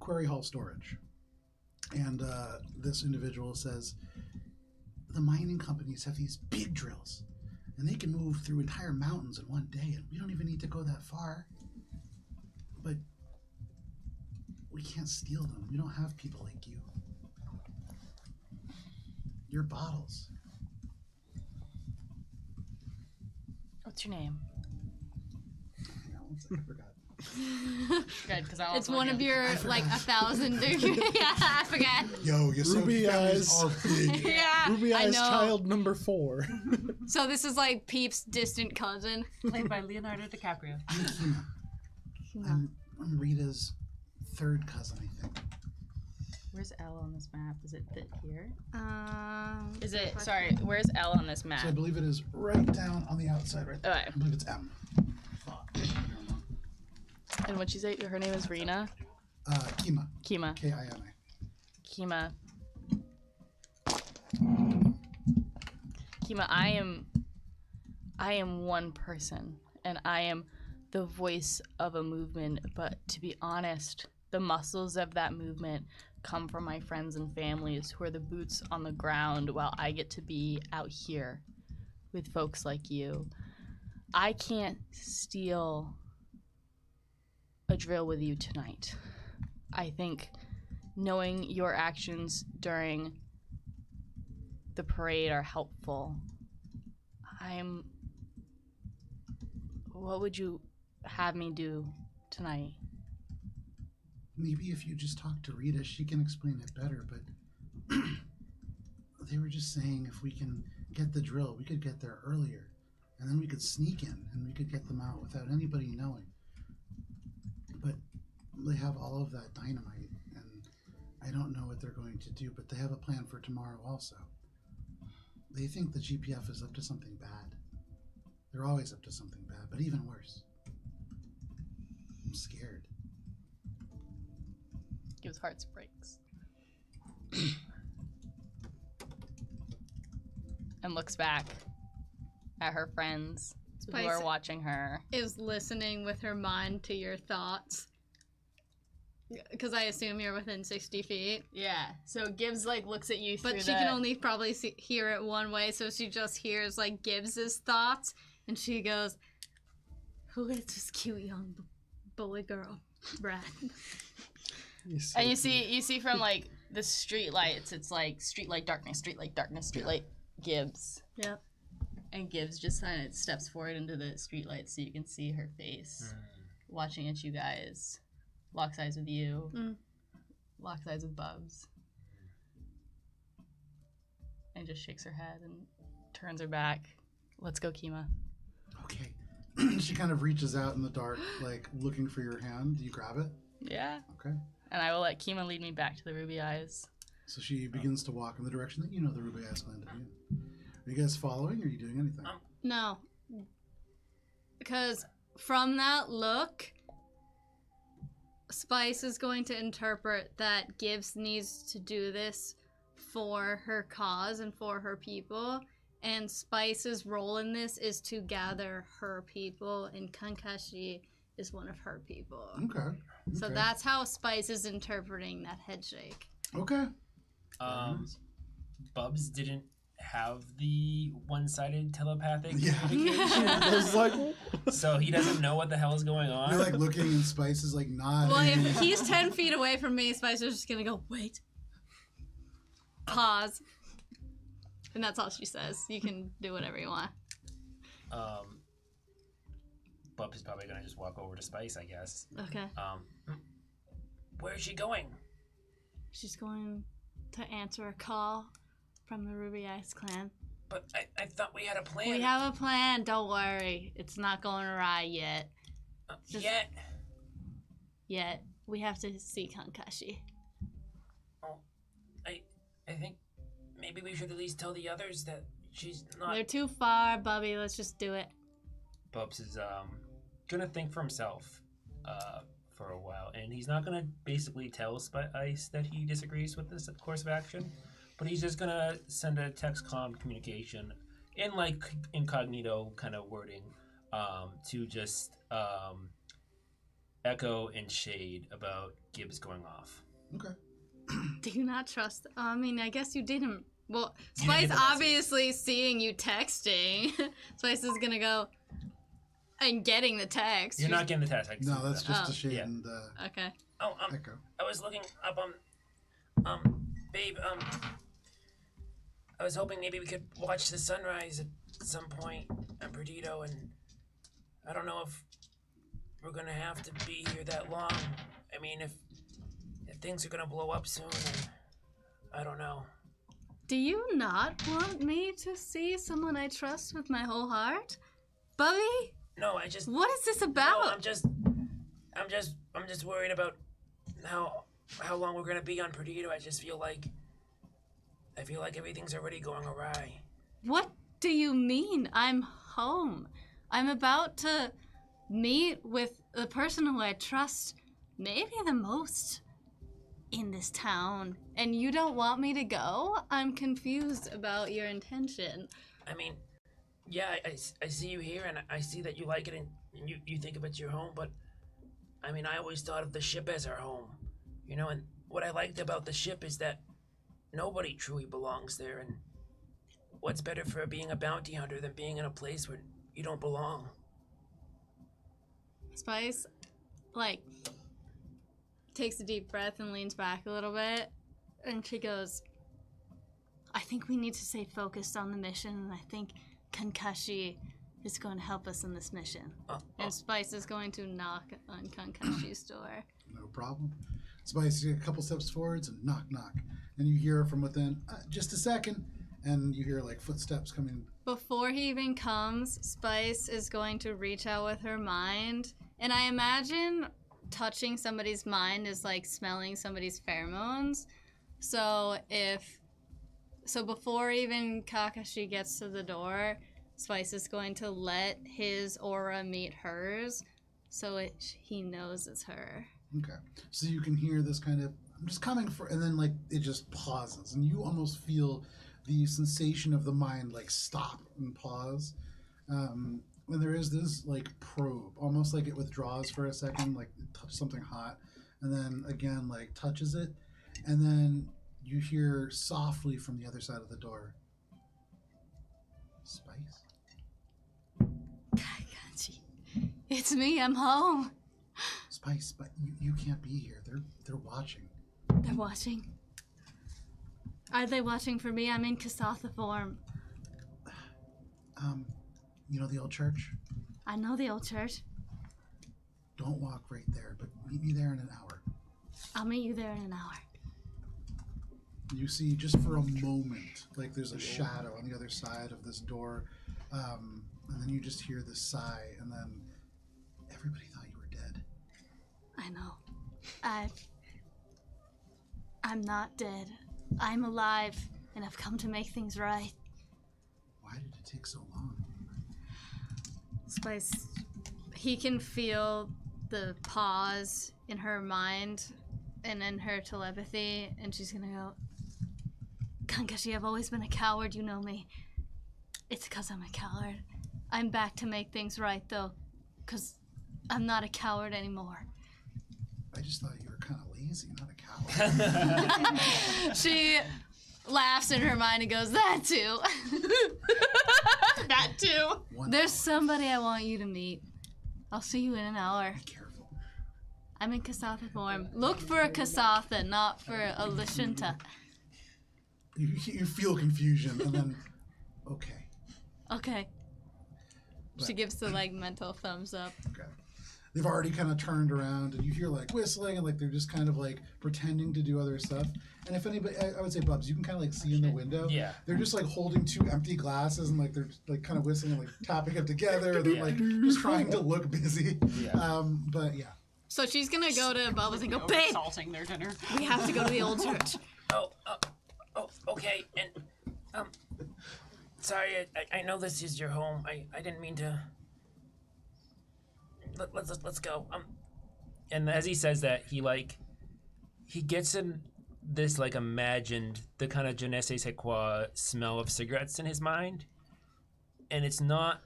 [SPEAKER 1] Quarry Hall Storage. And this individual says, "The mining companies have these big drills, and they can move through entire mountains in one day, and we don't even need to go that far. But we can't steal them. We don't have people like you. You're bottles."
[SPEAKER 2] What's your name?
[SPEAKER 1] Hang on one second, I forgot.
[SPEAKER 2] Good, because I
[SPEAKER 4] It's one of your
[SPEAKER 1] I forgot.
[SPEAKER 4] like 1,000. Yeah, I forget.
[SPEAKER 1] Yo, you're so
[SPEAKER 5] Ruby
[SPEAKER 1] families
[SPEAKER 5] Eyes.
[SPEAKER 1] are big.
[SPEAKER 4] Yeah,
[SPEAKER 5] Ruby
[SPEAKER 4] I
[SPEAKER 5] Eyes
[SPEAKER 4] know.
[SPEAKER 5] child number 4.
[SPEAKER 4] So this is like Peep's distant cousin.
[SPEAKER 9] Played by Leonardo DiCaprio.
[SPEAKER 1] I'm Rita's third cousin, I think.
[SPEAKER 2] Where's L on this map? Is it here? Is it...
[SPEAKER 4] good
[SPEAKER 2] Sorry,
[SPEAKER 4] question.
[SPEAKER 2] where's L on this map?
[SPEAKER 1] So I believe it is right down on the outside right there.
[SPEAKER 2] Okay.
[SPEAKER 1] I believe it's M. Fuck. I don't know.
[SPEAKER 2] And what'd she say? Her name is Rena?
[SPEAKER 1] Kima.
[SPEAKER 2] Kima.
[SPEAKER 1] K-I-M-A.
[SPEAKER 2] Kima. Kima, I am one person, and I am the voice of a movement, but to be honest, the muscles of that movement come from my friends and families who are the boots on the ground while I get to be out here with folks like you. I can't steal a drill with you tonight. I think knowing your actions during the parade are helpful. What would you have me do tonight?
[SPEAKER 1] Maybe if you just talk to Rita, she can explain it better, but they were just saying if we can get the drill, we could get there earlier. and then we could sneak in and we could get them out without anybody knowing. But they have all of that dynamite, and I don't know what they're going to do, but they have a plan for tomorrow also. They think the GPF is up to something bad. They're always up to something bad, but even worse. I'm scared.
[SPEAKER 2] Gives hearts breaks. And looks back at her friends who are watching her.
[SPEAKER 4] Is listening with her mind to your thoughts. Because I assume you're within 60 feet.
[SPEAKER 2] Yeah. So Gibbs like looks at you through
[SPEAKER 4] But she can only probably hear it one way, so she just hears like Gibbs's thoughts, and she goes, "Who is this cute young bully girl, Brad?"
[SPEAKER 2] And you see from like the street lights, it's like streetlight darkness, streetlight Gibbs.
[SPEAKER 4] Yep.
[SPEAKER 2] And Gibbs just kind of steps forward into the streetlight so you can see her face, watching at you guys. Locks eyes with you. Locks eyes with Bubs. And just shakes her head and turns her back. Let's go, Kima.
[SPEAKER 1] Okay. She kind of reaches out in the dark, like looking for your hand. Do you grab it?
[SPEAKER 2] Yeah.
[SPEAKER 1] Okay.
[SPEAKER 2] And I will let Kima lead me back to the ruby eyes.
[SPEAKER 1] So she begins to walk in the direction that you know the ruby eyes gland to be in. Are you guys following, or are you doing anything?
[SPEAKER 4] No. Because from that look, Spice is going to interpret that Gibbs needs to do this for her cause and for her people, and Spice's role in this is to gather her people, and Kankashi is one of her people.
[SPEAKER 1] Okay.
[SPEAKER 4] So that's how Spice is interpreting that headshake.
[SPEAKER 1] Okay.
[SPEAKER 8] Bubs didn't have the one-sided telepathic
[SPEAKER 1] Yeah.
[SPEAKER 8] communication.
[SPEAKER 5] I was like,
[SPEAKER 8] So he doesn't know what the hell is going on.
[SPEAKER 1] You're like looking, and Spice is like nodding.
[SPEAKER 4] Well, if he's 10 feet away from me, Spice is just gonna go, wait. Pause. And that's all she says. You can do whatever you want.
[SPEAKER 8] Bubs is probably gonna just walk over to Spice, I guess.
[SPEAKER 4] Okay.
[SPEAKER 6] Where is she going?
[SPEAKER 4] She's going to answer a call from the Ruby Eyes clan.
[SPEAKER 6] But I thought we had a plan.
[SPEAKER 4] We have a plan, don't worry. It's not going awry yet.
[SPEAKER 6] Yet?
[SPEAKER 4] Yet. We have to see Kankashi.
[SPEAKER 6] Oh, I think maybe we should at least tell the others that she's not...
[SPEAKER 4] They're too far, Bubby. Let's just do it.
[SPEAKER 8] Bubs is gonna think for himself for a while, and he's not gonna basically tell Spice that he disagrees with this course of action, but he's just gonna send a text comm communication in like incognito kind of wording to just echo and shade about Gibbs going off.
[SPEAKER 1] Okay.
[SPEAKER 4] Do you not trust? I mean, I guess you didn't. Well,
[SPEAKER 8] You didn't
[SPEAKER 4] Spice
[SPEAKER 8] get the message.
[SPEAKER 4] obviously seeing you texting. Spice is gonna go and getting the text.
[SPEAKER 8] You're not getting the text. I can
[SPEAKER 1] No,
[SPEAKER 8] see
[SPEAKER 1] that's
[SPEAKER 8] that.
[SPEAKER 1] just
[SPEAKER 4] Oh.
[SPEAKER 1] a shade
[SPEAKER 8] Yeah.
[SPEAKER 1] and
[SPEAKER 4] Okay.
[SPEAKER 6] Oh,
[SPEAKER 1] echo.
[SPEAKER 6] I was looking up babe, I was hoping maybe we could watch the sunrise at some point in Perdido, and I don't know if we're gonna have to be here that long. I mean, if things are gonna blow up soon, then I don't know.
[SPEAKER 4] Do you not want me to see someone I trust with my whole heart, Bubby?
[SPEAKER 6] No, I just...
[SPEAKER 4] What is this
[SPEAKER 6] No,
[SPEAKER 4] about?
[SPEAKER 6] I'm just worried about how long we're gonna be on Perdido. I feel like everything's already going awry.
[SPEAKER 4] What do you mean? I'm home. I'm about to meet with the person who I trust maybe the most in this town, and you don't want me to go? I'm confused about your intention.
[SPEAKER 6] I mean, yeah, I see you here, and I see that you like it, and you think of it your home, but I mean, I always thought of the ship as our home, you know, and what I liked about the ship is that nobody truly belongs there, and what's better for being a bounty hunter than being in a place where you don't belong?
[SPEAKER 4] Spice, takes a deep breath and leans back a little bit, and she goes, I think we need to stay focused on the mission, and I think Kankashi is going to help us in this mission. And Spice is going to knock on Kankashi's door.
[SPEAKER 1] No problem. Spice, you take a couple steps forwards and knock, knock. And you hear from within, just a second. and you hear like footsteps coming.
[SPEAKER 4] Before he even comes, Spice is going to reach out with her mind. And I imagine touching somebody's mind is like smelling somebody's pheromones. So before even Kakashi gets to the door, Spice is going to let his aura meet hers, so he knows it's her.
[SPEAKER 1] Okay. So you can hear this kind of, I'm just coming for, and then like it just pauses, and you almost feel the sensation of the mind like stop and pause. And there is this like probe, almost like it withdraws for a second, like it touches something hot, and then again like touches it, and then you hear softly from the other side of the door, Spice?
[SPEAKER 4] Kakashi, it's me, I'm home.
[SPEAKER 1] Spice, but you can't be here. They're watching.
[SPEAKER 4] They're watching. Are they watching for me? I'm in Kasatha form.
[SPEAKER 1] You know the old church?
[SPEAKER 4] I know the old church.
[SPEAKER 1] Don't walk right there, but meet me there in an hour.
[SPEAKER 4] I'll meet you there in an hour.
[SPEAKER 1] You see, just for a moment, like there's a shadow on the other side of this door, and then you just hear this sigh, and then everybody thought you were dead.
[SPEAKER 4] I know. I'm not dead. I'm alive, and I've come to make things right.
[SPEAKER 1] Why did it take so long?
[SPEAKER 4] Spice, he can feel the pause in her mind and in her telepathy, and she's gonna go, Kankashi, I've always been a coward, you know me. It's because I'm a coward. I'm back to make things right, though, because I'm not a coward anymore.
[SPEAKER 1] I just thought you were kind of lazy, not a coward.
[SPEAKER 4] She laughs in her mind and goes, that too.
[SPEAKER 2] That too.
[SPEAKER 4] There's somebody I want you to meet. I'll see you in an hour.
[SPEAKER 1] Be careful.
[SPEAKER 4] I'm in Kasatha form. Look for a Kasatha, not for a Lashunta.
[SPEAKER 1] You feel confusion, and then, okay.
[SPEAKER 4] Okay.
[SPEAKER 1] But-
[SPEAKER 4] She gives the like mental thumbs up.
[SPEAKER 1] Okay. They've already kind of turned around, and you hear like whistling, and like they're just kind of like pretending to do other stuff. And if anybody, I would say, Bubs, you can kind of like see in the window.
[SPEAKER 8] Yeah.
[SPEAKER 1] They're just like holding two empty glasses, and like they're like kind of whistling and like tapping it together. They're like just trying to look busy.
[SPEAKER 8] Yeah.
[SPEAKER 1] But yeah.
[SPEAKER 4] So she's gonna go to Bubbles and go,
[SPEAKER 9] Over
[SPEAKER 4] babe,
[SPEAKER 9] salting their dinner.
[SPEAKER 4] we have to go to the old church.
[SPEAKER 6] Oh, okay. And sorry, I know this is your home. I didn't mean to. Let's go.
[SPEAKER 8] And as he says that, he gets in this like imagined the kind of je ne sais quoi smell of cigarettes in his mind, and it's not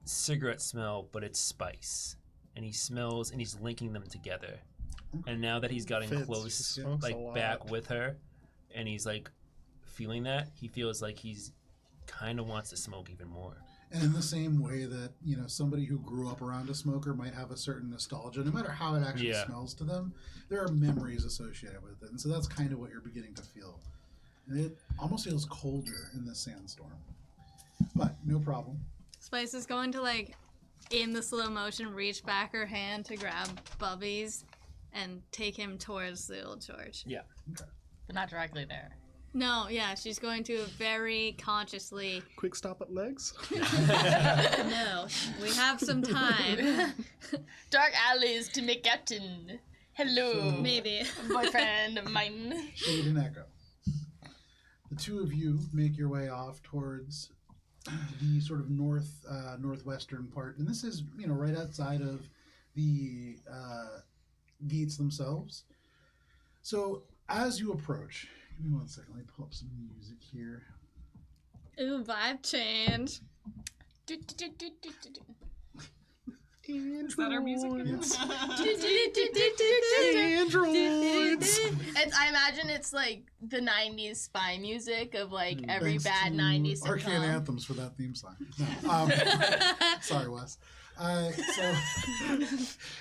[SPEAKER 8] cigarette smell, but it's spice, and he smells and he's linking them together. And now that he's gotten
[SPEAKER 5] Fits.
[SPEAKER 8] close,
[SPEAKER 5] He smokes
[SPEAKER 8] like
[SPEAKER 5] a lot.
[SPEAKER 8] back with her, and he's like feeling that, he feels like he's kind of wants to smoke even more.
[SPEAKER 1] And in the same way that, you know, somebody who grew up around a smoker might have a certain nostalgia, no matter how it actually smells to them, there are memories associated with it. And so that's kind of what you're beginning to feel. And it almost feels colder in this sandstorm. But no problem.
[SPEAKER 4] Spice is going to like, in the slow motion, reach back her hand to grab Bubby's and take him towards the old church.
[SPEAKER 8] Yeah.
[SPEAKER 2] But not directly there.
[SPEAKER 4] No, yeah, she's going to very consciously.
[SPEAKER 5] Quick stop at legs.
[SPEAKER 4] No, we have some time.
[SPEAKER 2] Dark alleys to make captain. Hello,
[SPEAKER 4] Maybe.
[SPEAKER 2] boyfriend of mine.
[SPEAKER 1] Shade and Echo. The two of you make your way off towards the sort of northwestern part. And this is, you know, right outside of the gates themselves. So as you approach, give me 1 second. Let me pull up some music here.
[SPEAKER 4] Ooh, vibe change.
[SPEAKER 9] Is that our music?
[SPEAKER 1] Yes.
[SPEAKER 5] Androids.
[SPEAKER 2] And I imagine it's like the 90s spy music of like every
[SPEAKER 1] Thanks
[SPEAKER 2] bad
[SPEAKER 1] to
[SPEAKER 2] 90s
[SPEAKER 1] Arcane
[SPEAKER 2] sitcom.
[SPEAKER 1] Anthems for that theme song. No, sorry, Wes.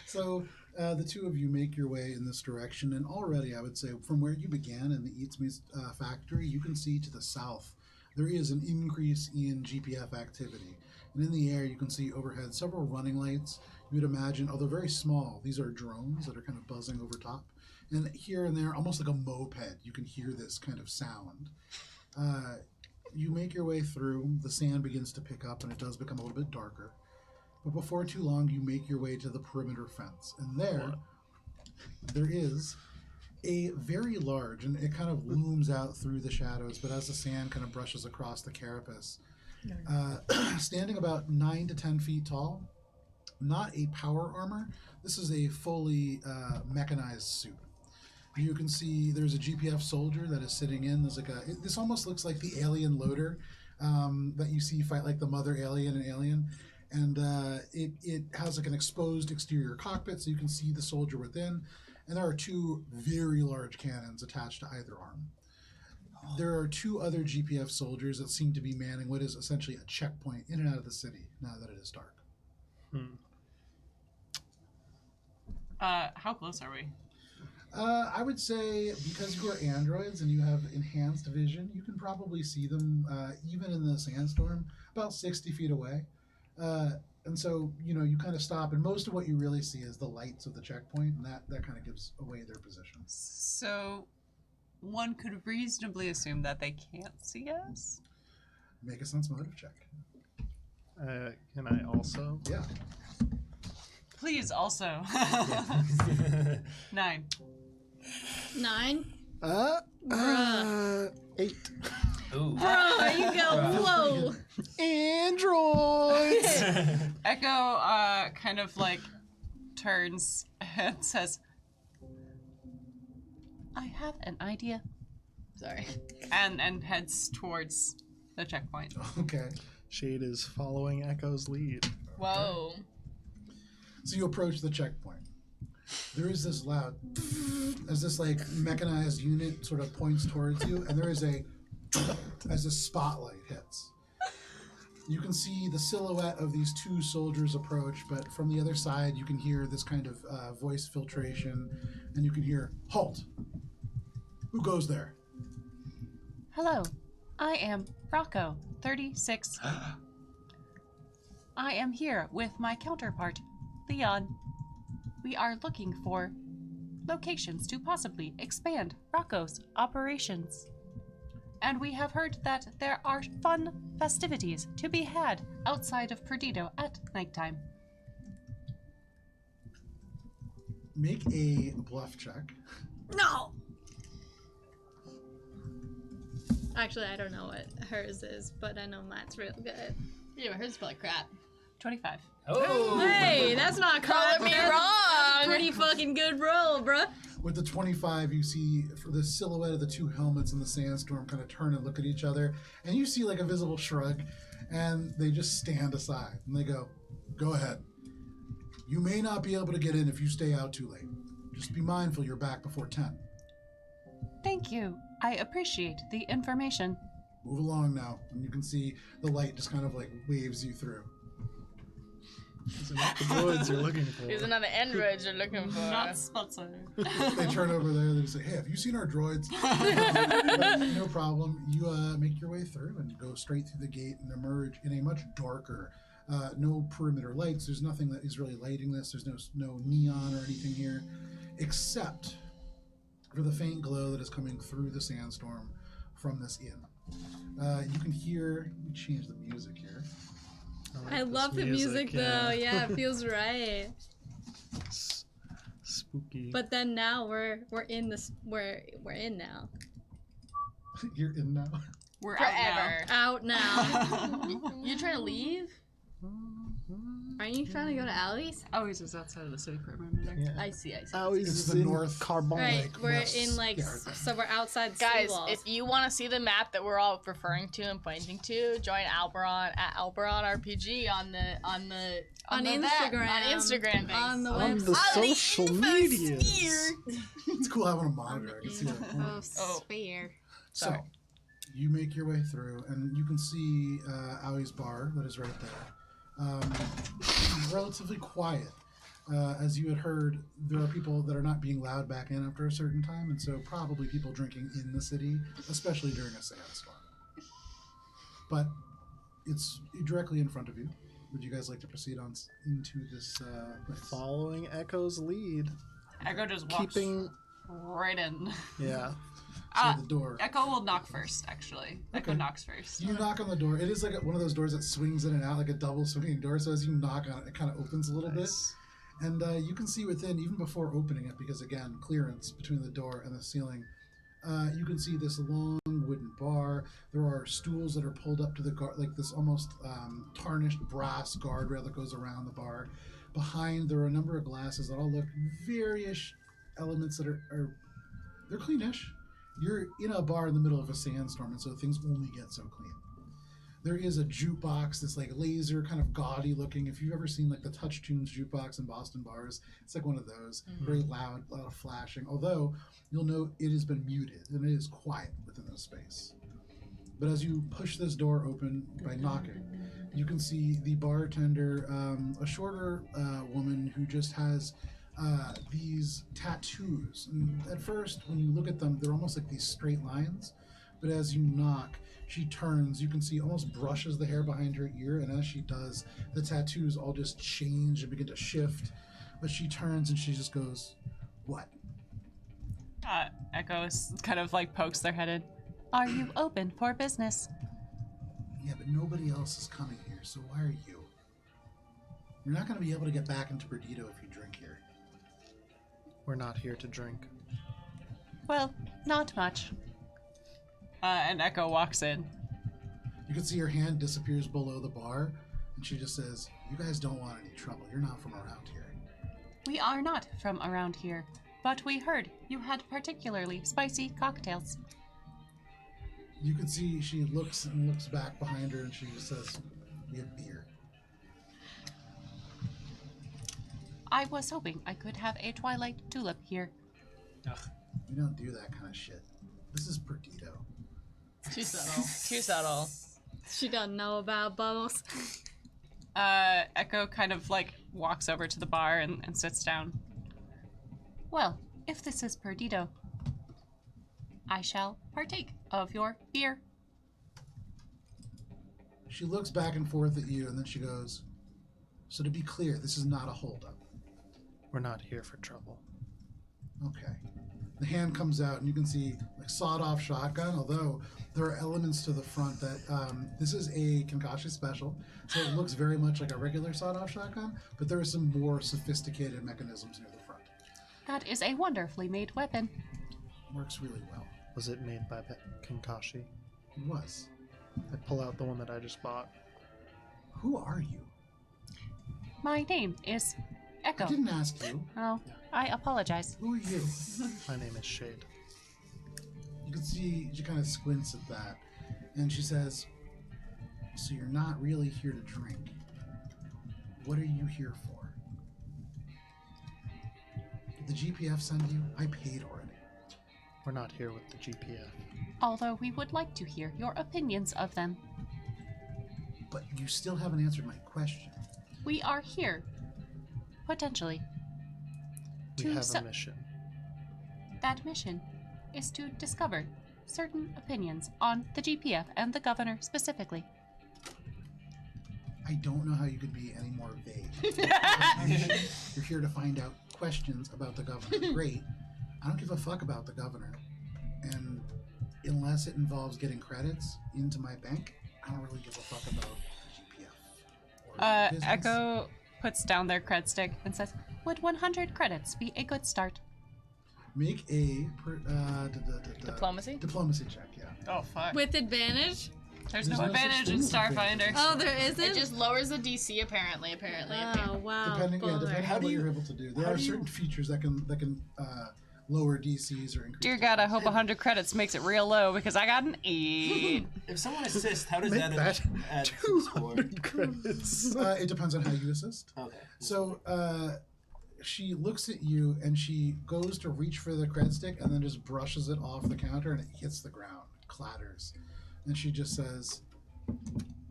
[SPEAKER 1] So the two of you make your way in this direction, and already I would say from where you began in the Eatsme's factory, you can see to the south there is an increase in GPF activity. And in the air, you can see overhead several running lights. You would imagine, although very small, these are drones that are kind of buzzing over top. And here and there, almost like a moped, you can hear this kind of sound. you make your way through. The sand begins to pick up, and it does become a little bit darker. But before too long, you make your way to the perimeter fence. And there is a very large, and it kind of looms out through the shadows, but as the sand kind of brushes across the carapace, standing about 9 to 10 feet tall, not a power armor. This is a fully mechanized suit. You can see there's a GPF soldier that is sitting in. There's this almost looks like the alien loader that you see fight like the mother alien in Alien. And it has like an exposed exterior cockpit, so you can see the soldier within. And there are 2 very large cannons attached to either arm. There are 2 other GPF soldiers that seem to be manning what is essentially a checkpoint in and out of the city now that it is dark.
[SPEAKER 9] How close are we?
[SPEAKER 1] I would say because you are androids and you have enhanced vision, you can probably see them even in the sandstorm about 60 feet away. And so, you kind of stop, and most of what you really see is the lights of the checkpoint, and that kind of gives away their position.
[SPEAKER 9] So, one could reasonably assume that they can't see us?
[SPEAKER 1] Make a sense motive check.
[SPEAKER 5] Can I also?
[SPEAKER 1] Yeah.
[SPEAKER 9] Please also. 9.
[SPEAKER 4] 9.
[SPEAKER 5] 8.
[SPEAKER 8] Ooh.
[SPEAKER 4] There you go. Whoa.
[SPEAKER 5] Androids!
[SPEAKER 9] Echo kind of like turns and says, I have an idea.
[SPEAKER 2] Sorry.
[SPEAKER 9] And heads towards the checkpoint.
[SPEAKER 1] Okay.
[SPEAKER 5] Shade is following Echo's lead.
[SPEAKER 2] Whoa.
[SPEAKER 1] So you approach the checkpoint. There is this loud as this like mechanized unit sort of points towards you, and there is as a spotlight hits. You can see the silhouette of these 2 soldiers approach, but from the other side you can hear this kind of voice filtration, and you can hear, "Halt! Who goes there?"
[SPEAKER 3] Hello, I am Rocco, 36. I am here with my counterpart, Leon. We are looking for locations to possibly expand Rocco's operations. And we have heard that there are fun festivities to be had outside of Perdido at nighttime.
[SPEAKER 1] Make a bluff check.
[SPEAKER 4] No. Actually, I don't know what hers is, but I know Matt's real good.
[SPEAKER 2] Yeah, but hers is probably crap.
[SPEAKER 9] 25.
[SPEAKER 8] Oh.
[SPEAKER 4] Hey, that's not
[SPEAKER 2] Calling me wrong.
[SPEAKER 4] Pretty fucking good roll, bruh.
[SPEAKER 1] With the 25, you see for the silhouette of the 2 helmets in the sandstorm kind of turn and look at each other, and you see like a visible shrug, and they just stand aside, and they go ahead. You may not be able to get in if you stay out too late. Just be mindful you're back before 10.
[SPEAKER 3] Thank you. I appreciate the information.
[SPEAKER 1] Move along now, and you can see the light just kind of like waves you through.
[SPEAKER 5] These are not the droids you're looking for.
[SPEAKER 2] Here's another android you're looking for.
[SPEAKER 9] Not sponsored.
[SPEAKER 1] They turn over there, they say, "Hey, have you seen our droids?" No problem. You make your way through and go straight through the gate and emerge in a much darker, no perimeter lights. There's nothing that is really lighting this. There's no neon or anything here, except for the faint glow that is coming through the sandstorm from this inn. You can hear, let me change the music here.
[SPEAKER 4] I love the music though. Yeah, it feels right.
[SPEAKER 5] Spooky.
[SPEAKER 4] But then now we're in this. We're in now.
[SPEAKER 1] You're in now.
[SPEAKER 9] We're
[SPEAKER 2] Forever.
[SPEAKER 4] Out now.
[SPEAKER 2] You trying to leave?
[SPEAKER 4] Aren't you trying to go to Allie's?
[SPEAKER 9] Always is outside of the city perimeter.
[SPEAKER 5] Yeah.
[SPEAKER 2] I see.
[SPEAKER 5] Always
[SPEAKER 1] It's
[SPEAKER 5] is
[SPEAKER 1] the
[SPEAKER 5] in
[SPEAKER 1] north
[SPEAKER 5] Carbon.
[SPEAKER 4] Right,
[SPEAKER 1] like,
[SPEAKER 4] we're
[SPEAKER 1] west.
[SPEAKER 4] in like
[SPEAKER 1] Yeah.
[SPEAKER 4] so we're outside the city
[SPEAKER 2] Guys,
[SPEAKER 4] walls.
[SPEAKER 2] if you want to see the map that we're all referring to and pointing to, join Alberon at Alberon RPG on Instagram. On Instagram.
[SPEAKER 4] on the
[SPEAKER 5] On
[SPEAKER 4] website.
[SPEAKER 5] the social medias.
[SPEAKER 1] It's cool having a monitor. I can see that.
[SPEAKER 4] Oh,
[SPEAKER 2] Oh.
[SPEAKER 4] spare.
[SPEAKER 1] So,
[SPEAKER 2] Sorry.
[SPEAKER 1] you make your way through, and you can see Aui's bar that is right there. Relatively quiet. As you had heard, there are people that are not being allowed back in after a certain time, and so probably people drinking in the city, especially during a sandstorm. But it's directly in front of you. Would you guys like to proceed on into this place?
[SPEAKER 5] Following Echo's lead.
[SPEAKER 9] Echo just walks
[SPEAKER 5] Keeping.
[SPEAKER 9] right in.
[SPEAKER 5] Yeah.
[SPEAKER 1] So the door.
[SPEAKER 9] Echo will knock first, actually. Echo
[SPEAKER 1] Okay.
[SPEAKER 9] knocks first.
[SPEAKER 1] You knock on the door. It is like one of those doors that swings in and out, like a double swinging door. So as you knock on it, it kind of opens a little bit. And you can see within, even before opening it, because again, clearance between the door and the ceiling, you can see this long wooden bar. There are stools that are pulled up to the guard, like this almost tarnished brass guardrail that goes around the bar. Behind, there are a number of glasses that all look various elements that are they're cleanish. You're in a bar in the middle of a sandstorm, and so things only get so clean. There is a jukebox that's like laser, kind of gaudy looking. If you've ever seen like the Touch Tunes jukebox in Boston bars, it's like one of those. Very loud, a lot of flashing. Although you'll note it has been muted and it is quiet within the space. But as you push this door open by knocking, you can see the bartender, a shorter woman who just has these tattoos. And at first, when you look at them, they're almost like these straight lines. But as you knock, she turns, you can see almost brushes the hair behind her ear, and as she does, the tattoos all just change and begin to shift. But she turns and she just goes, "What?"
[SPEAKER 9] Echo kind of like pokes their head in. Are you open for business?
[SPEAKER 1] Yeah, but nobody else is coming here, so why are you? You're not going to be able to get back into Perdido if you drink here.
[SPEAKER 5] We're not here to drink.
[SPEAKER 9] Well, not much. And Echo walks in.
[SPEAKER 1] You can see her hand disappears below the bar, and she just says, "You guys don't want any trouble. You're not from around here."
[SPEAKER 3] We are not from around here, but we heard you had particularly spicy cocktails.
[SPEAKER 1] You can see she looks and looks back behind her, and she just says, "We have beer."
[SPEAKER 3] I was hoping I could have a twilight tulip here.
[SPEAKER 1] We don't do that kind of shit. This is Perdido.
[SPEAKER 2] Too subtle. Too subtle.
[SPEAKER 4] She don't know about bubbles.
[SPEAKER 9] Echo kind of like walks over to the bar and sits down.
[SPEAKER 3] Well, if this is Perdido, I shall partake of your beer.
[SPEAKER 1] She looks back and forth at you, and then she goes, "So to be clear, this is not a holdup."
[SPEAKER 5] We're not here for trouble.
[SPEAKER 1] Okay. The hand comes out, and you can see like sawed-off shotgun. Although there are elements to the front that this is a Kinkashi special, so it looks very much like a regular sawed-off shotgun. But there are some more sophisticated mechanisms near the front.
[SPEAKER 3] That is a wonderfully made weapon.
[SPEAKER 1] Works really well.
[SPEAKER 5] Was it made by Kinkashi?
[SPEAKER 1] It was.
[SPEAKER 5] I pull out the one that I just bought.
[SPEAKER 1] Who are you?
[SPEAKER 3] My name is
[SPEAKER 1] I
[SPEAKER 3] Echo.
[SPEAKER 1] didn't ask you.
[SPEAKER 3] Oh, I apologize.
[SPEAKER 1] Who are you?
[SPEAKER 5] My name is Shade.
[SPEAKER 1] You can see she kind of squints at that, and she says, "So you're not really here to drink. What are you here for? Did the GPF send you? I paid already."
[SPEAKER 5] We're not here with the GPF.
[SPEAKER 3] Although we would like to hear your opinions of them.
[SPEAKER 1] But you still haven't answered my question.
[SPEAKER 3] We are here, potentially.
[SPEAKER 5] We
[SPEAKER 3] To
[SPEAKER 5] have
[SPEAKER 3] su-
[SPEAKER 5] a mission.
[SPEAKER 3] That mission is to discover certain opinions on the GPF and the governor specifically.
[SPEAKER 1] I don't know how you could be any more vague. You're here to find out questions about the governor. Great. I don't give a fuck about the governor. And unless it involves getting credits into my bank, I don't really give a fuck about GPF. Or business.
[SPEAKER 9] Echo puts down their cred stick and says,
[SPEAKER 3] Would 100 credits be a good start?
[SPEAKER 1] Make a
[SPEAKER 2] Diplomacy?
[SPEAKER 1] diplomacy check, yeah.
[SPEAKER 9] "Oh fuck,
[SPEAKER 4] With advantage?
[SPEAKER 9] there's
[SPEAKER 1] There's
[SPEAKER 9] no
[SPEAKER 1] no such
[SPEAKER 9] advantage in
[SPEAKER 1] thing as
[SPEAKER 9] Starfinder."
[SPEAKER 1] advantage.
[SPEAKER 4] Oh, there isn't?
[SPEAKER 2] It just lowers the DC apparently.
[SPEAKER 4] Oh, wow.
[SPEAKER 1] Depending
[SPEAKER 4] bummer.
[SPEAKER 1] on
[SPEAKER 7] How
[SPEAKER 1] what
[SPEAKER 7] do
[SPEAKER 1] you're
[SPEAKER 7] you-
[SPEAKER 1] able to do. There
[SPEAKER 7] how
[SPEAKER 1] are
[SPEAKER 7] do you-
[SPEAKER 1] certain features that can lower DCs or increase.
[SPEAKER 9] Dear God, I hope 100 credits makes it real low because I got an 8.
[SPEAKER 7] If someone assists, how does
[SPEAKER 5] Make
[SPEAKER 7] that
[SPEAKER 5] that
[SPEAKER 7] add to the score?
[SPEAKER 5] 200 credits.
[SPEAKER 1] It depends on how you assist.
[SPEAKER 7] Okay.
[SPEAKER 1] So she looks at you and she goes to reach for the cred stick and then just brushes it off the counter and it hits the ground, clatters. And she just says,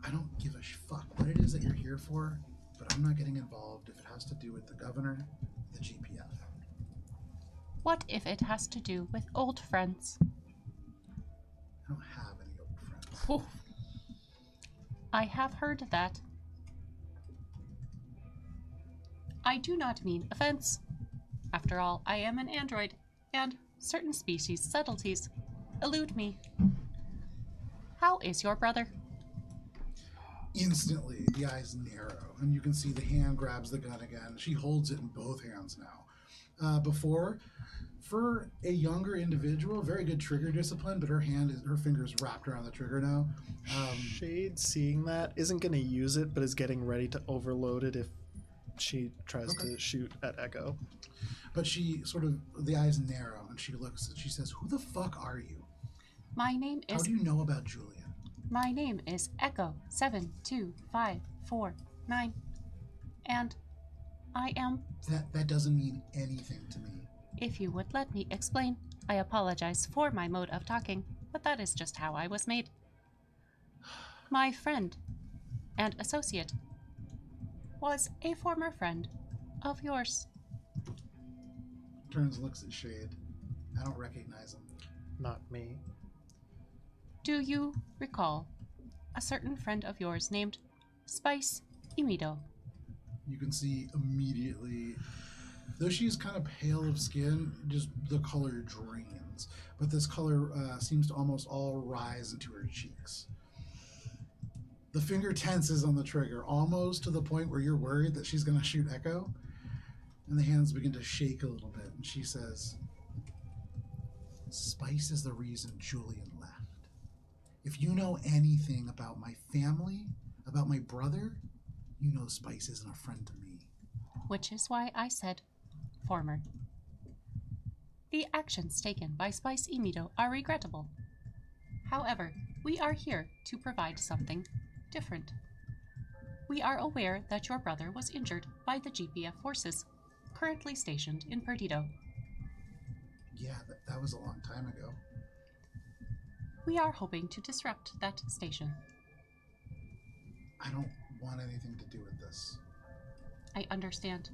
[SPEAKER 1] "I don't give a fuck what it is that you're here for, but I'm not getting involved if it has to do with the governor, the GPF."
[SPEAKER 3] What if it has to do with old friends?
[SPEAKER 1] I don't have any old friends.
[SPEAKER 3] I have heard that. I do not mean offense. After all, I am an android, and certain species subtleties elude me. How is your brother?
[SPEAKER 1] Instantly, the eyes narrow, and you can see the hand grabs the gun again. She holds it in both hands now. Before, for a younger individual, very good trigger discipline, but her finger's wrapped around the trigger now.
[SPEAKER 5] Shade, seeing that, isn't going to use it, but is getting ready to overload it if she tries to shoot at Echo.
[SPEAKER 1] But she the eyes narrow, and she looks, and she says, "Who the fuck are you?
[SPEAKER 3] My name
[SPEAKER 1] How
[SPEAKER 3] is
[SPEAKER 1] do you know about Julian?"
[SPEAKER 3] My name is Echo 72549, and I am.
[SPEAKER 1] That doesn't mean anything to me.
[SPEAKER 3] If you would let me explain, I apologize for my mode of talking, but that is just how I was made. My friend and associate was a former friend of yours.
[SPEAKER 1] Turns and looks at Shade. I don't recognize him.
[SPEAKER 5] Not me.
[SPEAKER 3] Do you recall a certain friend of yours named Spice Imido?
[SPEAKER 1] You can see immediately, though she's kind of pale of skin, just the color drains. But this color seems to almost all rise into her cheeks. The finger tenses on the trigger, almost to the point where you're worried that she's going to shoot Echo. And the hands begin to shake a little bit. And she says, "Spice is the reason Julian left. If you know anything about my family, about my brother, you know Spice isn't a friend to me."
[SPEAKER 3] Which is why I said former. The actions taken by Spice Imido are regrettable. However, we are here to provide something different. We are aware that your brother was injured by the GPF forces, currently stationed in Perdido.
[SPEAKER 1] Yeah, that was a long time ago.
[SPEAKER 3] We are hoping to disrupt that station.
[SPEAKER 1] I don't want anything to do with this.
[SPEAKER 3] I understand.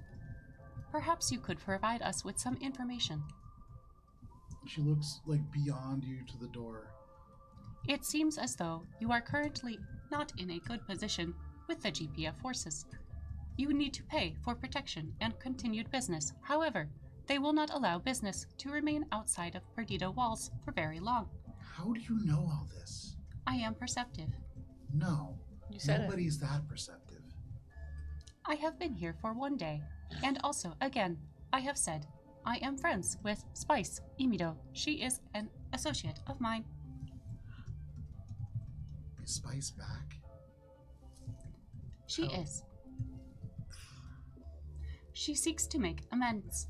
[SPEAKER 3] Perhaps you could provide us with some information.
[SPEAKER 1] She looks beyond you to the door.
[SPEAKER 3] It seems as though you are currently not in a good position with the GPF forces. You need to pay for protection and continued business. However, they will not allow business to remain outside of Perdido walls for very long.
[SPEAKER 1] How do you know all this?
[SPEAKER 3] I am perceptive.
[SPEAKER 1] No.
[SPEAKER 4] You said
[SPEAKER 1] Nobody's that perceptive.
[SPEAKER 3] I have been here for one day, and also, again, I have said, I am friends with Spice Imido. She is an associate of mine.
[SPEAKER 1] Is Spice back?
[SPEAKER 3] She is. She seeks to make amends.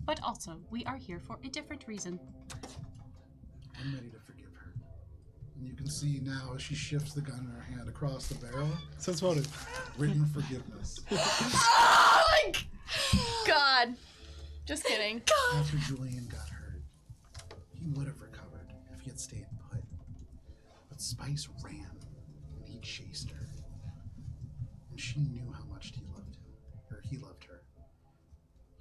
[SPEAKER 3] But also, we are here for a different reason.
[SPEAKER 1] I'm ready to forgive her. And you can see now as she shifts the gun in her hand across the barrel,
[SPEAKER 5] Sense motive.
[SPEAKER 1] written forgiveness.
[SPEAKER 2] Oh my God. Just kidding.
[SPEAKER 1] After Julian got hurt, he would have recovered if he had stayed put. But Spice ran, and he chased her. And she knew how much he loved him, or he loved her.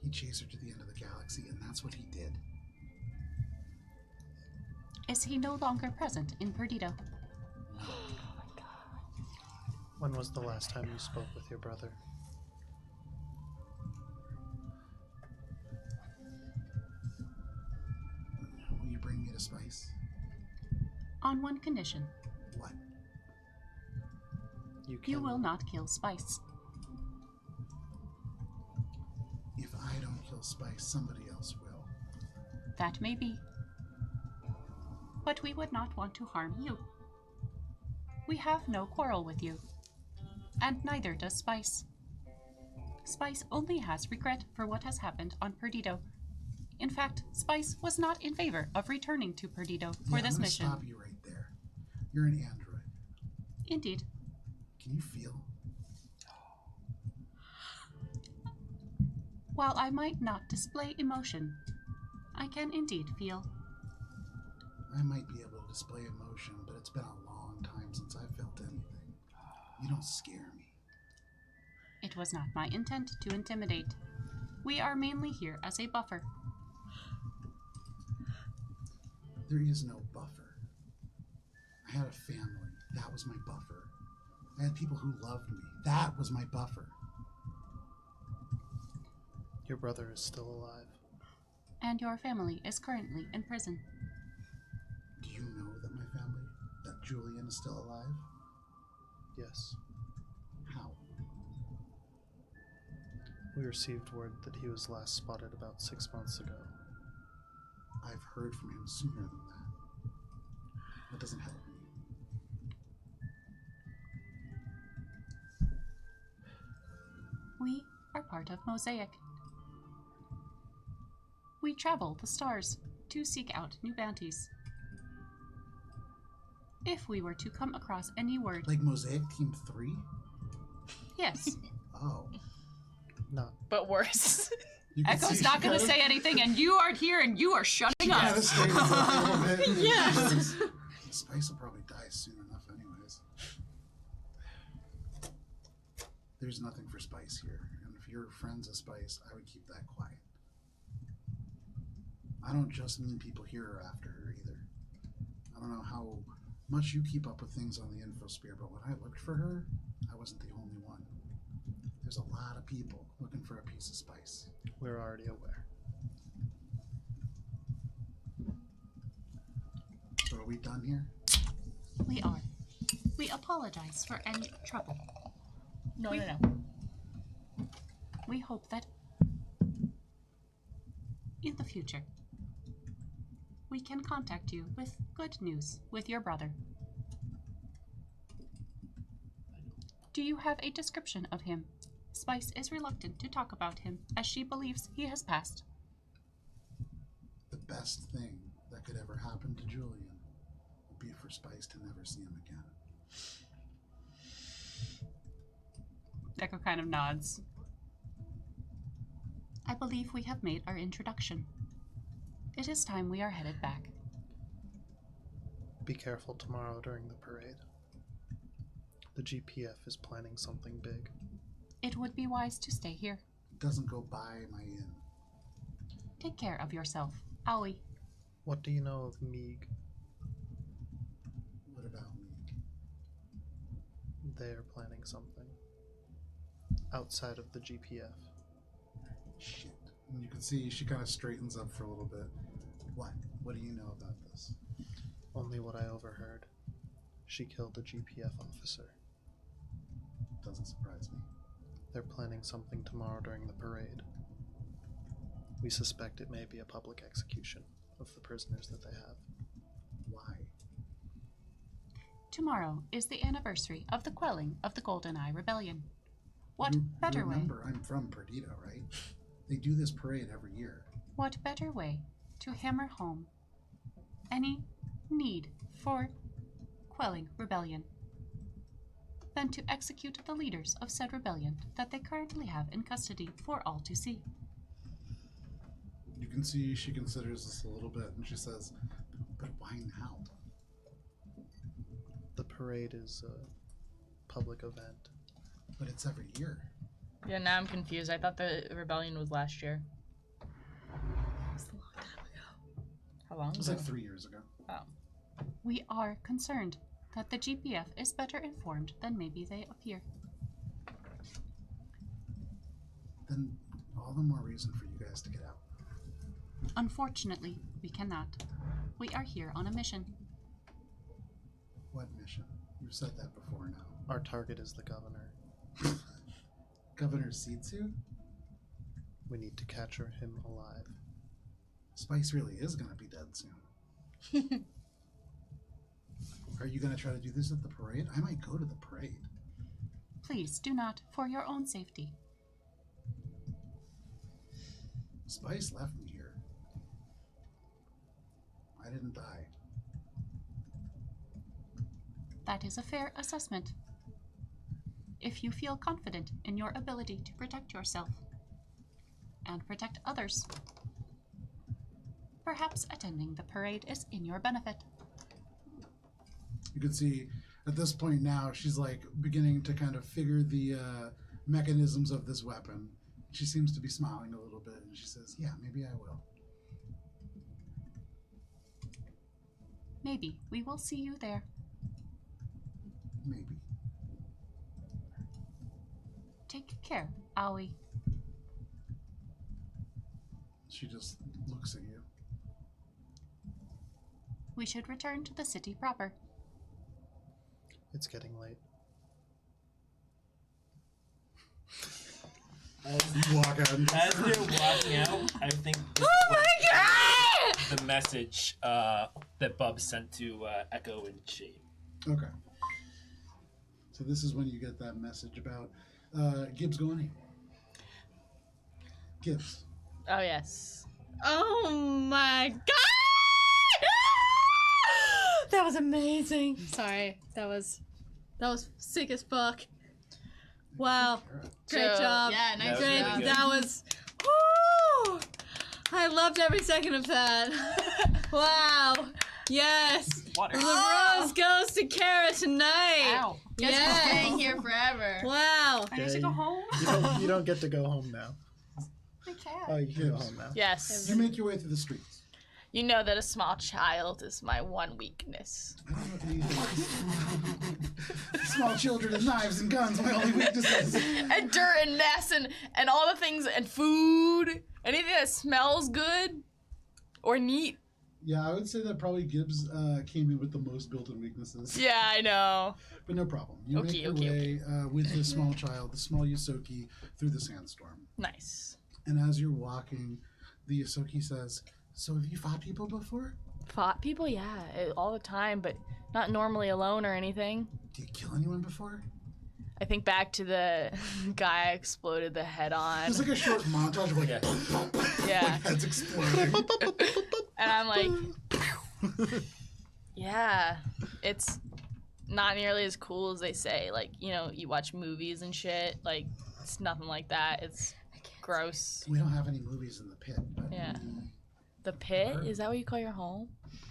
[SPEAKER 1] He chased her to the end of the galaxy, and that's what he did.
[SPEAKER 3] Is he no longer present in Perdido?
[SPEAKER 5] When was the last time you spoke with your brother?
[SPEAKER 1] Will you bring me to Spice?
[SPEAKER 3] On one condition.
[SPEAKER 1] What?
[SPEAKER 3] You will not kill Spice.
[SPEAKER 1] If I don't kill Spice, somebody else will.
[SPEAKER 3] That may be. But we would not want to harm you. We have no quarrel with you. And neither does Spice. Spice only has regret for what has happened on Perdido. In fact, Spice was not in favor of returning to Perdido for this mission.
[SPEAKER 1] I'm gonna stop you right there. You're an android.
[SPEAKER 3] Indeed.
[SPEAKER 1] Can you feel?
[SPEAKER 3] While I might not display emotion, I can indeed feel.
[SPEAKER 1] I might be able to display emotion, but it's been a long time since I felt anything. You don't scare me.
[SPEAKER 3] It was not my intent to intimidate. We are mainly here as a buffer.
[SPEAKER 1] There is no buffer. I had a family. That was my buffer. I had people who loved me. That was my buffer.
[SPEAKER 5] Your brother is still alive.
[SPEAKER 3] And your family is currently in prison.
[SPEAKER 1] Julian is still alive?
[SPEAKER 5] Yes.
[SPEAKER 1] How?
[SPEAKER 5] We received word that he was last spotted about 6 months ago.
[SPEAKER 1] I've heard from him sooner than that. That doesn't help me.
[SPEAKER 3] We are part of Mosaic. We travel the stars to seek out new bounties. If we were to come across any word,
[SPEAKER 1] Like Mosaic Team 3?
[SPEAKER 3] yes,
[SPEAKER 1] Oh.
[SPEAKER 5] Not
[SPEAKER 9] But worse.
[SPEAKER 1] You can
[SPEAKER 3] Echo's
[SPEAKER 1] see
[SPEAKER 3] not
[SPEAKER 1] she
[SPEAKER 3] going to
[SPEAKER 1] kinda-
[SPEAKER 3] say anything, and you aren't here, and you are shutting
[SPEAKER 1] She kind
[SPEAKER 3] up.
[SPEAKER 1] of straightens up a little bit.
[SPEAKER 4] Yes.
[SPEAKER 1] Spice will probably die soon enough, anyways. There's nothing for Spice here, and if your friend's a Spice, I would keep that quiet. I don't just mean people here are after her either. I don't know how much you keep up with things on the infosphere, but when I looked for her, I wasn't the only one. There's a lot of people looking for a piece of Spice.
[SPEAKER 5] we're already aware.
[SPEAKER 1] So are we done here?
[SPEAKER 3] We are. We apologize for any trouble.
[SPEAKER 2] No.
[SPEAKER 3] We hope that in the future we can contact you with good news with your brother. Do you have a description of him? Spice is reluctant to talk about him as she believes he has passed.
[SPEAKER 1] The best thing that could ever happen to Julian would be for Spice to never see him again.
[SPEAKER 3] Echo kind of nods. I believe we have made our introduction. It is time we are headed back.
[SPEAKER 5] Be careful tomorrow during the parade. The GPF is planning something big.
[SPEAKER 3] It would be wise to stay here.
[SPEAKER 1] It doesn't go by my inn.
[SPEAKER 3] Take care of yourself, Aoi.
[SPEAKER 5] What do you know of Meeg?
[SPEAKER 1] What about me?
[SPEAKER 5] They're planning something. Outside of the GPF.
[SPEAKER 1] Shit. And you can see she kind of straightens up for a little bit. What? What do you know about this?
[SPEAKER 5] Only what I overheard. She killed a GPF officer.
[SPEAKER 1] Doesn't surprise me.
[SPEAKER 5] They're planning something tomorrow during the parade. We suspect it may be a public execution of the prisoners that they have.
[SPEAKER 1] Why?
[SPEAKER 3] Tomorrow is the anniversary of the quelling of the GoldenEye Rebellion. What
[SPEAKER 1] you
[SPEAKER 3] better way?
[SPEAKER 1] remember, I'm from Perdido, right? They do this parade every year.
[SPEAKER 3] What better way to hammer home any need for quelling rebellion than to execute the leaders of said rebellion that they currently have in custody for all to see?
[SPEAKER 1] You can see she considers this a little bit, and she says, but why now?
[SPEAKER 5] The parade is a public event.
[SPEAKER 1] But it's every year.
[SPEAKER 2] Yeah, now I'm confused. I thought the rebellion was last year.
[SPEAKER 4] It's a long time ago.
[SPEAKER 2] How long
[SPEAKER 1] It was
[SPEAKER 2] ago?
[SPEAKER 1] like 3 years ago.
[SPEAKER 2] Oh.
[SPEAKER 3] We are concerned that the GPF is better informed than maybe they appear.
[SPEAKER 1] Then all the more reason for you guys to get out.
[SPEAKER 3] Unfortunately, we cannot. We are here on a mission.
[SPEAKER 1] What mission? You've said that before now.
[SPEAKER 5] Our target is the governor.
[SPEAKER 1] Governor Seetsu?
[SPEAKER 5] We need to capture him alive.
[SPEAKER 1] Spice really is going to be dead soon. Are you going to try to do this at the parade? I might go to the parade.
[SPEAKER 3] Please do not, for your own safety.
[SPEAKER 1] Spice left me here. I didn't die.
[SPEAKER 3] That is a fair assessment. If you feel confident in your ability to protect yourself and protect others, perhaps attending the parade is in your benefit.
[SPEAKER 1] You can see at this point now she's like beginning to kind of figure the mechanisms of this weapon. She seems to be smiling a little bit, and she says, yeah, maybe I will.
[SPEAKER 3] Maybe we will see you there.
[SPEAKER 1] Maybe.
[SPEAKER 3] Take care, Aoi.
[SPEAKER 1] She just looks at you.
[SPEAKER 3] We should return to the city proper.
[SPEAKER 5] It's getting late.
[SPEAKER 1] You walk out. And
[SPEAKER 8] As they're walking out, I think this
[SPEAKER 2] Oh my god!
[SPEAKER 8] the message that Bub sent to Echo and Shade.
[SPEAKER 1] Okay. So this is when you get that message about Gibbs going in. Gibbs.
[SPEAKER 2] Oh yes.
[SPEAKER 4] Oh my god! That was amazing. Sorry, that was sick as fuck. Wow, great
[SPEAKER 2] So,
[SPEAKER 4] job.
[SPEAKER 2] Yeah, nice
[SPEAKER 8] That was
[SPEAKER 4] Great.
[SPEAKER 8] really good.
[SPEAKER 4] That was. Woo! I loved every second of that. Wow. Yes.
[SPEAKER 9] Water.
[SPEAKER 4] The rose goes to Kara tonight.
[SPEAKER 9] Ow.
[SPEAKER 2] Guess we're
[SPEAKER 4] Yes.
[SPEAKER 2] staying here forever.
[SPEAKER 4] Wow.
[SPEAKER 9] I need to go home.
[SPEAKER 5] You don't get to go home now.
[SPEAKER 9] I can't.
[SPEAKER 5] Oh, you can go home now.
[SPEAKER 2] Yes.
[SPEAKER 1] You make your way through the streets.
[SPEAKER 2] You know that a small child is my one weakness.
[SPEAKER 1] I don't know anything. Small children and knives and guns, my only weaknesses.
[SPEAKER 2] And dirt and mess and all the things and food. Anything that smells good or neat.
[SPEAKER 1] Yeah, I would say that probably Gibbs came in with the most built-in weaknesses.
[SPEAKER 2] Yeah, I know.
[SPEAKER 1] But no problem. You make your way with the small child, the small Yosoki, through the sandstorm.
[SPEAKER 2] Nice.
[SPEAKER 1] And as you're walking, the Yosoki says, "So have you fought people before?
[SPEAKER 2] Fought people? Yeah, all the time, but not normally alone or anything.
[SPEAKER 1] Did you kill anyone before?"
[SPEAKER 2] I think back to the guy I exploded the head on.
[SPEAKER 1] It's like a short montage of like,
[SPEAKER 2] Yeah.
[SPEAKER 1] like heads exploding.
[SPEAKER 2] And I'm like, yeah, it's not nearly as cool as they say. Like, you know, you watch movies and shit. Like, it's nothing like that. It's gross.
[SPEAKER 1] We don't have any movies in the pit. But
[SPEAKER 2] Yeah. The pit? Is that what you call your home?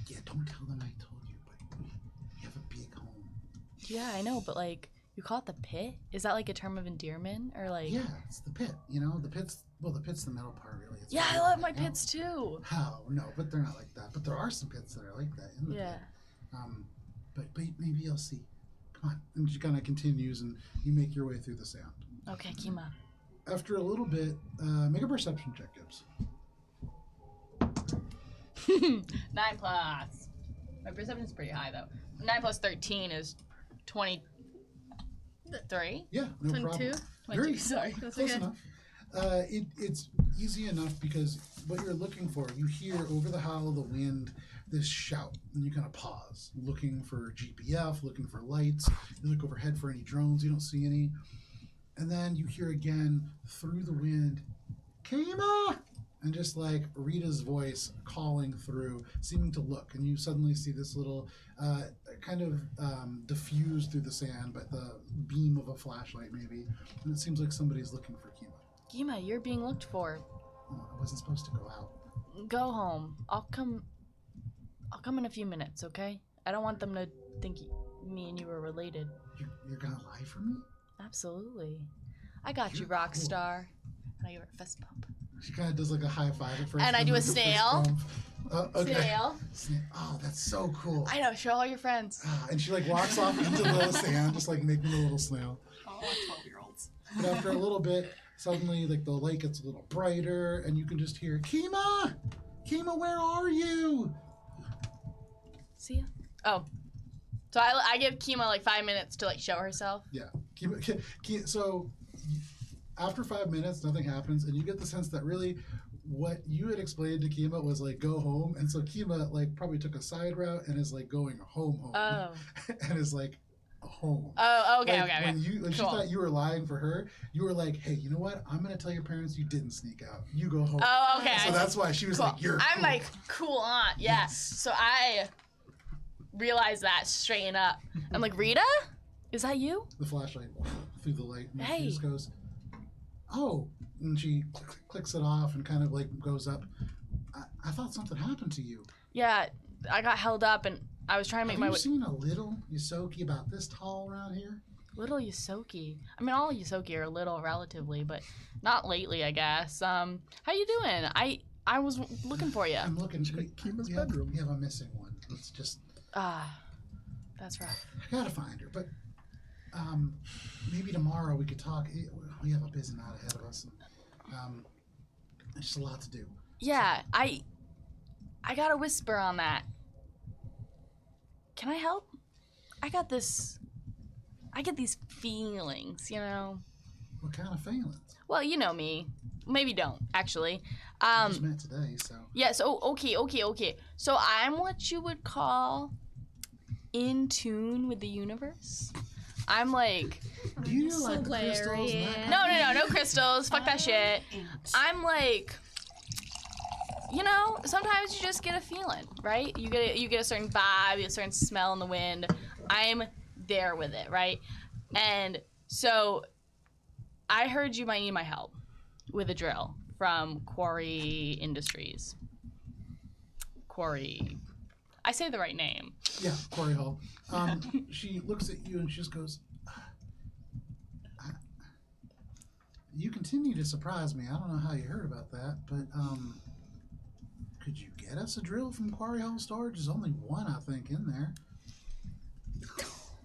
[SPEAKER 1] Yeah, don't tell them I told you, but we have a big home.
[SPEAKER 2] Yeah, I know, but like, you call it the pit? Is that like a term of endearment or like?
[SPEAKER 1] Yeah, it's the pit. You know, the pit's the middle part, really. It's
[SPEAKER 2] Yeah, I
[SPEAKER 1] really
[SPEAKER 2] love my
[SPEAKER 1] hanging out.
[SPEAKER 2] pits too.
[SPEAKER 1] How? No, but they're not like that. But there are some pits that are like that in the
[SPEAKER 2] Yeah.
[SPEAKER 1] pit. But maybe you'll see. Come on. And she kind of continues, and you make your way through the sand.
[SPEAKER 2] Okay, Kima.
[SPEAKER 1] After a little bit, make a perception check, Gibbs.
[SPEAKER 2] 9+. My perception's pretty high though. 9 plus 13 is 23.
[SPEAKER 1] Yeah, no
[SPEAKER 4] 22?
[SPEAKER 1] problem.
[SPEAKER 2] 22,
[SPEAKER 1] Very
[SPEAKER 2] sorry.
[SPEAKER 4] That's
[SPEAKER 1] close
[SPEAKER 4] okay.
[SPEAKER 1] enough. It's easy enough because what you're looking for, you hear over the howl of the wind this shout, and you kind of pause, looking for GPF, looking for lights. You look overhead for any drones, you don't see any. And then you hear again through the wind, Kima! And just like Rita's voice calling through, seeming to look, and you suddenly see this little kind of diffuse through the sand, but the beam of a flashlight maybe, and it seems like somebody's looking for Kima.
[SPEAKER 2] Kima, you're being looked for.
[SPEAKER 1] Oh, I wasn't supposed to go out.
[SPEAKER 2] Go home. I'll come in a few minutes, okay? I don't want them to think me and you are related.
[SPEAKER 1] You're gonna lie for me?
[SPEAKER 2] Absolutely. I got you,
[SPEAKER 1] You're
[SPEAKER 2] rock
[SPEAKER 1] cool.
[SPEAKER 2] star. And I give her a fist bump.
[SPEAKER 1] She kind of does like a high five at first.
[SPEAKER 2] And I
[SPEAKER 1] then
[SPEAKER 2] do a
[SPEAKER 1] like fist
[SPEAKER 2] snail.
[SPEAKER 1] bump. Okay.
[SPEAKER 2] Snail.
[SPEAKER 1] Oh, that's so cool.
[SPEAKER 2] I know, show all your friends.
[SPEAKER 1] And she like walks off into the sand, just like making a little snail.
[SPEAKER 9] Oh, 12-year-olds.
[SPEAKER 1] But after a little bit, suddenly like the light gets a little brighter, and you can just hear, Kima! Kima, where are you?
[SPEAKER 2] See ya. Oh. So I give Kima like 5 minutes to like show herself.
[SPEAKER 1] Yeah. So after 5 minutes, nothing happens, and you get the sense that really what you had explained to Kima was like go home, and so Kima like probably took a side route and is like going home,
[SPEAKER 2] Oh.
[SPEAKER 1] and is like home.
[SPEAKER 2] Oh, okay,
[SPEAKER 1] Like,
[SPEAKER 2] okay.
[SPEAKER 1] When she
[SPEAKER 2] Cool.
[SPEAKER 1] thought you were lying for her, you were like, hey, you know what? I'm gonna tell your parents you didn't sneak out. You go home.
[SPEAKER 2] Oh, okay.
[SPEAKER 1] So that's why she was
[SPEAKER 2] Cool.
[SPEAKER 1] like, you're
[SPEAKER 2] I'm
[SPEAKER 1] cool.
[SPEAKER 2] like cool aunt, yeah.
[SPEAKER 1] Yes.
[SPEAKER 2] So I realized that straighten up. I'm like, Rita? Is that you?
[SPEAKER 1] The flashlight through the light, and
[SPEAKER 2] Hey.
[SPEAKER 1] she just goes, oh, and she clicks it off and kind of like goes up. I thought something happened to you.
[SPEAKER 2] Yeah, I got held up and I was trying to make
[SPEAKER 1] Have
[SPEAKER 2] my
[SPEAKER 1] you
[SPEAKER 2] way.
[SPEAKER 1] seen a little Yosoki about this tall around here?
[SPEAKER 2] Little Yosoki. I mean, all Yosoki are little relatively, but not lately, I guess. How you doing? I was looking for you.
[SPEAKER 1] I'm looking.
[SPEAKER 5] Kima's
[SPEAKER 1] we
[SPEAKER 5] bedroom.
[SPEAKER 1] have a missing one. It's just
[SPEAKER 2] That's rough.
[SPEAKER 1] I gotta find her, but maybe tomorrow we could talk. We have a busy night ahead of us. And, there's just a lot to do.
[SPEAKER 2] Yeah, I got a whisper on that. Can I help? I got this I get these feelings, you know.
[SPEAKER 1] What kind of feelings?
[SPEAKER 2] Well, you know me. Maybe don't actually.
[SPEAKER 1] We just met today, so.
[SPEAKER 2] Yeah. So okay. So I'm what you would call in tune with the universe. I'm like,
[SPEAKER 1] Do you like the crystals? And that kind
[SPEAKER 2] no crystals. Fuck that shit. I'm like, you know, sometimes you just get a feeling, right? You get a certain vibe, you get a certain smell in the wind. I'm there with it, right? And so I heard you might need my help with a drill from Quarry Industries. Quarry. I say the right name.
[SPEAKER 1] Yeah, Corey Hall. She looks at you and she just goes, you continue to surprise me. I don't know how you heard about that, but could you get us a drill from Quarry Hall Storage? There's only one, I think, in there.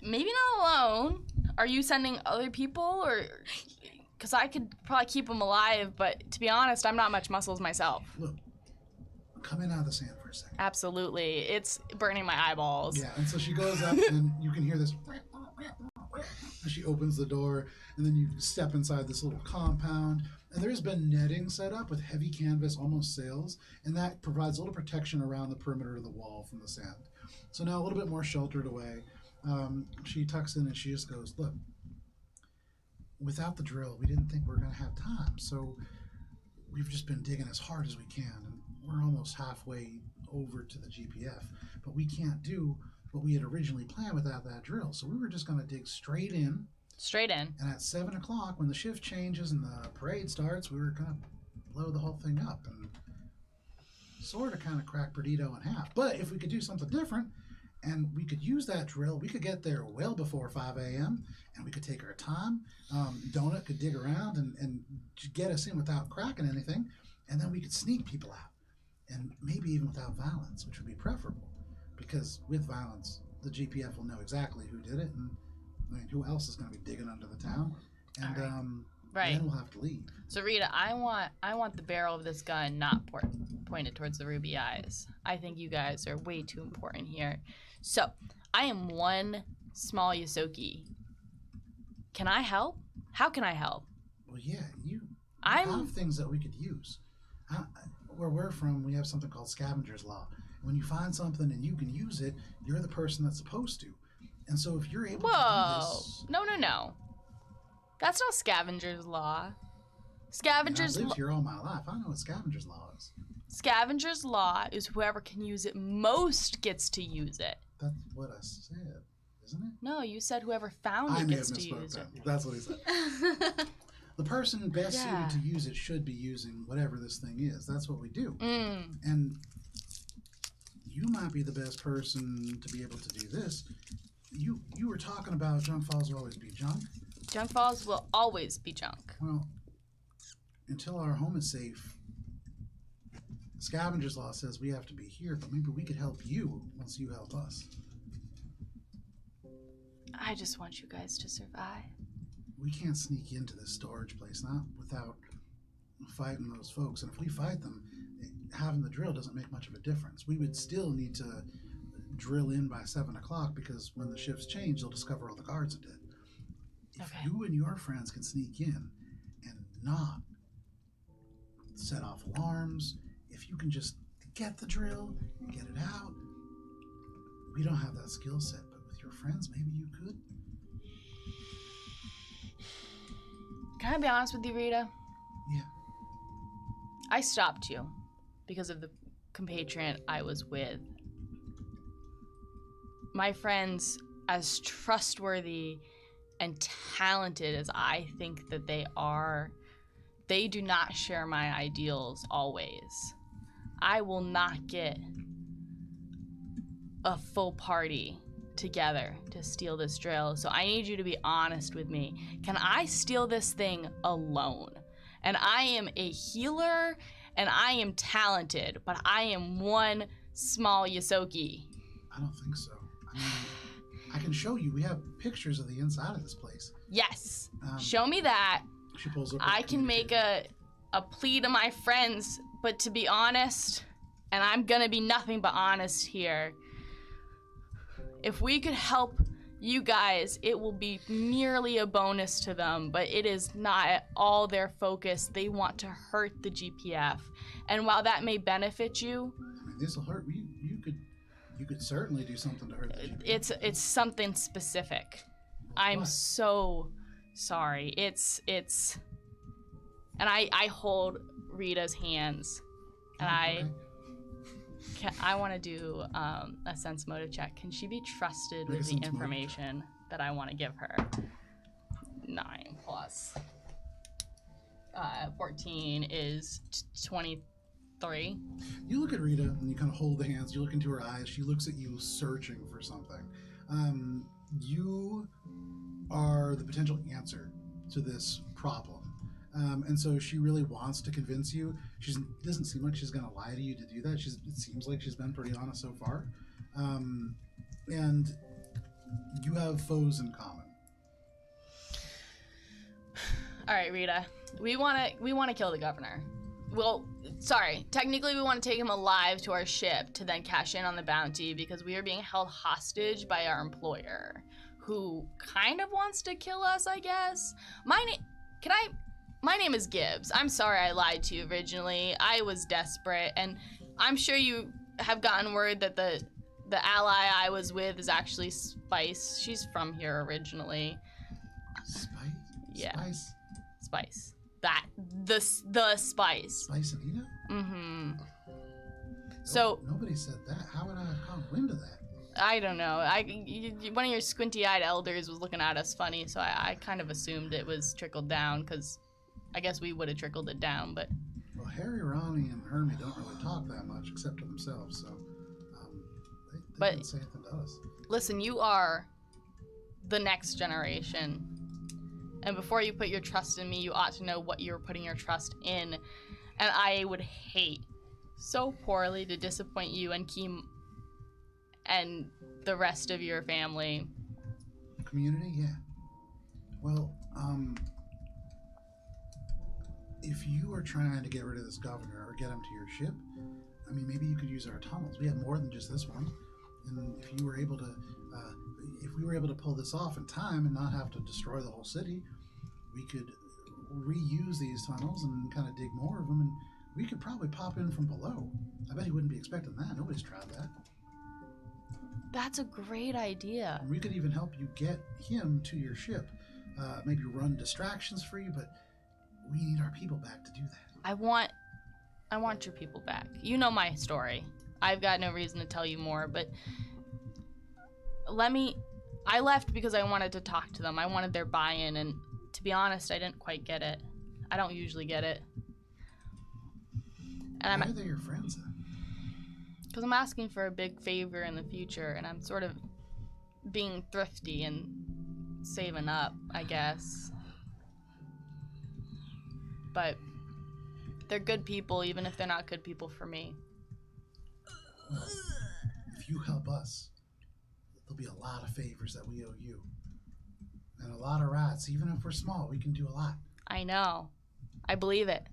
[SPEAKER 2] Maybe not alone. Are you sending other people, or because I could probably keep them alive, but to be honest, I'm not much muscles myself.
[SPEAKER 1] Look, come in out of the sand for a second.
[SPEAKER 2] Absolutely. It's burning my eyeballs.
[SPEAKER 1] Yeah, and so she goes up and you can hear this. And she opens the door, and then you step inside this little compound. And there's been netting set up with heavy canvas, almost sails, and that provides a little protection around the perimeter of the wall from the sand. So now a little bit more sheltered away. She tucks in and she just goes, look, without the drill, we didn't think we were going to have time. So we've just been digging as hard as we can. And we're almost halfway over to the GPF. But we can't do what we had originally planned without that drill. So we were just going to dig straight in.
[SPEAKER 2] Straight in.
[SPEAKER 1] And at 7 o'clock, when the shift changes and the parade starts, we were going to blow the whole thing up and sort of kind of crack Perdido in half. But if we could do something different, and we could use that drill, we could get there well before 5 a.m., and we could take our time. Donut could dig around and get us in without cracking anything, and then we could sneak people out. And maybe even without violence, which would be preferable. Because with violence, the GPF will know exactly who did it, and I mean, who else is going to be digging under the town? And
[SPEAKER 2] Right.
[SPEAKER 1] then we'll have to leave.
[SPEAKER 2] So Rita, I want the barrel of this gun not pointed towards the ruby eyes. I think you guys are way too important here. So I am one small Yosoki. Can I help? How can I help?
[SPEAKER 1] Well, yeah, you
[SPEAKER 2] I'm-
[SPEAKER 1] have things that we could use. Where we're from, we have something called scavenger's law. When you find something and you can use it, you're the person that's supposed to. And so if you're able to do
[SPEAKER 2] Whoa.
[SPEAKER 1] this...
[SPEAKER 2] No. That's not scavenger's law. Scavenger's
[SPEAKER 1] I've lived
[SPEAKER 2] law.
[SPEAKER 1] here all my life. I know what scavenger's law is.
[SPEAKER 2] Scavenger's law is whoever can use it most gets to use it.
[SPEAKER 1] That's what I said, isn't it?
[SPEAKER 2] No, you said whoever found
[SPEAKER 1] I
[SPEAKER 2] it
[SPEAKER 1] may have
[SPEAKER 2] gets to
[SPEAKER 1] misspoke
[SPEAKER 2] use
[SPEAKER 1] then.
[SPEAKER 2] it.
[SPEAKER 1] That's what he said. The person best
[SPEAKER 2] Yeah.
[SPEAKER 1] suited to use it should be using whatever this thing is. That's what we do.
[SPEAKER 2] Mm.
[SPEAKER 1] And you might be the best person to be able to do this. You were talking about junk falls will always be junk.
[SPEAKER 2] Junk falls will always be junk.
[SPEAKER 1] Well, until our home is safe, scavenger's law says we have to be here, but maybe we could help you once you help us.
[SPEAKER 2] I just want you guys to survive.
[SPEAKER 1] We can't sneak into this storage place, not without fighting those folks. And if we fight them, having the drill doesn't make much of a difference. We would still need to drill in by 7 o'clock because when the shifts change, they'll discover all the guards are dead. If
[SPEAKER 2] Okay.
[SPEAKER 1] you and your friends can sneak in and not set off alarms, if you can just get the drill, get it out. We don't have that skill set, but with your friends, maybe you could.
[SPEAKER 2] Can I be honest with you, Rita?
[SPEAKER 1] Yeah.
[SPEAKER 2] I stopped you because of the compatriot I was with. My friends, as trustworthy and talented as I think that they are, they do not share my ideals always. I will not get a full party together to steal this drill, so I need you to be honest with me. Can I steal this thing alone? And I am a healer and I am talented, but I am one small Yosoki.
[SPEAKER 1] I don't think so. I mean, I can show you. We have pictures of the inside of this place.
[SPEAKER 2] Yes,
[SPEAKER 1] Um,
[SPEAKER 2] show me that.
[SPEAKER 1] She pulls up.
[SPEAKER 2] I can make a plea to my friends, but to be honest, and I'm gonna be nothing but honest here, if we could help you guys, it will be merely a bonus to them, but it is not at all their focus. They want to hurt the GPF. And while that may benefit you,
[SPEAKER 1] I mean, this will hurt. You could certainly do something to hurt the GPF.
[SPEAKER 2] it's something specific. I'm
[SPEAKER 1] What?
[SPEAKER 2] so sorry. It's and I hold Rita's hands and I want to do a sense motive check. Can she be trusted
[SPEAKER 1] Make a
[SPEAKER 2] with the
[SPEAKER 1] sense motive
[SPEAKER 2] information that I want to give her? 9 plus 14 is 23.
[SPEAKER 1] You look at Rita and you kind of hold the hands. You look into her eyes. She looks at you, searching for something. You are the potential answer to this problem. And so she really wants to convince you. She doesn't seem like she's going to lie to you to do that. It seems like she's been pretty honest so far. And you have foes in common.
[SPEAKER 2] All right, Rita. We want to kill the governor. Well, sorry. Technically, we want to take him alive to our ship to then cash in on the bounty because we are being held hostage by our employer, who kind of wants to kill us, I guess. My name is Gibbs. I'm sorry I lied to you originally. I was desperate, and I'm sure you have gotten word that the ally I was with is actually Spice. She's from here originally.
[SPEAKER 1] Spice?
[SPEAKER 2] Yeah.
[SPEAKER 1] Spice?
[SPEAKER 2] The Spice.
[SPEAKER 1] Spice-Anita?
[SPEAKER 2] Mm-hmm. So
[SPEAKER 1] Nobody said that. How would I have caught wind of that?
[SPEAKER 2] I don't know. One of your squinty-eyed elders was looking at us funny, so I kind of assumed it was trickled down, because I guess we would have trickled it down, but...
[SPEAKER 1] Well, Harry, Ronnie, and Hermie don't really talk that much, except to themselves, so they didn't say anything to us.
[SPEAKER 2] Listen, you are the next generation. And before you put your trust in me, you ought to know what you're putting your trust in. And I would hate so poorly to disappoint you and Keem and the rest of your family.
[SPEAKER 1] Community? Yeah. Well, if you are trying to get rid of this governor or get him to your ship, I mean, maybe you could use our tunnels. We have more than just this one. And if you were able to, if we were able to pull this off in time and not have to destroy the whole city, we could reuse these tunnels and kind of dig more of them, and we could probably pop in from below. I bet he wouldn't be expecting that. Nobody's tried that.
[SPEAKER 2] That's a great idea.
[SPEAKER 1] And we could even help you get him to your ship. Maybe run distractions for you, but we need our people back to do that.
[SPEAKER 2] I want your people back. You know my story. I've got no reason to tell you more, but I left because I wanted to talk to them. I wanted their buy-in, and to be honest, I didn't quite get it. I don't usually get it. And
[SPEAKER 1] Why are they your friends then?
[SPEAKER 2] Because I'm asking for a big favor in the future, and I'm sort of being thrifty and saving up, I guess. But they're good people, even if they're not good people for me.
[SPEAKER 1] Well, if you help us, there'll be a lot of favors that we owe you. And a lot of rights. Even if we're small, we can do a lot.
[SPEAKER 2] I know. I believe it.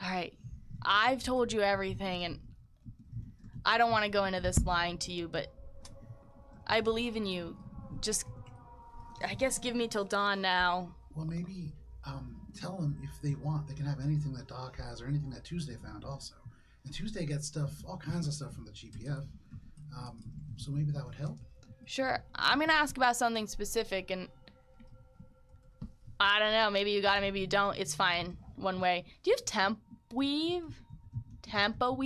[SPEAKER 2] All right. I've told you everything, and I don't want to go into this lying to you, but I believe in you. Just, I guess, give me till dawn now.
[SPEAKER 1] Well, maybe tell them if they want, they can have anything that Doc has or anything that Tuesday found also. And Tuesday gets stuff, all kinds of stuff from the GPF. So maybe that would help.
[SPEAKER 2] Sure. I'm going to ask about something specific, and I don't know. Maybe you got it, maybe you don't. It's fine. One way. Do you have temple weave? Temple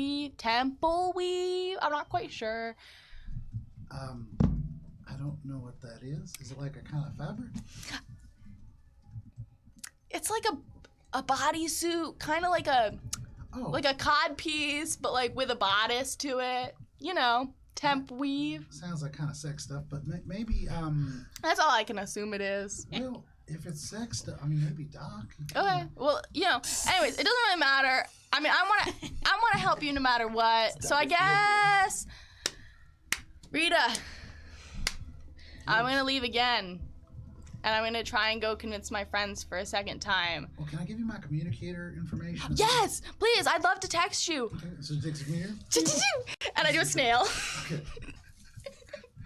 [SPEAKER 2] weave? I'm not quite sure.
[SPEAKER 1] I don't know what that is. Is it like a kind of fabric?
[SPEAKER 2] It's like a bodysuit, kind of like a cod piece, but like with a bodice to it. You know, temp weave.
[SPEAKER 1] Sounds like kind of sex stuff, but maybe
[SPEAKER 2] That's all I can assume it is.
[SPEAKER 1] well, if it's sex stuff, I mean, maybe Doc.
[SPEAKER 2] Okay. Well, you know. Anyways, it doesn't really matter. I mean, I want to help you no matter what. So I guess, Rita, I'm gonna leave again, and I'm gonna try and go convince my friends for a second time.
[SPEAKER 1] Well, can I give you my communicator information?
[SPEAKER 2] Yes, please. I'd love to text you.
[SPEAKER 1] Okay, so it takes a communicator?
[SPEAKER 2] And I do a snail.
[SPEAKER 1] Okay.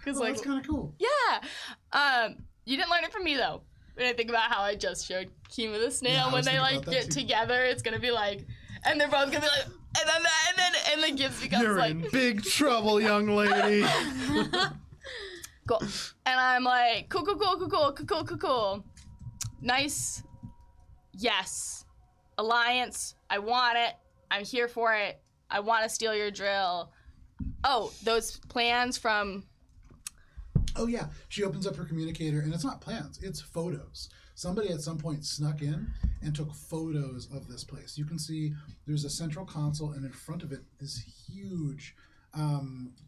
[SPEAKER 2] Because
[SPEAKER 1] Oh, that's kind of cool.
[SPEAKER 2] yeah. You didn't learn it from me though. When I think about how I just showed Kima the snail,
[SPEAKER 1] Yeah, I
[SPEAKER 2] when
[SPEAKER 1] was
[SPEAKER 2] they
[SPEAKER 1] thinking
[SPEAKER 2] like
[SPEAKER 1] about that
[SPEAKER 2] get
[SPEAKER 1] too.
[SPEAKER 2] together, it's gonna be like, and they're both gonna be like, and then Gibbs becomes
[SPEAKER 5] You're
[SPEAKER 2] like,
[SPEAKER 5] in big trouble, young lady.
[SPEAKER 2] cool. And I'm like, cool. Nice. Yes. Alliance. I want it. I'm here for it. I want to steal your drill. Oh, those plans from.
[SPEAKER 1] Oh yeah, she opens up her communicator, and it's not plans; it's photos. Somebody at some point snuck in and took photos of this place. You can see there's a central console, and in front of it, this huge,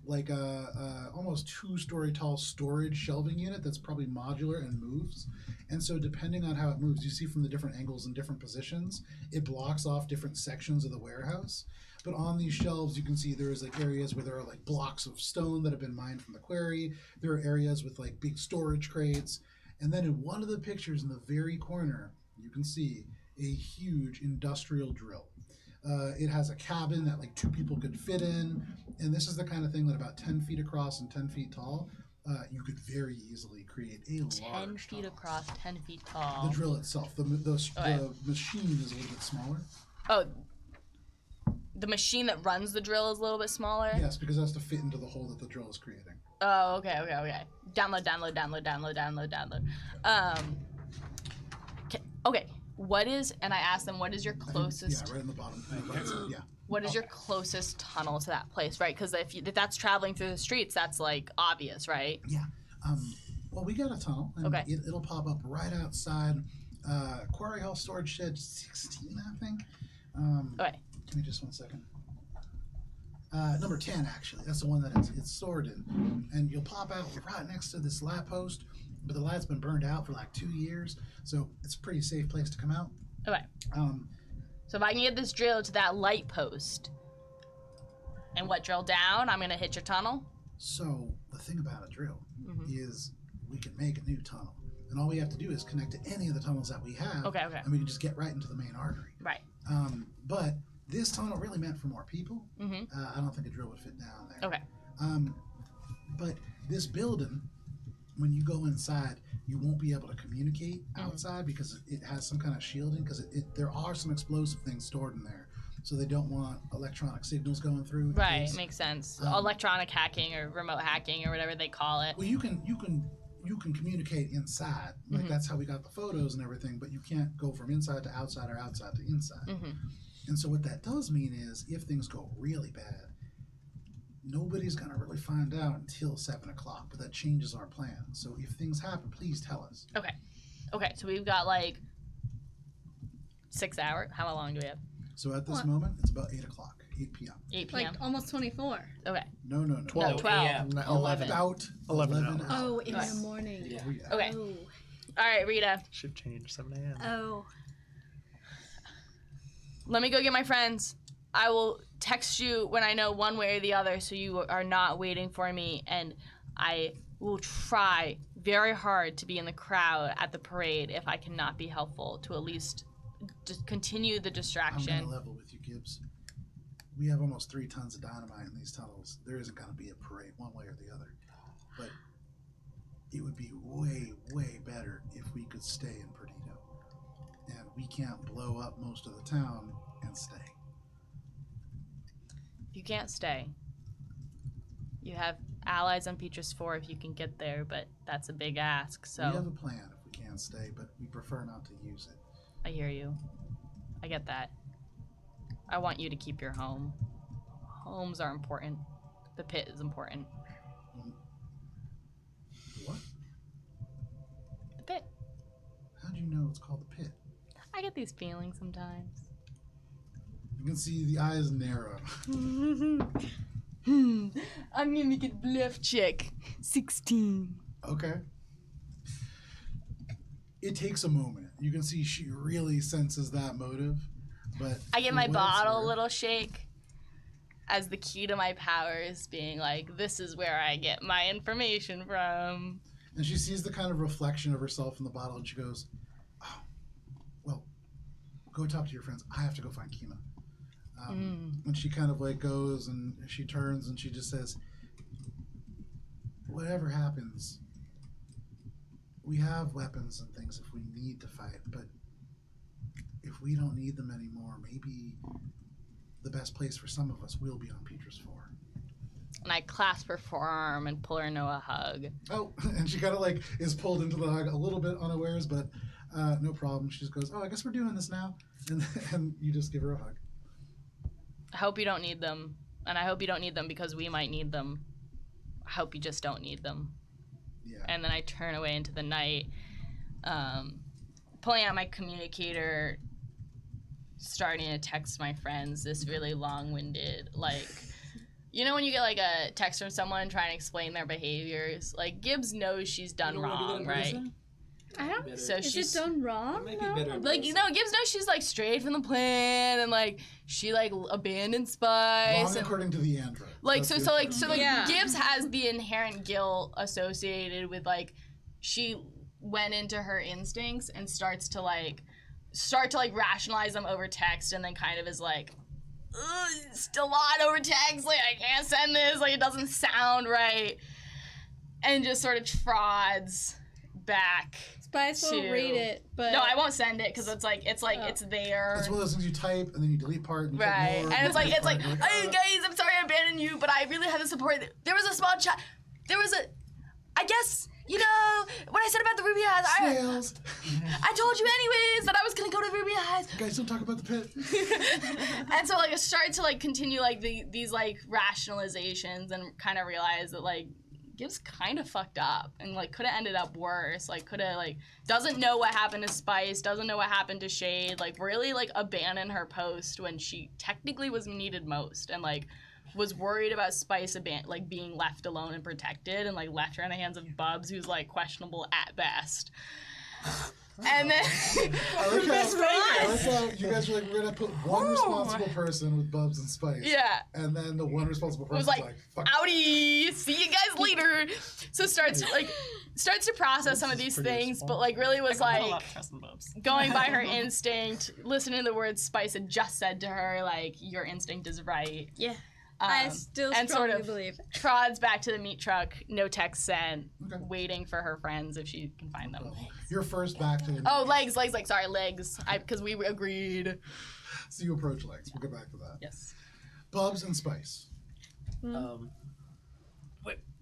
[SPEAKER 1] like a almost 2-story tall storage shelving unit that's probably modular and moves. And so, depending on how it moves, you see from the different angles and different positions, it blocks off different sections of the warehouse. But on these shelves, you can see there's like areas where there are like blocks of stone that have been mined from the quarry. There are areas with like big storage crates. And then in one of the pictures in the very corner, you can see a huge industrial drill. It has a cabin that like 2 people could fit in. And this is the kind of thing that about 10 feet across and 10 feet tall, you could very easily create a
[SPEAKER 2] 10
[SPEAKER 1] large
[SPEAKER 2] feet
[SPEAKER 1] tunnel.
[SPEAKER 2] across, 10 feet tall.
[SPEAKER 1] The drill itself. The machine is a little bit smaller.
[SPEAKER 2] Oh, the machine that runs the drill is a little bit smaller?
[SPEAKER 1] Yes, because it has to fit into the hole that the drill is creating.
[SPEAKER 2] Oh, okay. Download. Okay, what is, and I asked them, what is your
[SPEAKER 1] I think-
[SPEAKER 2] closest,
[SPEAKER 1] Yeah, right in the bottom. Right side, yeah.
[SPEAKER 2] what is your closest tunnel to that place, right? Because if that's traveling through the streets, that's like obvious, right?
[SPEAKER 1] Yeah. Well, we got a tunnel, and
[SPEAKER 2] Okay.
[SPEAKER 1] it'll pop up right outside Quarry Hall Storage Shed 16, I think.
[SPEAKER 2] Okay.
[SPEAKER 1] Give me just 1 second. Number 10, actually. That's the one that it's stored in. And you'll pop out right next to this light post, but the light's been burned out for like 2 years, so it's a pretty safe place to come out.
[SPEAKER 2] Okay. So if I can get this drill to that light post, and what drill down, I'm gonna hit your tunnel.
[SPEAKER 1] So the thing about a drill is we can make a new tunnel. And all we have to do is connect to any of the tunnels that we have.
[SPEAKER 2] Okay.
[SPEAKER 1] And we can just get right into the main artery.
[SPEAKER 2] Right.
[SPEAKER 1] But this tunnel really meant for more people.
[SPEAKER 2] Mhm.
[SPEAKER 1] I don't think a drill would fit down there.
[SPEAKER 2] Okay.
[SPEAKER 1] But this building, when you go inside, you won't be able to communicate outside because it has some kind of shielding, because there are some explosive things stored in there. So they don't want electronic signals going through. in
[SPEAKER 2] Right.
[SPEAKER 1] case-
[SPEAKER 2] Makes sense. Electronic hacking or remote hacking or whatever they call it.
[SPEAKER 1] Well, you can communicate inside. Like that's how we got the photos and everything, but you can't go from inside to outside or outside to inside. And so what that does mean is if things go really bad, nobody's gonna really find out until 7 o'clock, but that changes our plan. So if things happen, please tell us.
[SPEAKER 2] Okay. So we've got like 6 hours. How long do we have?
[SPEAKER 1] So at this
[SPEAKER 4] What?
[SPEAKER 1] moment, it's about 8 o'clock, 8 p.m.
[SPEAKER 2] 8 p.m.
[SPEAKER 4] Like almost 24.
[SPEAKER 2] Okay.
[SPEAKER 1] No.
[SPEAKER 2] No,
[SPEAKER 5] 12.
[SPEAKER 2] 12.
[SPEAKER 5] 11.
[SPEAKER 1] About
[SPEAKER 5] 11
[SPEAKER 1] 11
[SPEAKER 5] hours.
[SPEAKER 1] hours.
[SPEAKER 4] Oh, in
[SPEAKER 2] Right.
[SPEAKER 4] the morning.
[SPEAKER 7] Yeah.
[SPEAKER 1] Oh, yeah.
[SPEAKER 2] Okay.
[SPEAKER 4] Oh.
[SPEAKER 2] All right, Rita.
[SPEAKER 5] Shift change, 7 a.m.
[SPEAKER 4] Oh.
[SPEAKER 2] Let me go get my friends. I will text you when I know one way or the other so you are not waiting for me. And I will try very hard to be in the crowd at the parade if I cannot be helpful to at least just continue the
[SPEAKER 1] I'm
[SPEAKER 2] distraction.
[SPEAKER 1] gonna level with you, Gibbs. We have almost 3 tons of dynamite in these tunnels. There isn't gonna be a parade one way or the other. But it would be way, way better if we could stay in Perdido. And we can't blow up most of the town and stay.
[SPEAKER 2] You can't stay. You have allies on Petrus 4 if you can get there, but that's a big ask,
[SPEAKER 1] We have
[SPEAKER 2] so
[SPEAKER 1] a plan if we can't stay, but we prefer not to use it.
[SPEAKER 2] I hear you. I get that. I want you to keep your home. Homes are important. The pit is important.
[SPEAKER 1] What?
[SPEAKER 2] The pit.
[SPEAKER 1] How do you know it's called the pit?
[SPEAKER 2] I get these feelings sometimes.
[SPEAKER 1] You can see the eyes narrow.
[SPEAKER 2] I'm gonna make it bluff check. 16.
[SPEAKER 1] Okay. It takes a moment. You can see she really senses that motive, but
[SPEAKER 2] I get
[SPEAKER 1] for
[SPEAKER 2] my
[SPEAKER 1] what it's
[SPEAKER 2] bottle a
[SPEAKER 1] worth-
[SPEAKER 2] little shake as the key to my powers being like, this is where I get my information from.
[SPEAKER 1] And she sees the kind of reflection of herself in the bottle, and she goes, "Oh, well, go talk to your friends. I have to go find Kima." And she kind of like goes and she turns and she just says, whatever happens, we have weapons and things if we need to fight, but if we don't need them anymore, maybe the best place for some of us will be on Petra's 4.
[SPEAKER 2] And I clasp her forearm and pull her into a hug.
[SPEAKER 1] Oh, and she kind of like is pulled into the hug a little bit unawares, but no problem. She just goes, "Oh, I guess we're doing this now," and you just give her a hug.
[SPEAKER 2] I hope you don't need them, and I hope you don't need them because we might need them. I hope you just don't need them.
[SPEAKER 1] Yeah.
[SPEAKER 2] And then I turn away into the night, pulling out my communicator, starting to text my friends this really long-winded, like, you know when you get like a text from someone trying to explain their behaviors? Like, Gibbs knows she's done wrong, right?
[SPEAKER 4] I don't.
[SPEAKER 2] So
[SPEAKER 4] Is
[SPEAKER 2] she's
[SPEAKER 4] it done wrong?
[SPEAKER 7] It might be
[SPEAKER 4] No?
[SPEAKER 7] better.
[SPEAKER 2] like, you know, Gibbs knows she's like strayed from the plan, and like she like abandoned Spice.
[SPEAKER 1] Wrong
[SPEAKER 2] and,
[SPEAKER 1] according to the android.
[SPEAKER 2] like
[SPEAKER 1] That's
[SPEAKER 2] so
[SPEAKER 1] good.
[SPEAKER 2] so like
[SPEAKER 4] Yeah.
[SPEAKER 2] Gibbs has the inherent guilt associated with like she went into her instincts and start to rationalize them over text, and then kind of is like, "Ugh, it's still a lot over text, like I can't send this, like it doesn't sound right," and just sort of trods back.
[SPEAKER 4] Spice won't
[SPEAKER 2] to-
[SPEAKER 4] read it, but
[SPEAKER 2] No, I won't send it because it's
[SPEAKER 4] Oh.
[SPEAKER 2] there.
[SPEAKER 1] It's one of those things you type and then you delete part. And you type
[SPEAKER 2] Right,
[SPEAKER 1] more,
[SPEAKER 2] and it's like,
[SPEAKER 1] delete part, and you're
[SPEAKER 2] hey guys, I'm sorry I abandoned you, but I really had to support. There was a small chat. I guess, you know, when I said about the Ruby Eyes,
[SPEAKER 1] snails.
[SPEAKER 2] I told you anyways that I was gonna go to Ruby Eyes.
[SPEAKER 1] Guys, don't talk about the pit.
[SPEAKER 2] And so like I started to like continue like these like rationalizations and kind of realized that like Gibbs kind of fucked up and like could have ended up worse. Like could have like doesn't know what happened to Spice, doesn't know what happened to Shade. Like really like abandoned her post when she technically was needed most, and like was worried about Spice like being left alone and protected, and like left her in the hands of Bubs, who's like questionable at best. And then
[SPEAKER 1] I like how you guys were like, we're gonna put one responsible person with Bubs and Spice.
[SPEAKER 2] yeah.
[SPEAKER 1] And then the one responsible person
[SPEAKER 2] was
[SPEAKER 1] was
[SPEAKER 2] like,
[SPEAKER 1] fuck.
[SPEAKER 2] "Outie, see you guys later." So starts to process some of these things, but like really was
[SPEAKER 9] I got a
[SPEAKER 2] like
[SPEAKER 9] lot of trust in Bubs.
[SPEAKER 2] going by her instinct, listening to the words Spice had just said to her, like, your instinct is right.
[SPEAKER 4] yeah, I
[SPEAKER 2] Um,
[SPEAKER 4] still
[SPEAKER 2] and
[SPEAKER 4] strongly
[SPEAKER 2] sort of
[SPEAKER 4] believe.
[SPEAKER 2] trods back to the meat truck, no text sent,
[SPEAKER 1] Okay.
[SPEAKER 2] waiting for her friends if she can find them.
[SPEAKER 1] You're first back to the
[SPEAKER 2] Oh, legs, sorry, legs. Because we agreed.
[SPEAKER 1] So you approach legs. We'll get back to that.
[SPEAKER 2] Yes.
[SPEAKER 1] Bubs and Spice.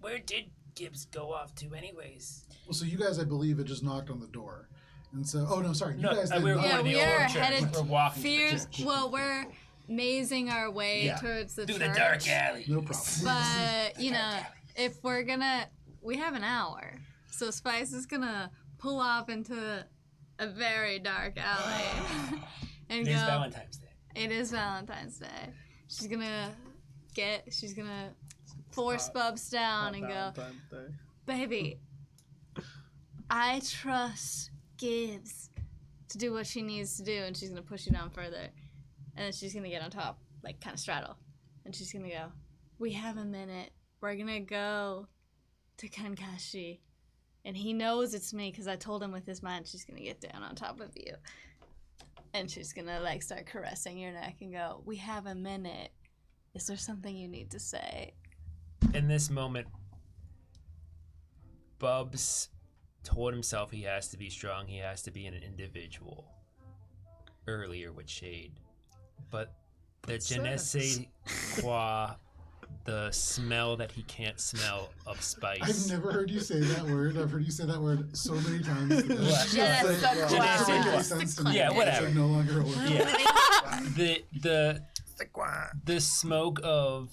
[SPEAKER 6] Where did Gibbs go off to, anyways?
[SPEAKER 1] Well, so you guys, I believe, had just knocked on the door. And so, oh no, sorry. You
[SPEAKER 8] No,
[SPEAKER 1] guys
[SPEAKER 8] we
[SPEAKER 1] did
[SPEAKER 8] were
[SPEAKER 1] not.
[SPEAKER 8] going
[SPEAKER 4] Yeah,
[SPEAKER 8] to the
[SPEAKER 4] we are
[SPEAKER 8] old church.
[SPEAKER 4] headed
[SPEAKER 8] We're walking to the
[SPEAKER 4] Fierce.
[SPEAKER 8] church.
[SPEAKER 4] Well, we're mazing our way
[SPEAKER 1] Yeah.
[SPEAKER 4] towards the
[SPEAKER 6] Through
[SPEAKER 4] church.
[SPEAKER 6] the dark alley.
[SPEAKER 1] No problem.
[SPEAKER 4] But you know, if we're gonna, we have an hour, so Spice is gonna pull off into a very dark alley and
[SPEAKER 6] It is
[SPEAKER 4] go.
[SPEAKER 6] Valentine's Day.
[SPEAKER 4] It is Valentine's Day. She's gonna force Bubs down and go, baby, I trust Gibbs to do what she needs to do, and she's gonna push you down further, and then she's gonna get on top, like kind of straddle, and she's gonna go, we have a minute, we're gonna go to Kankashi, and he knows it's me because I told him with his mind. She's gonna get down on top of you, and she's gonna like start caressing your neck and go, we have a minute, is there something you need to say?
[SPEAKER 8] In this moment, Bubs told himself he has to be strong, he has to be an individual earlier with Shade. But the je ne sais quoi, the smell that he can't smell of Spice.
[SPEAKER 1] I've never heard you say that word. I've heard you say that word so many times.
[SPEAKER 8] What?
[SPEAKER 2] Yeah,
[SPEAKER 1] It's
[SPEAKER 2] that's
[SPEAKER 1] like,
[SPEAKER 2] so
[SPEAKER 1] it
[SPEAKER 8] wow.
[SPEAKER 1] doesn't make any
[SPEAKER 2] That's
[SPEAKER 1] sense
[SPEAKER 2] the
[SPEAKER 1] to me.
[SPEAKER 8] Yeah,
[SPEAKER 1] It's
[SPEAKER 8] whatever.
[SPEAKER 1] like no longer a word.
[SPEAKER 8] Yeah. The smoke of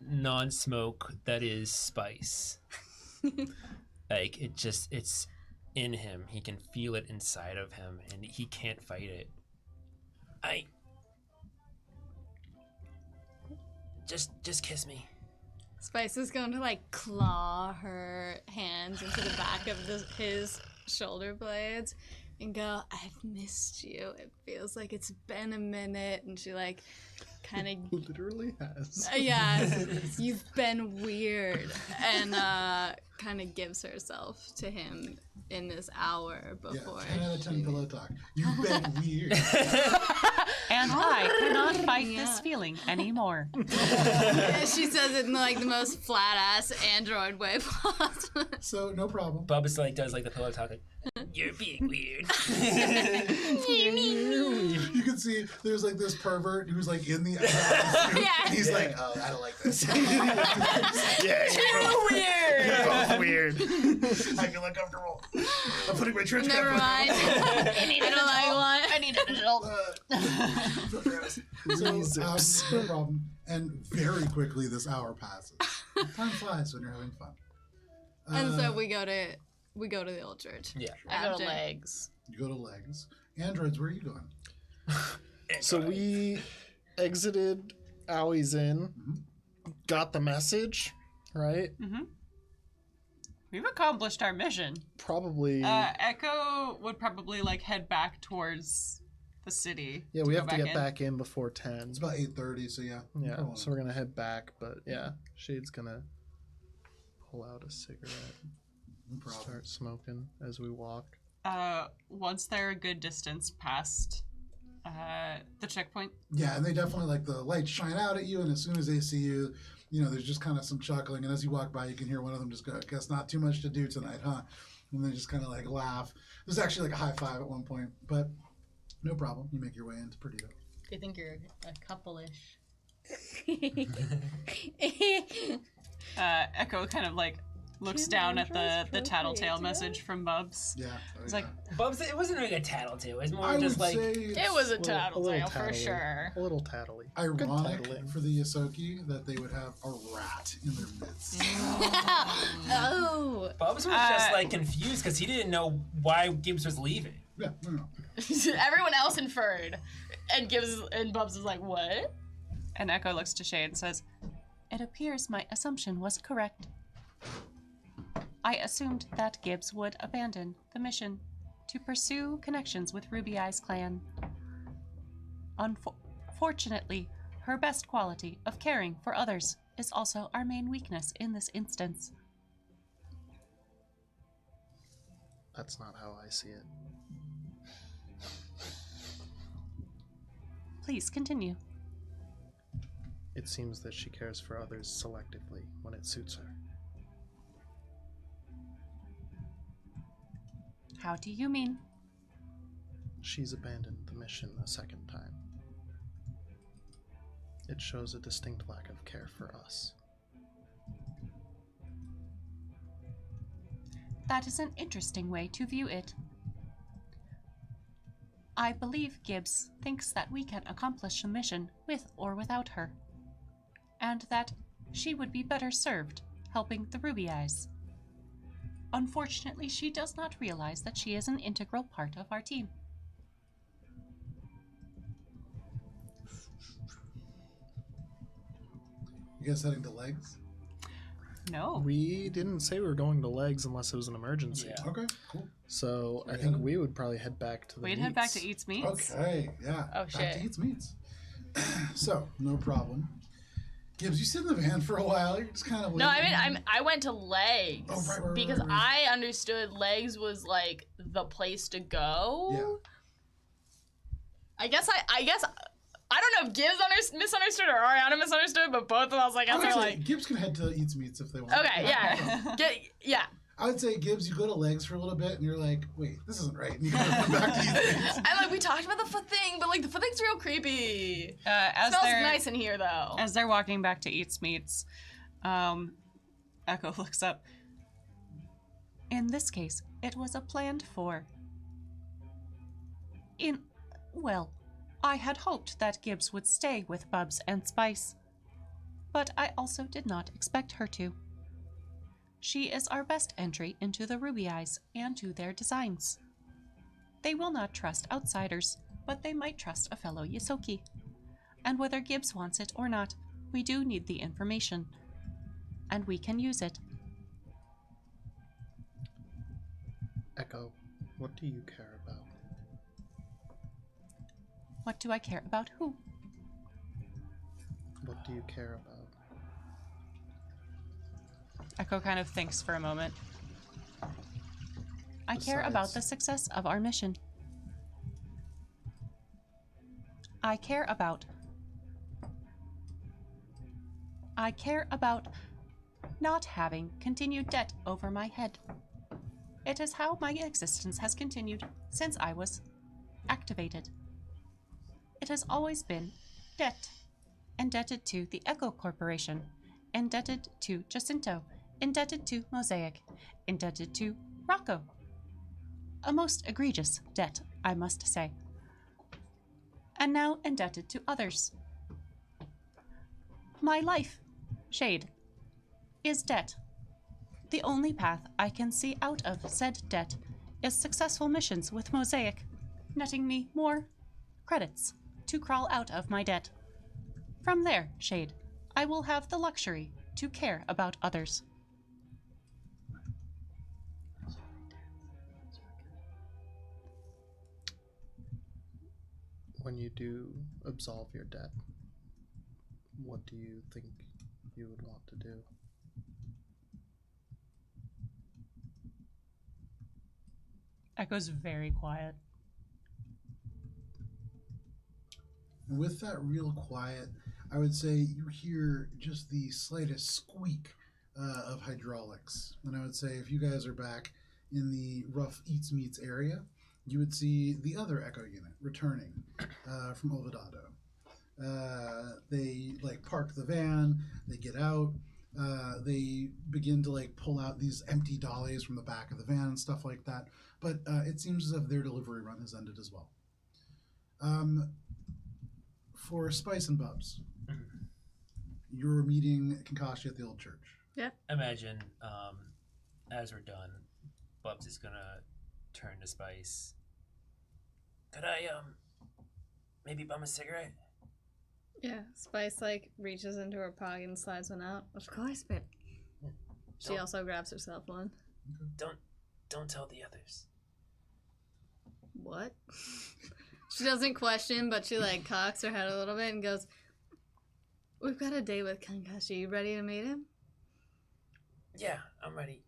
[SPEAKER 8] non-smoke that is Spice. Like it's in him. He can feel it inside of him, and he can't fight it.
[SPEAKER 6] Just kiss me.
[SPEAKER 4] Spice is going to like claw her hands into the back of his shoulder blades and go, I've missed you. It feels like it's been a minute. And she like kind of
[SPEAKER 5] Literally has.
[SPEAKER 4] yeah, you've been weird, and kind of gives herself to him in this hour
[SPEAKER 1] Yeah,
[SPEAKER 4] before.
[SPEAKER 1] 10 out of 10 pillow talk. You've been weird.
[SPEAKER 3] And I cannot fight
[SPEAKER 4] Yeah.
[SPEAKER 3] this feeling anymore.
[SPEAKER 4] She says it in like the most flat ass android way possible.
[SPEAKER 1] So, no problem.
[SPEAKER 8] Bubba's like does like the pillow talk. Like, you're being weird.
[SPEAKER 1] You can see there's like this pervert who's like in the
[SPEAKER 4] Yeah.
[SPEAKER 1] and he's like, oh, I don't like this.
[SPEAKER 5] Yeah,
[SPEAKER 2] Too weird.
[SPEAKER 5] you're both weird.
[SPEAKER 1] I feel uncomfortable. I'm putting my trench
[SPEAKER 4] Never
[SPEAKER 1] coat
[SPEAKER 4] mind. I don't like one.
[SPEAKER 2] I need an adult.
[SPEAKER 1] So, no problem. And very quickly, this hour passes. Time flies when you're having fun.
[SPEAKER 4] And so we go to the old church.
[SPEAKER 8] Yeah.
[SPEAKER 2] I go to
[SPEAKER 4] After.
[SPEAKER 2] legs.
[SPEAKER 1] You go to legs. Androids, where are you going?
[SPEAKER 5] So we exited Owie's Inn, got the message, right?
[SPEAKER 9] We've accomplished our mission.
[SPEAKER 5] Probably.
[SPEAKER 9] Echo would probably like head back towards the city.
[SPEAKER 5] Yeah, we
[SPEAKER 9] go
[SPEAKER 5] have to get
[SPEAKER 9] in.
[SPEAKER 5] back in before 10.
[SPEAKER 1] It's about 8:30, so yeah.
[SPEAKER 5] Yeah,
[SPEAKER 1] Go on.
[SPEAKER 5] so we're gonna head back, but yeah, Shade's gonna pull out a cigarette,
[SPEAKER 1] No problem.
[SPEAKER 5] start smoking as we walk.
[SPEAKER 9] Once they're a good distance past the checkpoint,
[SPEAKER 1] Yeah, and they definitely like the lights shine out at you, and as soon as they see you, you know, there's just kind of some chuckling, and as you walk by, you can hear one of them just go, "Guess not too much to do tonight, huh?" And they just kind of like laugh. There's actually like a high five at one point, but no problem. You make your way into Perdido.
[SPEAKER 2] They think you're a couple-ish.
[SPEAKER 9] Echo kind of like looks down at the tattletale message from Bubs.
[SPEAKER 1] Yeah.
[SPEAKER 9] It's like,
[SPEAKER 8] Bubs, it wasn't really a tattletale. It was more
[SPEAKER 1] I
[SPEAKER 8] just
[SPEAKER 1] would
[SPEAKER 8] like
[SPEAKER 1] say
[SPEAKER 2] It was a
[SPEAKER 5] little
[SPEAKER 2] tattletale for
[SPEAKER 5] tattly.
[SPEAKER 2] sure.
[SPEAKER 5] A little tattly. Good
[SPEAKER 1] ironic
[SPEAKER 5] tattling.
[SPEAKER 1] for the Yosoki that they would have a rat in their midst.
[SPEAKER 4] Oh.
[SPEAKER 8] Bubs was just like confused because he didn't know why Gibbs was leaving.
[SPEAKER 1] Yeah, no.
[SPEAKER 2] Everyone else inferred, and Bubs was like, "What?"
[SPEAKER 3] And Echo looks to Shade and says, "It appears my assumption was correct. I assumed that Gibbs would abandon the mission to pursue connections with Ruby Eye's clan. Unfortunately, her best quality of caring for others is also our main weakness in this instance."
[SPEAKER 5] That's not how I see it.
[SPEAKER 3] Please continue.
[SPEAKER 5] It seems that she cares for others selectively when it suits her.
[SPEAKER 3] How do you mean?
[SPEAKER 5] She's abandoned the mission a second time. It shows a distinct lack of care for us.
[SPEAKER 3] That is an interesting way to view it. I believe Gibbs thinks that we can accomplish the mission with or without her, and that she would be better served helping the Ruby Eyes. Unfortunately, she does not realize that she is an integral part of our team.
[SPEAKER 1] You guys heading to legs?
[SPEAKER 9] no.
[SPEAKER 5] We didn't say we were going to legs unless it was an emergency.
[SPEAKER 8] Yeah.
[SPEAKER 1] Okay, cool.
[SPEAKER 5] So I
[SPEAKER 1] Yeah.
[SPEAKER 5] think we would probably head back to the
[SPEAKER 9] We'd head back to
[SPEAKER 5] meats.
[SPEAKER 9] Eats Meats.
[SPEAKER 1] Okay, yeah.
[SPEAKER 2] Oh,
[SPEAKER 1] Back
[SPEAKER 2] shit.
[SPEAKER 1] to Eats Meats. So, no problem. Gibbs, you sit in the van for a while. You're just kind of
[SPEAKER 2] No, I mean, I went to legs
[SPEAKER 1] Oh, right,
[SPEAKER 2] because
[SPEAKER 1] right.
[SPEAKER 2] I understood legs was like the place to go.
[SPEAKER 1] Yeah.
[SPEAKER 2] I guess I don't know if Gibbs misunderstood or Ariana misunderstood, but both of us I guess are
[SPEAKER 1] Actually,
[SPEAKER 2] like,
[SPEAKER 1] Gibbs can head to Eats Meats if they want.
[SPEAKER 2] okay, yeah, yeah.
[SPEAKER 1] I would say, Gibbs, you go to legs for a little bit, and you're like, wait, this isn't right. And you kind of come back to Eats Meats.
[SPEAKER 2] And like we talked about the foot thing, but like the foot thing's real creepy.
[SPEAKER 9] As
[SPEAKER 2] Smells
[SPEAKER 9] they're
[SPEAKER 2] nice in here though.
[SPEAKER 9] as they're walking back to Eats Meats, Echo looks up.
[SPEAKER 3] In this case, it was a planned for. Well, I had hoped that Gibbs would stay with Bubs and Spice, but I also did not expect her to. She is our best entry into the Ruby Eyes and to their designs. They will not trust outsiders, but they might trust a fellow Yosoki. And whether Gibbs wants it or not, we do need the information, and we can use it.
[SPEAKER 5] Echo, what do you care about?
[SPEAKER 3] What do I care about who?
[SPEAKER 5] What do you care about?
[SPEAKER 9] Echo kind of thinks for a moment. I care about the success of our mission. I care about not having continued debt over my head. It is how my existence has continued since I was activated. It has always been debt. Indebted to the Echo Corporation, indebted to Jacinto, indebted to Mosaic, indebted to Rocco. A most egregious debt, I must say. And now indebted to others. My life, Shade, is debt. The only path I can see out of said debt is successful missions with Mosaic, netting me more credits to crawl out of my debt. From there, Shade, I will have the luxury to care about others.
[SPEAKER 5] When you do absolve your debt, what do you think you would want to do?
[SPEAKER 9] Echo's very quiet.
[SPEAKER 1] With that real quiet, I would say you hear just the slightest squeak of hydraulics. And I would say if you guys are back in the rough eats meats area, you would see the other Echo unit returning from Olvidado. They like park the van, they get out, they begin to like pull out these empty dollies from the back of the van and stuff like that. But it seems as if their delivery run has ended as well. For Spice and Bubs, you're meeting Kinkashi at the old church.
[SPEAKER 8] Imagine, as we're done, Bubs is gonna turn to Spice.
[SPEAKER 6] Could I, maybe bum a cigarette?
[SPEAKER 4] Yeah, Spice like reaches into her pocket and slides one out. Of course, babe. She
[SPEAKER 6] Don't-
[SPEAKER 4] also grabs herself one.
[SPEAKER 6] Don't tell the others.
[SPEAKER 4] What? She doesn't question, but she like cocks her head a little bit and goes, "We've got a date with Kankashi. You ready to meet him?"
[SPEAKER 6] Yeah, I'm ready.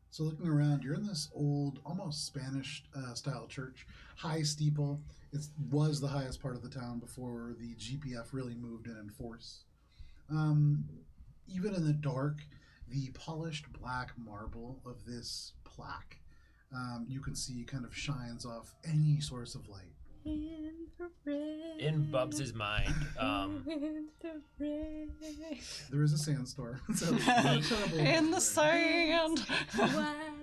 [SPEAKER 1] So looking around, you're in this old, almost Spanish style church, high steeple. It was the highest part of the town before the GPF really moved in force. Even in the dark, the polished black marble of this plaque, you can see kind of shines off any source of light.
[SPEAKER 8] In Bubs' mind,
[SPEAKER 1] There is a sandstorm. So
[SPEAKER 9] In the sand.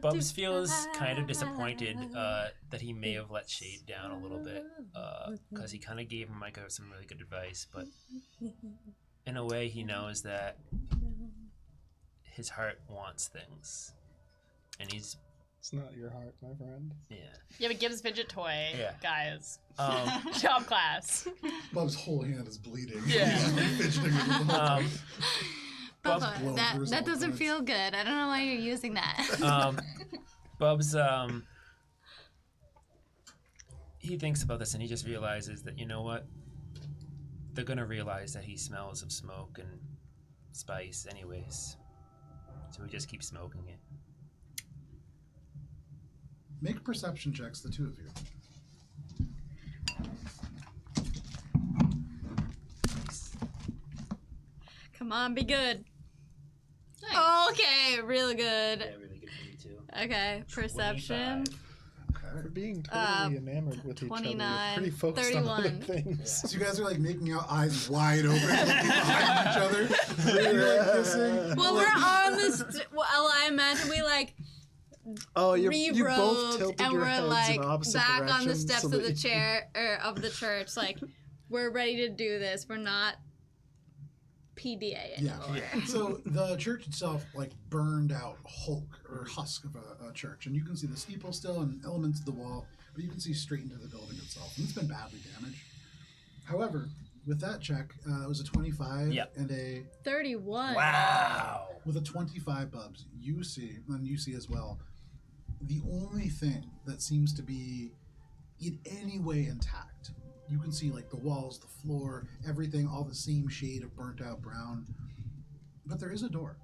[SPEAKER 8] Bubs feels kind of disappointed that he may have let Shade down a little bit, because he kind of gave him like some really good advice, but in a way he knows that his heart wants things, and he's
[SPEAKER 5] It's not your heart, my friend.
[SPEAKER 2] Yeah, but Gibbs fidget toy,
[SPEAKER 8] Yeah.
[SPEAKER 2] guys.
[SPEAKER 8] Um,
[SPEAKER 2] Job class.
[SPEAKER 1] Bub's whole hand is bleeding.
[SPEAKER 2] Yeah.
[SPEAKER 1] He's been fidgeting with it the whole time.
[SPEAKER 8] Bubs
[SPEAKER 1] blown through
[SPEAKER 4] that
[SPEAKER 1] his
[SPEAKER 4] that doesn't
[SPEAKER 1] confidence.
[SPEAKER 4] feel good. I don't know why you're using that.
[SPEAKER 8] Bubs, he thinks about this and he just realizes that, you know what? They're gonna realize that he smells of smoke and spice anyways. So he just keeps smoking it.
[SPEAKER 1] Make perception checks, the two of you.
[SPEAKER 4] Come on, be good. Okay, real good.
[SPEAKER 6] Yeah, really good for me too.
[SPEAKER 4] Okay, perception.
[SPEAKER 6] 25.
[SPEAKER 1] Okay.
[SPEAKER 5] For being totally enamored with each other, you're
[SPEAKER 4] 29,
[SPEAKER 5] pretty focused on other
[SPEAKER 4] 31.
[SPEAKER 5] things.
[SPEAKER 1] So you guys are like making out, eyes wide open, looking behind each other. You're like kissing.
[SPEAKER 4] Well, we're on this. Well, I imagine we like
[SPEAKER 5] Oh, you both
[SPEAKER 4] re-robed
[SPEAKER 5] tilted
[SPEAKER 4] and
[SPEAKER 5] your
[SPEAKER 4] we're
[SPEAKER 5] heads
[SPEAKER 4] like
[SPEAKER 5] in opposite
[SPEAKER 4] back on the
[SPEAKER 5] directions
[SPEAKER 4] steps
[SPEAKER 5] so
[SPEAKER 4] of
[SPEAKER 5] that
[SPEAKER 4] the
[SPEAKER 5] you-
[SPEAKER 4] chair or of the church. Like we're ready to do this. We're not PDA anymore.
[SPEAKER 1] Yeah. So the church itself, like, burned out hulk or husk of a church, and you can see the steeple still and elements of the wall, but you can see straight into the building itself, and it's been badly damaged. However, with that check, it was a 25
[SPEAKER 8] Yep.
[SPEAKER 1] and a
[SPEAKER 4] 31.
[SPEAKER 6] Wow.
[SPEAKER 1] with a 25 Bubs. You see, and you see as well, the only thing that seems to be in any way intact you can see like the walls, the floor, everything, all the same shade of burnt out brown. But there is a door.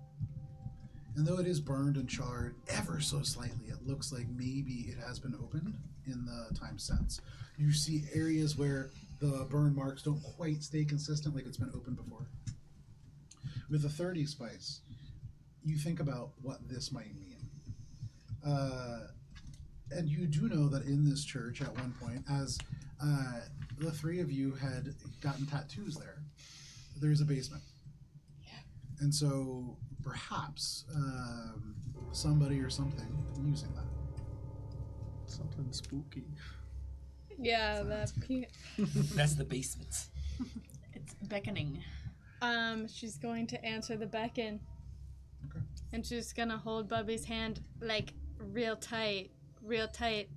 [SPEAKER 1] And though it is burned and charred ever so slightly, it looks like maybe it has been opened in the time since. You see areas where the burn marks don't quite stay consistent, like it's been opened before. With a 30 spice, you think about what this might mean. And you do know that in this church at one point, as the three of you had gotten tattoos there, there's a basement. And so perhaps somebody or something using that.
[SPEAKER 5] Something spooky.
[SPEAKER 4] Yeah, that.
[SPEAKER 8] That's the basement.
[SPEAKER 2] It's beckoning.
[SPEAKER 4] She's going to answer the beckon.
[SPEAKER 1] Okay.
[SPEAKER 4] And she's gonna hold Bubby's hand like real tight,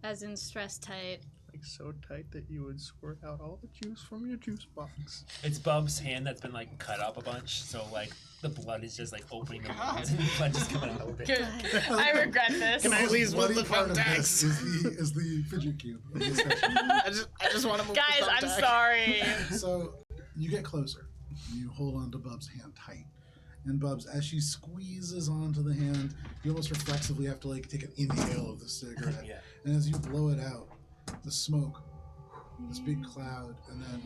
[SPEAKER 4] as in stress tight.
[SPEAKER 5] Like so tight that you would squirt out all the juice from your juice box.
[SPEAKER 8] It's Bub's hand that's been like cut up a bunch, so like the blood is just like opening the wounds and the blood just coming out of it.
[SPEAKER 2] I regret this.
[SPEAKER 5] Can I at least move
[SPEAKER 1] Bloody
[SPEAKER 5] the
[SPEAKER 1] part of
[SPEAKER 5] thumbtacks?
[SPEAKER 1] this is the fidget cube of this session.
[SPEAKER 5] I just want to move
[SPEAKER 2] Guys,
[SPEAKER 5] the
[SPEAKER 2] I'm
[SPEAKER 5] thumbtack.
[SPEAKER 2] sorry.
[SPEAKER 1] So you get closer. You hold on to Bub's hand tight. And Bubs, as she squeezes onto the hand, you almost reflexively have to like take an inhale of the cigarette.
[SPEAKER 8] Yeah.
[SPEAKER 1] And as you blow it out, the smoke, this big cloud, and then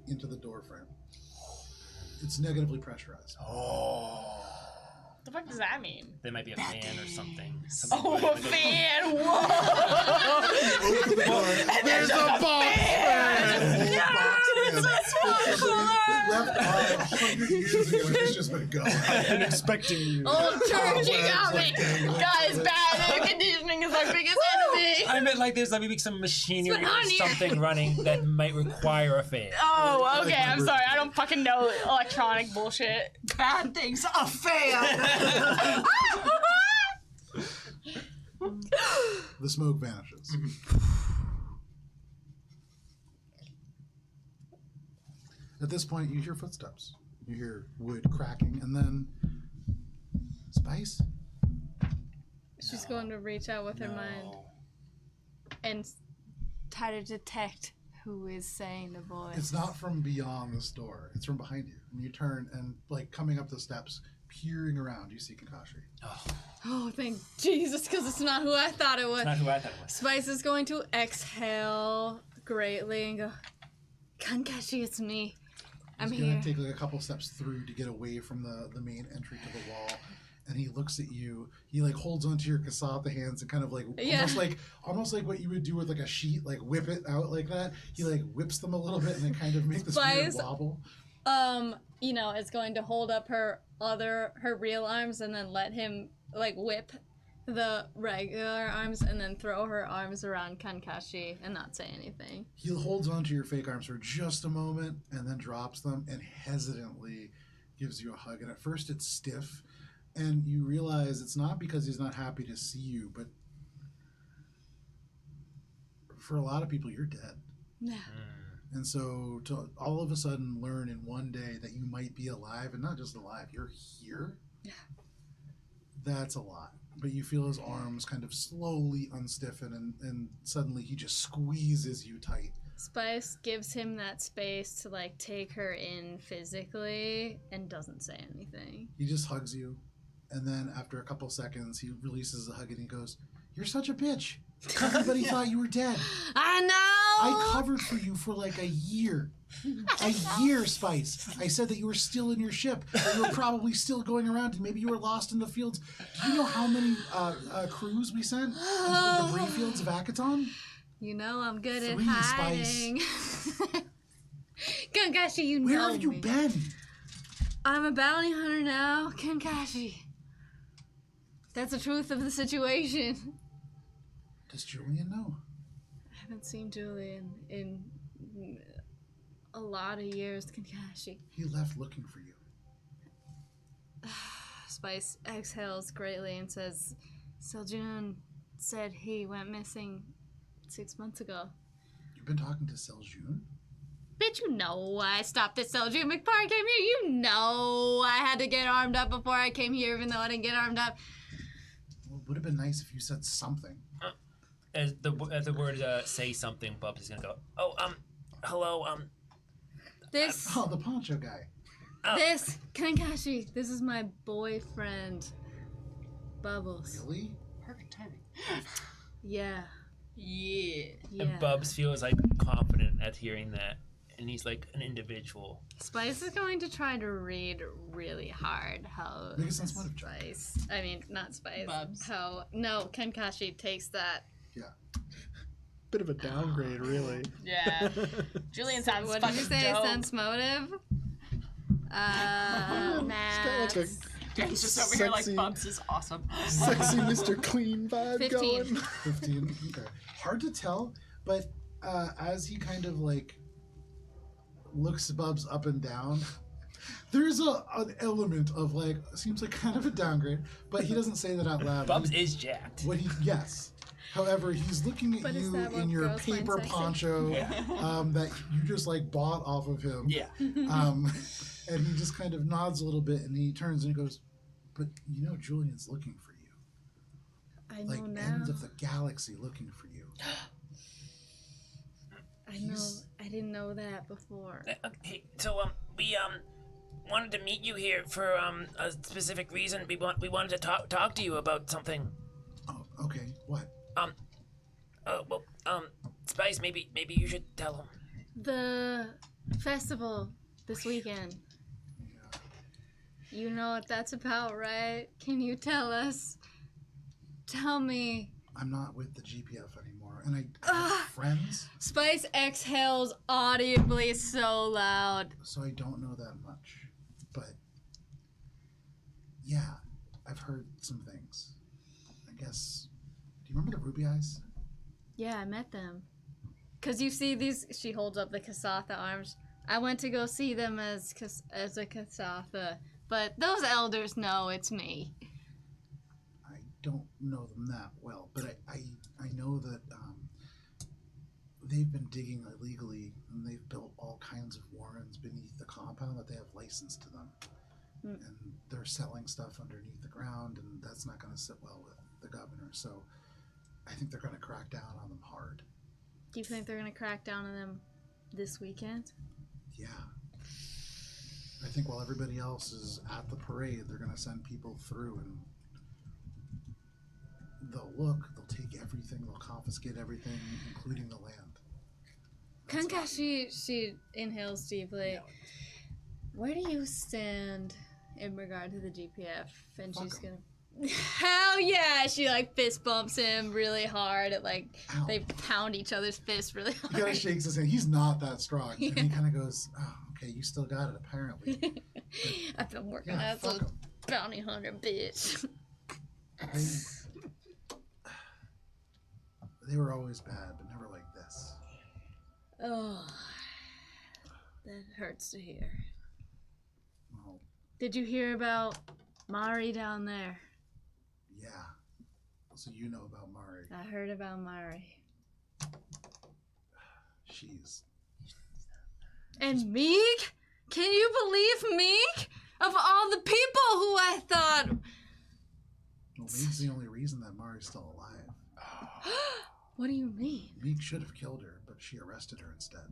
[SPEAKER 1] into the door frame. It's negatively pressurized.
[SPEAKER 8] Oh.
[SPEAKER 2] What the fuck does that mean?
[SPEAKER 8] There might be a fan or something.
[SPEAKER 2] Oh, a
[SPEAKER 8] like-
[SPEAKER 2] fan! Whoa!
[SPEAKER 1] Open the door.
[SPEAKER 5] There's a box fan!
[SPEAKER 1] Left 100 years ago, and it's just been going.
[SPEAKER 5] I've been expecting you.
[SPEAKER 2] Old church, you got me!
[SPEAKER 1] dangling.
[SPEAKER 2] Guys, bad air conditioning is our biggest enemy!
[SPEAKER 8] I meant like there's like maybe some machinery or
[SPEAKER 2] Spit on
[SPEAKER 8] something running that might require a fan.
[SPEAKER 2] Oh, okay, I'm sorry. I don't fucking know electronic bullshit.
[SPEAKER 6] Bad things, a fan.
[SPEAKER 1] The smoke vanishes. At this point, you hear footsteps. You hear wood cracking, and then Spice.
[SPEAKER 4] She's going to reach out with her mind and try to detect who is saying the voice.
[SPEAKER 1] It's not from beyond this door. It's from behind you. And you turn, and like coming up the steps, peering around, you see Kakashi.
[SPEAKER 4] Oh, thank Jesus, because it's not who I thought it was.
[SPEAKER 8] It's not who I thought it was.
[SPEAKER 4] Spice is going to exhale greatly and go, Kankashi, it's me. I'm
[SPEAKER 1] He's
[SPEAKER 4] here.
[SPEAKER 1] gonna take like a couple steps through to get away from the main entry to the wall, and he looks at you. He like holds onto your kasata hands and kind of like
[SPEAKER 4] Yeah.
[SPEAKER 1] almost like what you would do with like a sheet, like whip it out like that. He like whips them a little bit and then kind of make this weird
[SPEAKER 4] Spice-
[SPEAKER 1] wobble.
[SPEAKER 4] Is going to hold up her real arms and then let him like whip the regular arms and then throw her arms around Kankashi and not say anything.
[SPEAKER 1] He holds onto your fake arms for just a moment and then drops them and hesitantly gives you a hug. And at first it's stiff, and you realize it's not because he's not happy to see you, but for a lot of people, you're dead.
[SPEAKER 4] Yeah.
[SPEAKER 1] And so to all of a sudden learn in one day that you might be alive, and not just alive, you're here.
[SPEAKER 4] Yeah.
[SPEAKER 1] That's a lot. But you feel his arms kind of slowly unstiffen, and suddenly he just squeezes you tight.
[SPEAKER 4] Spice gives him that space to like take her in physically and doesn't say anything.
[SPEAKER 1] He just hugs you, and then after a couple seconds, he releases the hug and he goes, "You're such a bitch. Everybody thought you were dead.
[SPEAKER 4] I know!
[SPEAKER 1] I covered for you for like a year. A year, Spice. I said that you were still in your ship, that you were probably still going around, and maybe you were lost in the fields. Do you know how many crews we sent into the debris fields of Akaton?
[SPEAKER 4] You know I'm good at
[SPEAKER 1] 3,
[SPEAKER 4] hiding. Kankashi, you know
[SPEAKER 1] Where have you
[SPEAKER 4] me.
[SPEAKER 1] been?
[SPEAKER 4] I'm a bounty hunter now, Kankashi. That's the truth of the situation.
[SPEAKER 1] Does Julian know?
[SPEAKER 4] I haven't seen Julian in a lot of years, Kankashi.
[SPEAKER 1] He left looking for you.
[SPEAKER 4] Spice exhales greatly and says, Seljun said he went missing 6 months ago.
[SPEAKER 1] You've been talking to Seljun?
[SPEAKER 4] Bitch, you know I stopped at Seljun McParr came here. You know I had to get armed up before I came here, even though I didn't get armed up.
[SPEAKER 1] Well, it would have been nice if you said something.
[SPEAKER 8] as the word say something, Bubs is gonna go. Oh, hello,
[SPEAKER 4] This,
[SPEAKER 1] Oh, the poncho guy.
[SPEAKER 4] this, Kankashi, this is my boyfriend, Bubbles.
[SPEAKER 1] Really?
[SPEAKER 9] Perfect timing.
[SPEAKER 4] Yeah,
[SPEAKER 2] Yeah.
[SPEAKER 4] yeah.
[SPEAKER 8] And Bubs feels like confident at hearing that, and he's like an individual.
[SPEAKER 4] Spice is going to try to read really hard how
[SPEAKER 1] Make a sense motive check.
[SPEAKER 4] Spice, I mean, not Spice,
[SPEAKER 2] Bubs.
[SPEAKER 4] how, no, Kankashi takes that.
[SPEAKER 5] Bit of a downgrade, really.
[SPEAKER 2] Yeah. Julian sounds
[SPEAKER 4] What did you
[SPEAKER 2] fucking
[SPEAKER 4] say,
[SPEAKER 2] dope.
[SPEAKER 4] sense motive?
[SPEAKER 5] He's got like a
[SPEAKER 4] Maths.
[SPEAKER 9] Dan's just over here like
[SPEAKER 5] Sexy.
[SPEAKER 9] Bubs is awesome.
[SPEAKER 5] sexy Mr. Clean vibe
[SPEAKER 4] 15.
[SPEAKER 5] going.
[SPEAKER 1] 15. Okay. Hard to tell, but as he kind of like looks Bubs up and down, there's an element of like, seems like kind of a downgrade, but he doesn't say that out loud.
[SPEAKER 8] Bubs is jacked.
[SPEAKER 1] What he, yes. However, he's looking at
[SPEAKER 4] But is
[SPEAKER 1] you
[SPEAKER 4] that what
[SPEAKER 1] in your
[SPEAKER 4] girls find
[SPEAKER 1] paper
[SPEAKER 4] sexy?
[SPEAKER 1] poncho that you just like bought off of him.
[SPEAKER 8] Yeah.
[SPEAKER 1] And he just kind of nods a little bit and he turns and he goes, but you know Julian's looking for you.
[SPEAKER 4] I know
[SPEAKER 1] Like
[SPEAKER 4] now.
[SPEAKER 1] end of the galaxy looking for you.
[SPEAKER 4] I know. I didn't know that before.
[SPEAKER 6] Hey, so we wanted to meet you here for a specific reason. We wanted to talk to you about something.
[SPEAKER 1] Oh, okay. What?
[SPEAKER 6] Spice, maybe you should tell him.
[SPEAKER 4] The festival this weekend. You know what that's about, right? Can you tell us? Tell me.
[SPEAKER 1] I'm not with the GPF anymore, and I have friends,
[SPEAKER 4] Spice exhales audibly so loud.
[SPEAKER 1] so I don't know that much. But yeah, I've heard some things. I guess. Do you remember the Ruby Eyes?
[SPEAKER 4] Yeah, I met them. Cause you see these. She holds up the Kasatha arms. I went to go see them as a Kasatha, but those elders know it's me.
[SPEAKER 1] I don't know them that well, but I know that they've been digging illegally and they've built all kinds of warrens beneath the compound that they have license to them. And they're selling stuff underneath the ground, and that's not going to sit well with the governor. So I think they're going to crack down on them hard.
[SPEAKER 4] Do you think they're gonna crack down on them this weekend?
[SPEAKER 1] Yeah. I think while everybody else is at the parade, they're going to send people through and they'll take everything, they'll confiscate everything, including the land.
[SPEAKER 4] Kankashi, she inhales deeply. Where do you stand in regard to the GPF? And
[SPEAKER 1] Fuck
[SPEAKER 4] she's
[SPEAKER 1] 'em.
[SPEAKER 4] gonna. Hell yeah! She like fist bumps him really hard.
[SPEAKER 1] Ow.
[SPEAKER 4] They pound each other's fists really
[SPEAKER 1] He kind of
[SPEAKER 4] hard.
[SPEAKER 1] shakes his hand. He's not that strong. And he kind of goes, oh, okay, you still got it, apparently.
[SPEAKER 4] I've been working
[SPEAKER 1] Yeah,
[SPEAKER 4] as
[SPEAKER 1] fuck
[SPEAKER 4] a
[SPEAKER 1] 'em.
[SPEAKER 4] bounty hunter, bitch.
[SPEAKER 1] They were always bad, but never like this.
[SPEAKER 4] Oh, that hurts to hear.
[SPEAKER 1] Well,
[SPEAKER 4] Did you hear about Mari down there?
[SPEAKER 1] yeah. So you know about Mari.
[SPEAKER 4] I heard about Mari.
[SPEAKER 1] She's...
[SPEAKER 4] And Meek? Can you believe Meek? Of all the people who I thought.
[SPEAKER 1] Well, Meek's the only reason that Mari's still alive.
[SPEAKER 4] What do you mean?
[SPEAKER 1] Meek should have killed her, but she arrested her instead.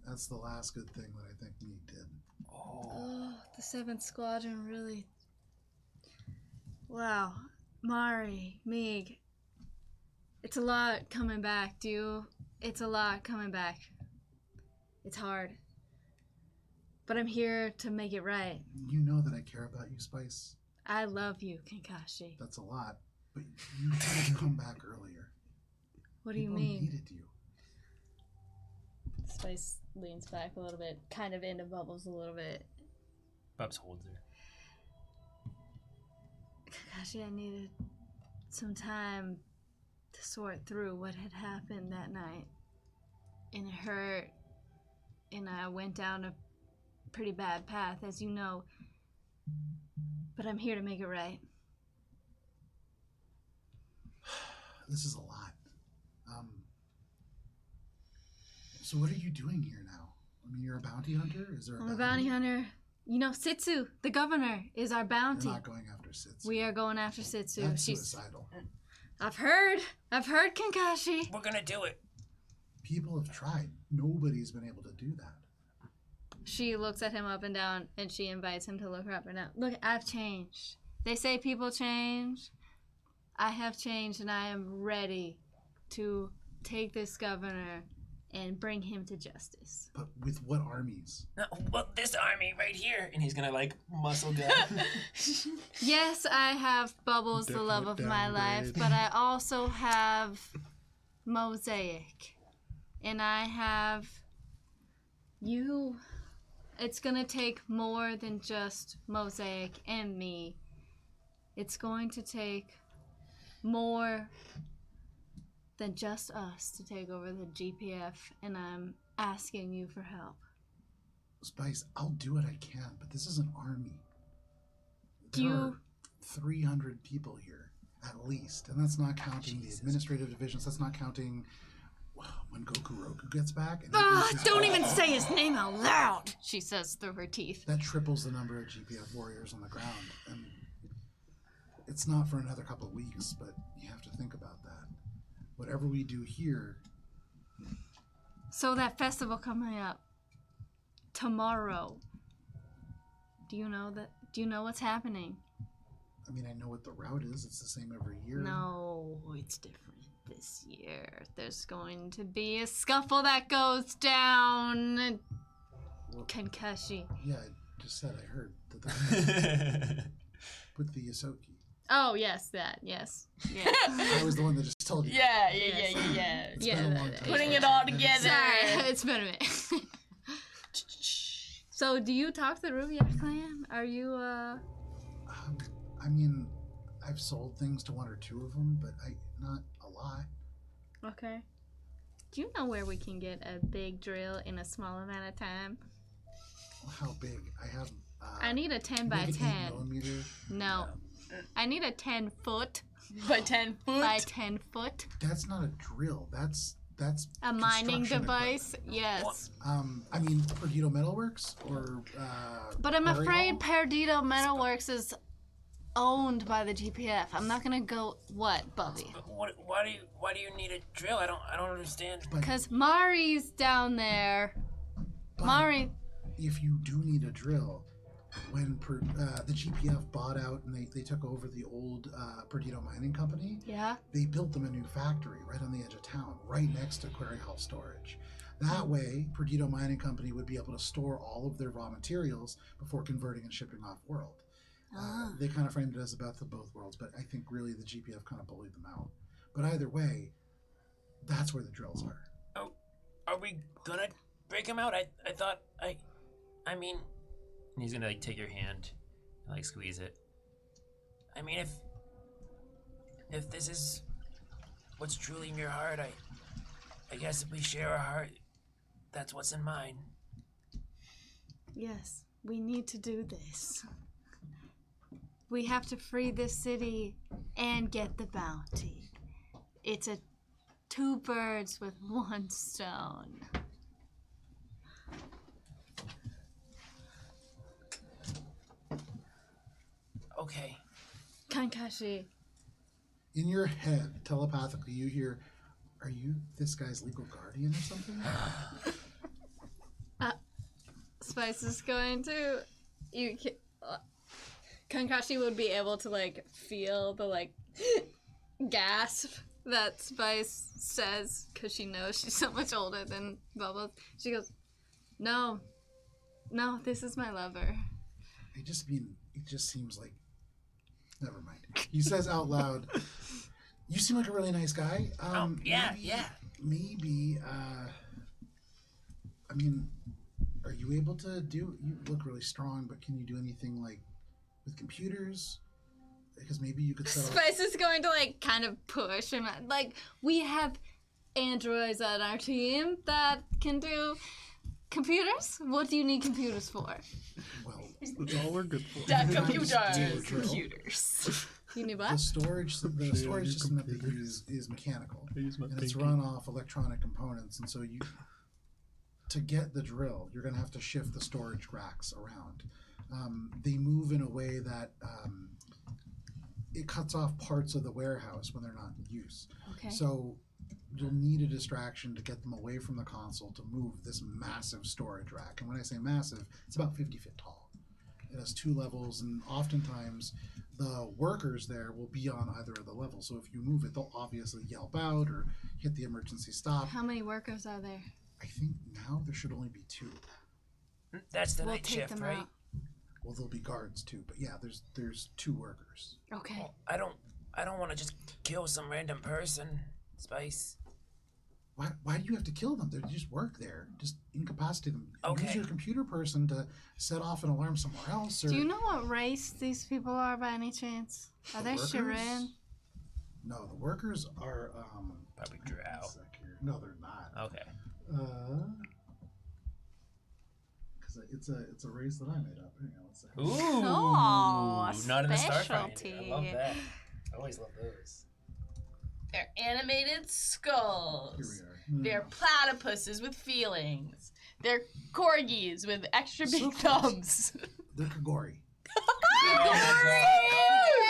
[SPEAKER 1] That's the last good thing that I think Meek did.
[SPEAKER 4] Oh, the 7th Squadron really. Wow. Mari, Meek. It's a lot coming back, It's a lot coming back. It's hard. But I'm here to make it right.
[SPEAKER 1] You know that I care about you, Spice.
[SPEAKER 4] I love you, Kankashi.
[SPEAKER 1] That's a lot. But you should have come back earlier.
[SPEAKER 4] What do you
[SPEAKER 1] People
[SPEAKER 4] mean?
[SPEAKER 1] needed you.
[SPEAKER 4] Spice leans back a little bit, kind of into Bubbles a little bit.
[SPEAKER 8] Bubs holds her.
[SPEAKER 4] Kakashi, I needed some time to sort through what had happened that night. And it hurt. And I went down a pretty bad path, as you know. But I'm here to make it right.
[SPEAKER 1] This is a lot. So what are you doing here now? I mean, you're a bounty hunter? Is there
[SPEAKER 4] I'm a bounty hunter. You know, Sitsu, the governor, is our
[SPEAKER 1] You're
[SPEAKER 4] bounty.
[SPEAKER 1] not going after Sitsu.
[SPEAKER 4] We are going after Sitsu.
[SPEAKER 1] That's
[SPEAKER 4] She's
[SPEAKER 1] suicidal.
[SPEAKER 4] I've heard, Kankashi.
[SPEAKER 6] We're gonna do it.
[SPEAKER 1] People have tried. Nobody's been able to do that.
[SPEAKER 4] She looks at him up and down, and she invites him to look her up and down. Look, I've changed. They say people change. I have changed, and I am ready to take this governor and bring him to justice.
[SPEAKER 1] But with what armies?
[SPEAKER 6] No, well, this army right here.
[SPEAKER 8] And he's gonna like muscle down.
[SPEAKER 4] Yes, I have Bubbles, the love of my life, but I also have Mosaic. And I have you. It's gonna take more than just Mosaic and me. It's going to take more than just us to take over the GPF, and I'm asking you for help.
[SPEAKER 1] Spice, I'll do what I can, but this is an army.
[SPEAKER 4] Do
[SPEAKER 1] There
[SPEAKER 4] you-
[SPEAKER 1] are 300 people here, at least. And that's not counting the administrative divisions. That's not counting when Goku Roku gets back. And he brings his
[SPEAKER 4] Don't
[SPEAKER 1] whole-
[SPEAKER 4] even say his name out loud, she says through her teeth.
[SPEAKER 1] That triples the number of GPF warriors on the ground. And it's not for another couple of weeks, but you have to think about that. Whatever we do here,
[SPEAKER 4] So that festival coming up tomorrow. Do you know that? Do you know what's happening?
[SPEAKER 1] I mean, I know what the route is. It's the same every year.
[SPEAKER 4] No, it's different this year. There's going to be a scuffle that goes down.
[SPEAKER 1] Well,
[SPEAKER 4] Kankashi.
[SPEAKER 1] yeah, I just said I heard that with the Yosoki.
[SPEAKER 2] Oh, yes, that, yes. Yeah.
[SPEAKER 1] I was the one that just told you.
[SPEAKER 2] yeah.
[SPEAKER 1] It's
[SPEAKER 4] Yeah,
[SPEAKER 1] been a long
[SPEAKER 4] that-
[SPEAKER 1] time.
[SPEAKER 2] Putting it all together.
[SPEAKER 4] Sorry, it's been a minute. So, do you talk to the Rubiak clan? Are you,
[SPEAKER 1] I mean, I've sold things to one or two of them, but not a lot.
[SPEAKER 4] okay. Do you know where we can get a big drill in a small amount of time?
[SPEAKER 1] How big? I have.
[SPEAKER 4] I need a 10 by
[SPEAKER 1] maybe an
[SPEAKER 4] 10.
[SPEAKER 1] 8mm.
[SPEAKER 4] No. I need a 10 foot
[SPEAKER 2] By 10 foot.
[SPEAKER 4] by 10 foot.
[SPEAKER 1] That's not a drill. That's
[SPEAKER 4] A mining
[SPEAKER 1] construction
[SPEAKER 4] device?
[SPEAKER 1] equipment.
[SPEAKER 4] Yes.
[SPEAKER 1] I mean, Perdido Metalworks or.
[SPEAKER 4] But I'm
[SPEAKER 1] Quarry
[SPEAKER 4] afraid
[SPEAKER 1] Hall?
[SPEAKER 4] Perdido Metalworks is owned by the GPF. I'm not gonna go. What, Bubby?
[SPEAKER 6] Why do you need a drill? I don't understand.
[SPEAKER 4] Because Mari's down there.
[SPEAKER 1] But
[SPEAKER 4] Mari.
[SPEAKER 1] if you do need a drill, when the GPF bought out and they took over the old Perdido Mining Company,
[SPEAKER 4] Yeah.
[SPEAKER 1] they built them a new factory right on the edge of town, right next to Quarry Hall Storage. That way, Perdido Mining Company would be able to store all of their raw materials before converting and shipping off world. They kind of framed it as about the both worlds, but I think really the GPF kind of bullied them out. But either way, that's where the drills are.
[SPEAKER 6] Oh, are we gonna break him out? I thought I mean,
[SPEAKER 8] And he's gonna like take your hand and like squeeze it.
[SPEAKER 6] I mean if this is what's truly in your heart, I guess if we share our heart, that's what's in mine.
[SPEAKER 4] Yes. We need to do this. We have to free this city and get the bounty. It's a 2 birds with 1 stone.
[SPEAKER 6] Okay.
[SPEAKER 4] Kankashi.
[SPEAKER 1] In your head, telepathically, you hear, "Are you this guy's legal guardian or something?"
[SPEAKER 4] Spice is going to. Kankashi would be able to like feel the like gasp that Spice says because she knows she's so much older than Bubbles. She goes, "No, this is my lover."
[SPEAKER 1] It just seems like. Never mind. He says out loud, "You seem like a really nice guy.
[SPEAKER 6] Yeah.
[SPEAKER 1] Maybe. I mean, are you able to do? You look really strong, but can you do anything like with computers? Because maybe you could set up."
[SPEAKER 4] Spice is going to like kind of push him. Like we have androids on our team that can do computers. What do you need computers for?
[SPEAKER 1] Well,
[SPEAKER 5] That's all we're good for.
[SPEAKER 2] That
[SPEAKER 1] you
[SPEAKER 2] computers.
[SPEAKER 1] can't just do a drill.
[SPEAKER 2] Computers.
[SPEAKER 4] You need
[SPEAKER 1] The
[SPEAKER 4] what?
[SPEAKER 1] storage
[SPEAKER 5] your
[SPEAKER 1] system that they
[SPEAKER 5] computer.
[SPEAKER 1] use is mechanical,
[SPEAKER 5] I use my
[SPEAKER 1] and it's
[SPEAKER 5] pinky.
[SPEAKER 1] run off electronic components. And so to get the drill, you're going to have to shift the storage racks around. They move in a way that it cuts off parts of the warehouse when they're not in use.
[SPEAKER 4] Okay.
[SPEAKER 1] So you'll need a distraction to get them away from the console to move this massive storage rack. And when I say massive, it's about 50 feet tall. It has 2 levels, and oftentimes the workers there will be on either of the levels. So if you move it, they'll obviously yelp out or hit the emergency stop.
[SPEAKER 4] How many workers are there?
[SPEAKER 1] I think now there should only be 2.
[SPEAKER 6] That's the
[SPEAKER 4] We'll
[SPEAKER 6] night
[SPEAKER 4] take
[SPEAKER 6] shift,
[SPEAKER 4] them
[SPEAKER 6] right?
[SPEAKER 4] out.
[SPEAKER 1] Well, there'll be guards too, but yeah, there's 2 workers.
[SPEAKER 4] Okay.
[SPEAKER 6] Well, I don't want to just kill some random person, Spice.
[SPEAKER 1] Why do you have to kill them? They just work there. Just incapacitate them.
[SPEAKER 6] Okay.
[SPEAKER 1] Use your computer person to set off an alarm somewhere else. Or
[SPEAKER 4] Do you know what race these people are by any chance? Are
[SPEAKER 1] The
[SPEAKER 4] they
[SPEAKER 1] workers?
[SPEAKER 4] Shirin?
[SPEAKER 1] No, the workers are
[SPEAKER 8] Probably Drow.
[SPEAKER 1] one sec here. No, they're not.
[SPEAKER 8] Okay.
[SPEAKER 1] Because it's a race that I made up. Hang on one second.
[SPEAKER 8] Ooh.
[SPEAKER 4] Oh,
[SPEAKER 8] not in the Starfinder.
[SPEAKER 4] specialty.
[SPEAKER 8] I love that. I always love those.
[SPEAKER 2] They're animated skulls.
[SPEAKER 1] Here we are.
[SPEAKER 2] They're platypuses with feelings. They're corgis with extra big
[SPEAKER 1] So close.
[SPEAKER 2] thumbs.
[SPEAKER 1] They're Kagori.
[SPEAKER 8] Oh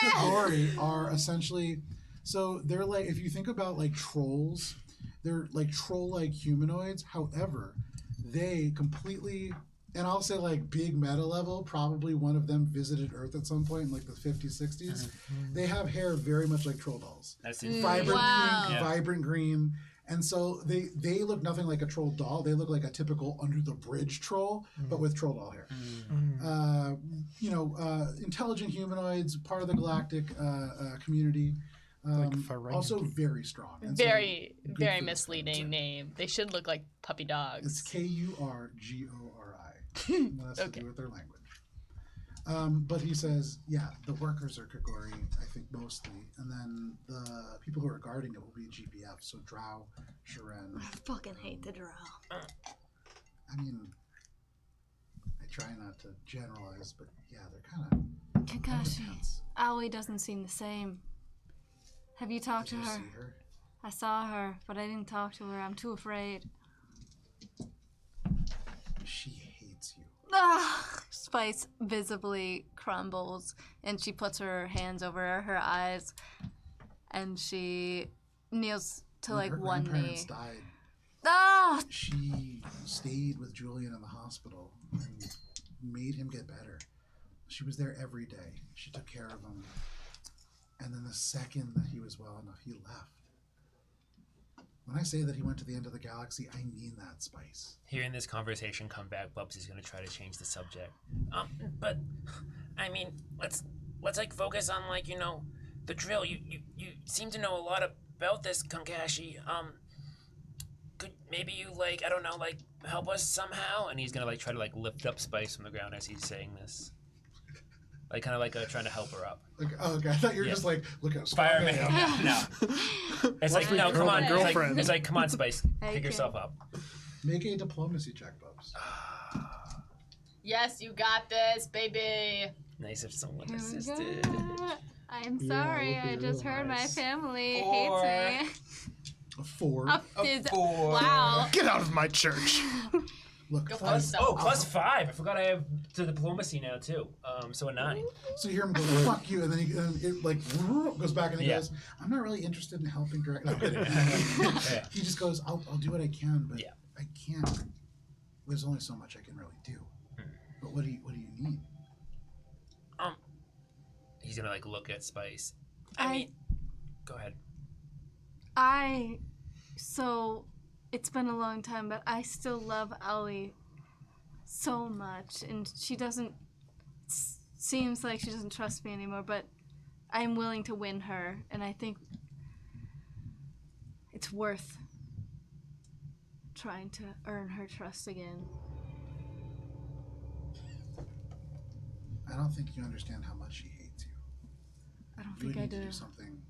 [SPEAKER 1] Kagori are essentially, so they're like, if you think about like trolls, they're like troll-like humanoids. However, they completely, and I'll say like big meta level, probably one of them visited Earth at some point in like the 50s, 60s. They have hair very much like troll dolls.
[SPEAKER 8] That's
[SPEAKER 1] Vibrant
[SPEAKER 4] Wow.
[SPEAKER 1] pink,
[SPEAKER 8] Yeah.
[SPEAKER 1] vibrant green. And so they look nothing like a troll doll. They look like a typical under the bridge troll, but with troll doll hair. Intelligent humanoids, part of the galactic community.
[SPEAKER 5] Ferengi.
[SPEAKER 1] Also very strong. And so
[SPEAKER 2] Very,
[SPEAKER 1] good
[SPEAKER 2] very
[SPEAKER 1] for the
[SPEAKER 2] misleading
[SPEAKER 1] fans.
[SPEAKER 2] name. They should look like puppy dogs.
[SPEAKER 1] It's Kurgori. And that has to
[SPEAKER 2] Okay.
[SPEAKER 1] do with their language. But he says, yeah, the workers are Kagori, I think mostly, and then the people who are guarding it will be GPF, so Drow, Shiren.
[SPEAKER 4] I fucking hate the drow.
[SPEAKER 1] I mean, I try not to generalize, but yeah, they're kind of
[SPEAKER 4] Kakashi.
[SPEAKER 1] intense.
[SPEAKER 4] Aoi doesn't seem the same. Have you talked
[SPEAKER 1] Did
[SPEAKER 4] to
[SPEAKER 1] you
[SPEAKER 4] her?
[SPEAKER 1] see her?
[SPEAKER 4] I saw her, but I didn't talk to her. I'm too afraid.
[SPEAKER 1] She hates you.
[SPEAKER 4] Ah! Spice visibly crumbles, and she puts her hands over her eyes, and she kneels to
[SPEAKER 1] When
[SPEAKER 4] like
[SPEAKER 1] her
[SPEAKER 4] one knee.
[SPEAKER 1] grandparents died,
[SPEAKER 4] Ah!
[SPEAKER 1] she stayed with Julian in the hospital and made him get better. She was there every day. She took care of him. And then the second that he was well enough, he left. When I say that he went to the end of the galaxy, I mean that, Spice.
[SPEAKER 8] Hearing this conversation come back, Bubs is going to try to change the subject.
[SPEAKER 6] But I mean, let's like focus on like the drill. You seem to know a lot about this, Kakashi. Could maybe you like I don't know like help us somehow?
[SPEAKER 8] And he's going to like try to like lift up Spice from the ground as he's saying this. Like kind of like trying to help her up.
[SPEAKER 1] Like, oh, okay. I thought you were
[SPEAKER 8] Yeah.
[SPEAKER 1] just like, look at
[SPEAKER 8] Spider-Man. No. It's like, no, come on. It's like,
[SPEAKER 5] girlfriend.
[SPEAKER 8] it's like, come on, Spice.
[SPEAKER 4] Hey,
[SPEAKER 8] Pick
[SPEAKER 4] kid.
[SPEAKER 8] yourself up.
[SPEAKER 1] Make a diplomacy check, Bubs.
[SPEAKER 2] Yes, you got this, baby.
[SPEAKER 8] Nice if someone
[SPEAKER 4] Here we
[SPEAKER 8] assisted.
[SPEAKER 4] go. I'm
[SPEAKER 5] Yeah,
[SPEAKER 4] sorry.
[SPEAKER 5] look
[SPEAKER 4] I
[SPEAKER 5] at
[SPEAKER 4] just
[SPEAKER 5] your
[SPEAKER 4] heard my
[SPEAKER 5] eyes.
[SPEAKER 4] family
[SPEAKER 8] Four.
[SPEAKER 4] hates me.
[SPEAKER 1] A 4.
[SPEAKER 4] Wow.
[SPEAKER 5] Get out of my church.
[SPEAKER 1] Look,
[SPEAKER 2] Go
[SPEAKER 1] five.
[SPEAKER 2] plus some.
[SPEAKER 8] Oh, plus 5. I forgot I have the diplomacy now too. So a 9.
[SPEAKER 1] So you hear him go, fuck you, and then it like goes back and he
[SPEAKER 8] Yeah.
[SPEAKER 1] goes, I'm not really interested in helping direct. No, I'm kidding.
[SPEAKER 8] Yeah.
[SPEAKER 1] He just goes, I'll do what I can, but
[SPEAKER 8] Yeah.
[SPEAKER 1] I can't. There's only so much I can really do. But what do you need?
[SPEAKER 8] He's gonna like look at Spice.
[SPEAKER 6] I mean,
[SPEAKER 8] Go ahead.
[SPEAKER 4] So it's been a long time, but I still love Aoi so much, and she doesn't. Seems like she doesn't trust me anymore, but I'm willing to win her, and I think it's worth trying to earn her trust again.
[SPEAKER 1] I don't think you understand how much she hates you.
[SPEAKER 4] I don't
[SPEAKER 1] You would
[SPEAKER 4] think I
[SPEAKER 1] need to
[SPEAKER 4] do.
[SPEAKER 1] do something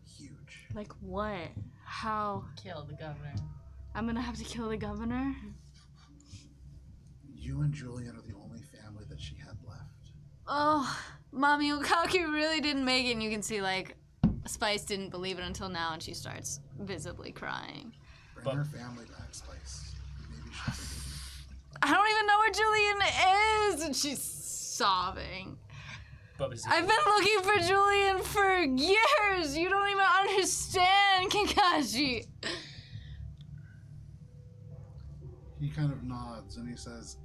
[SPEAKER 1] huge.
[SPEAKER 4] Like what? How?
[SPEAKER 2] Kill the governor.
[SPEAKER 4] I'm gonna have to kill the governor?
[SPEAKER 1] You and Julian are the only family that she had left.
[SPEAKER 4] Oh, Mommy Okaki really didn't make it, and you can see, like, Spice didn't believe it until now, and she starts visibly crying.
[SPEAKER 1] Bring her family back, Spice. Maybe she'll forgive
[SPEAKER 4] I don't even know where Julian is, and she's sobbing.
[SPEAKER 8] Bubba is
[SPEAKER 4] I've been looking for Julian for years. You don't even understand, Kakashi.
[SPEAKER 1] He kind of nods and he says,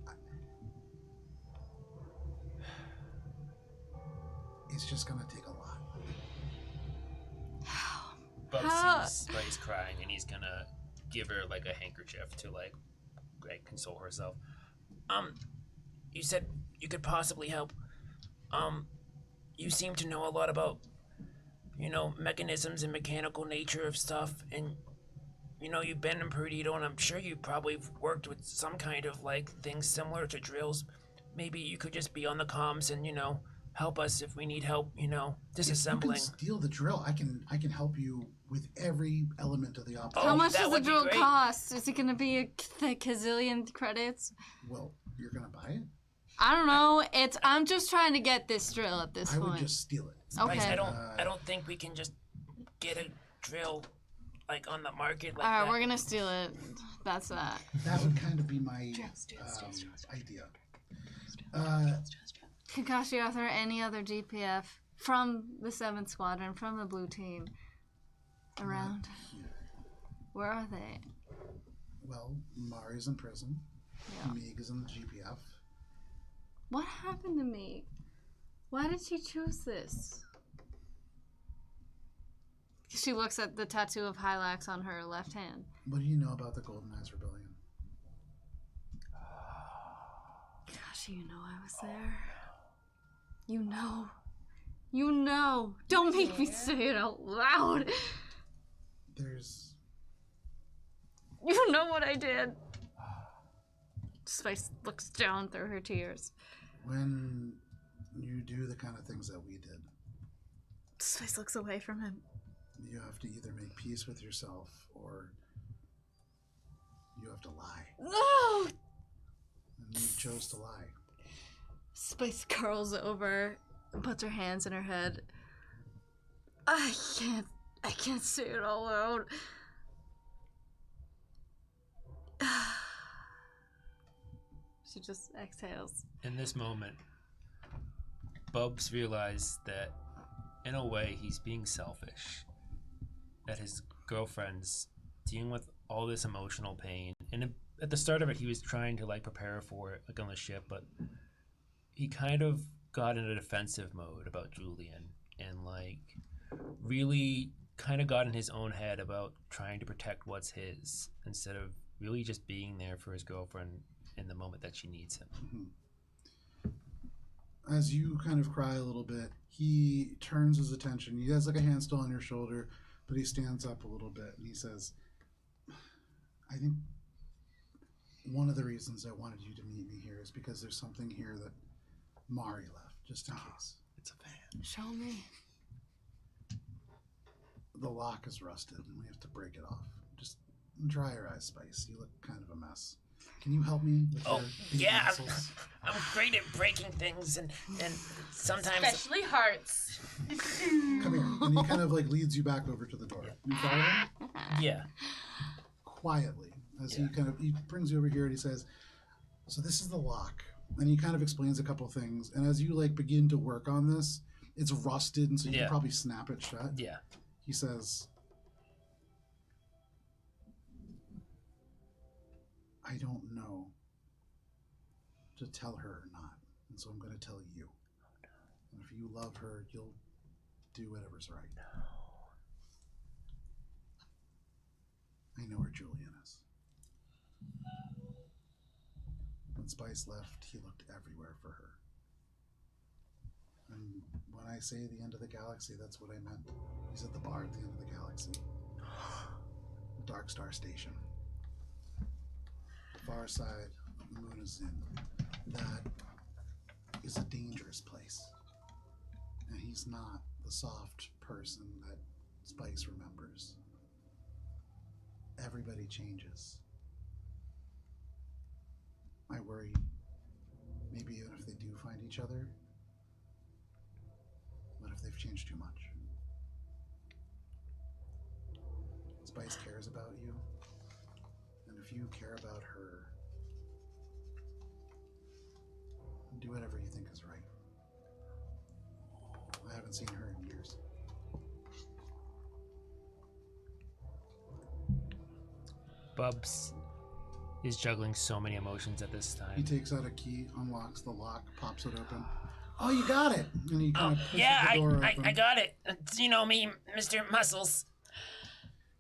[SPEAKER 1] "It's just gonna take a lot."
[SPEAKER 8] Bub sees Spice crying, and he's gonna give her like a handkerchief to like console herself.
[SPEAKER 6] You said you could possibly help. You seem to know a lot about, mechanisms and mechanical nature of stuff, and, you've been in Perdido, and I'm sure you probably worked with some kind of, like, things similar to drills. Maybe you could just be on the comms and, help us if we need help,
[SPEAKER 1] If you
[SPEAKER 6] disassembling.
[SPEAKER 1] can steal the drill, I can help you with every element of the operation.
[SPEAKER 4] How much
[SPEAKER 6] that
[SPEAKER 4] does the
[SPEAKER 6] would be
[SPEAKER 4] drill
[SPEAKER 6] great.
[SPEAKER 4] cost? Is it gonna be a gazillion credits?
[SPEAKER 1] Well, you're gonna buy it?
[SPEAKER 4] I don't know. I'm just trying to get this drill at this
[SPEAKER 1] I
[SPEAKER 4] point.
[SPEAKER 1] would just steal it.
[SPEAKER 4] Okay.
[SPEAKER 6] Spice, I don't think we can just get a drill, like, on the market like
[SPEAKER 4] All right,
[SPEAKER 6] that.
[SPEAKER 4] we're gonna steal it. That's that.
[SPEAKER 1] That would kind of be my idea.
[SPEAKER 4] Kakashi, are there any other DPF from the 7th Squadron, from the blue team, around? Where are they?
[SPEAKER 1] Well, Mari's in prison.
[SPEAKER 4] Yeah.
[SPEAKER 1] Meeg is in the GPF.
[SPEAKER 4] What happened to me? Why did she choose this? She looks at the tattoo of Hylax on her left hand.
[SPEAKER 1] What do you know about the Golden Eyes Rebellion?
[SPEAKER 4] Gosh, you know I was there. You know. You know. Don't make me say it out loud.
[SPEAKER 1] There's...
[SPEAKER 4] You know what I did. Spice looks down through her tears.
[SPEAKER 1] When you do the kind of things that we did,
[SPEAKER 4] Spice looks away from him.
[SPEAKER 1] you have to either make peace with yourself or you have to lie.
[SPEAKER 4] No!
[SPEAKER 1] And you chose to lie.
[SPEAKER 4] Spice curls over and puts her hands in her head. I can't say it all out. She just exhales.
[SPEAKER 8] In this moment, Bubs realized that, in a way, he's being selfish. That his girlfriend's dealing with all this emotional pain, and at the start of it, he was trying to like prepare her for it, like on the ship, but he kind of got in a defensive mode about Julian, and like really kind of got in his own head about trying to protect what's his instead of really just being there for his girlfriend in the moment that she needs him.
[SPEAKER 1] As you kind of cry a little bit, he turns his attention. He has like a hand still on your shoulder, but he stands up a little bit and he says, I think one of the reasons I wanted you to meet me here is because there's something here that Mari left, just in case.
[SPEAKER 8] It's a fan.
[SPEAKER 4] Show me.
[SPEAKER 1] The lock is rusted and we have to break it off. Just dry your eyes, Spice. You look kind of a mess. Can you help me with your big
[SPEAKER 6] Yeah,
[SPEAKER 1] muscles?
[SPEAKER 6] I'm great at breaking things, and sometimes...
[SPEAKER 2] Especially hearts.
[SPEAKER 1] Come here. And he kind of like leads you back over to the door. You follow him?
[SPEAKER 8] Yeah.
[SPEAKER 1] Quietly, as
[SPEAKER 8] Yeah.
[SPEAKER 1] he brings you over here and he says, so this is the lock. And he kind of explains a couple things. And as you like begin to work on this, it's rusted, and so you
[SPEAKER 8] Yeah.
[SPEAKER 1] can probably snap it shut.
[SPEAKER 8] Yeah.
[SPEAKER 1] He says, I don't know to tell her or not, and so I'm going to tell you. And if you love her, you'll do whatever's right. I know where Julian is. When Spice left, he looked everywhere for her. And when I say the end of the galaxy, that's what I meant. He's at the bar at the end of the galaxy. The Dark Star Station. The far side of the moon is in. That is a dangerous place. And he's not the soft person that Spice remembers. Everybody changes. I worry, maybe even if they do find each other, what if they've changed too much? Spice cares about you, and if you care about her, do whatever you think is right. haven't seen her in years.
[SPEAKER 8] Bubs is juggling so many emotions at this
[SPEAKER 1] He
[SPEAKER 8] time.
[SPEAKER 1] takes out a key, unlocks the lock, pops it open. Oh, you got it! And he kind of pushes
[SPEAKER 6] Yeah,
[SPEAKER 1] the door
[SPEAKER 6] I
[SPEAKER 1] open.
[SPEAKER 6] got it. It's, you know me, Mr. Muscles.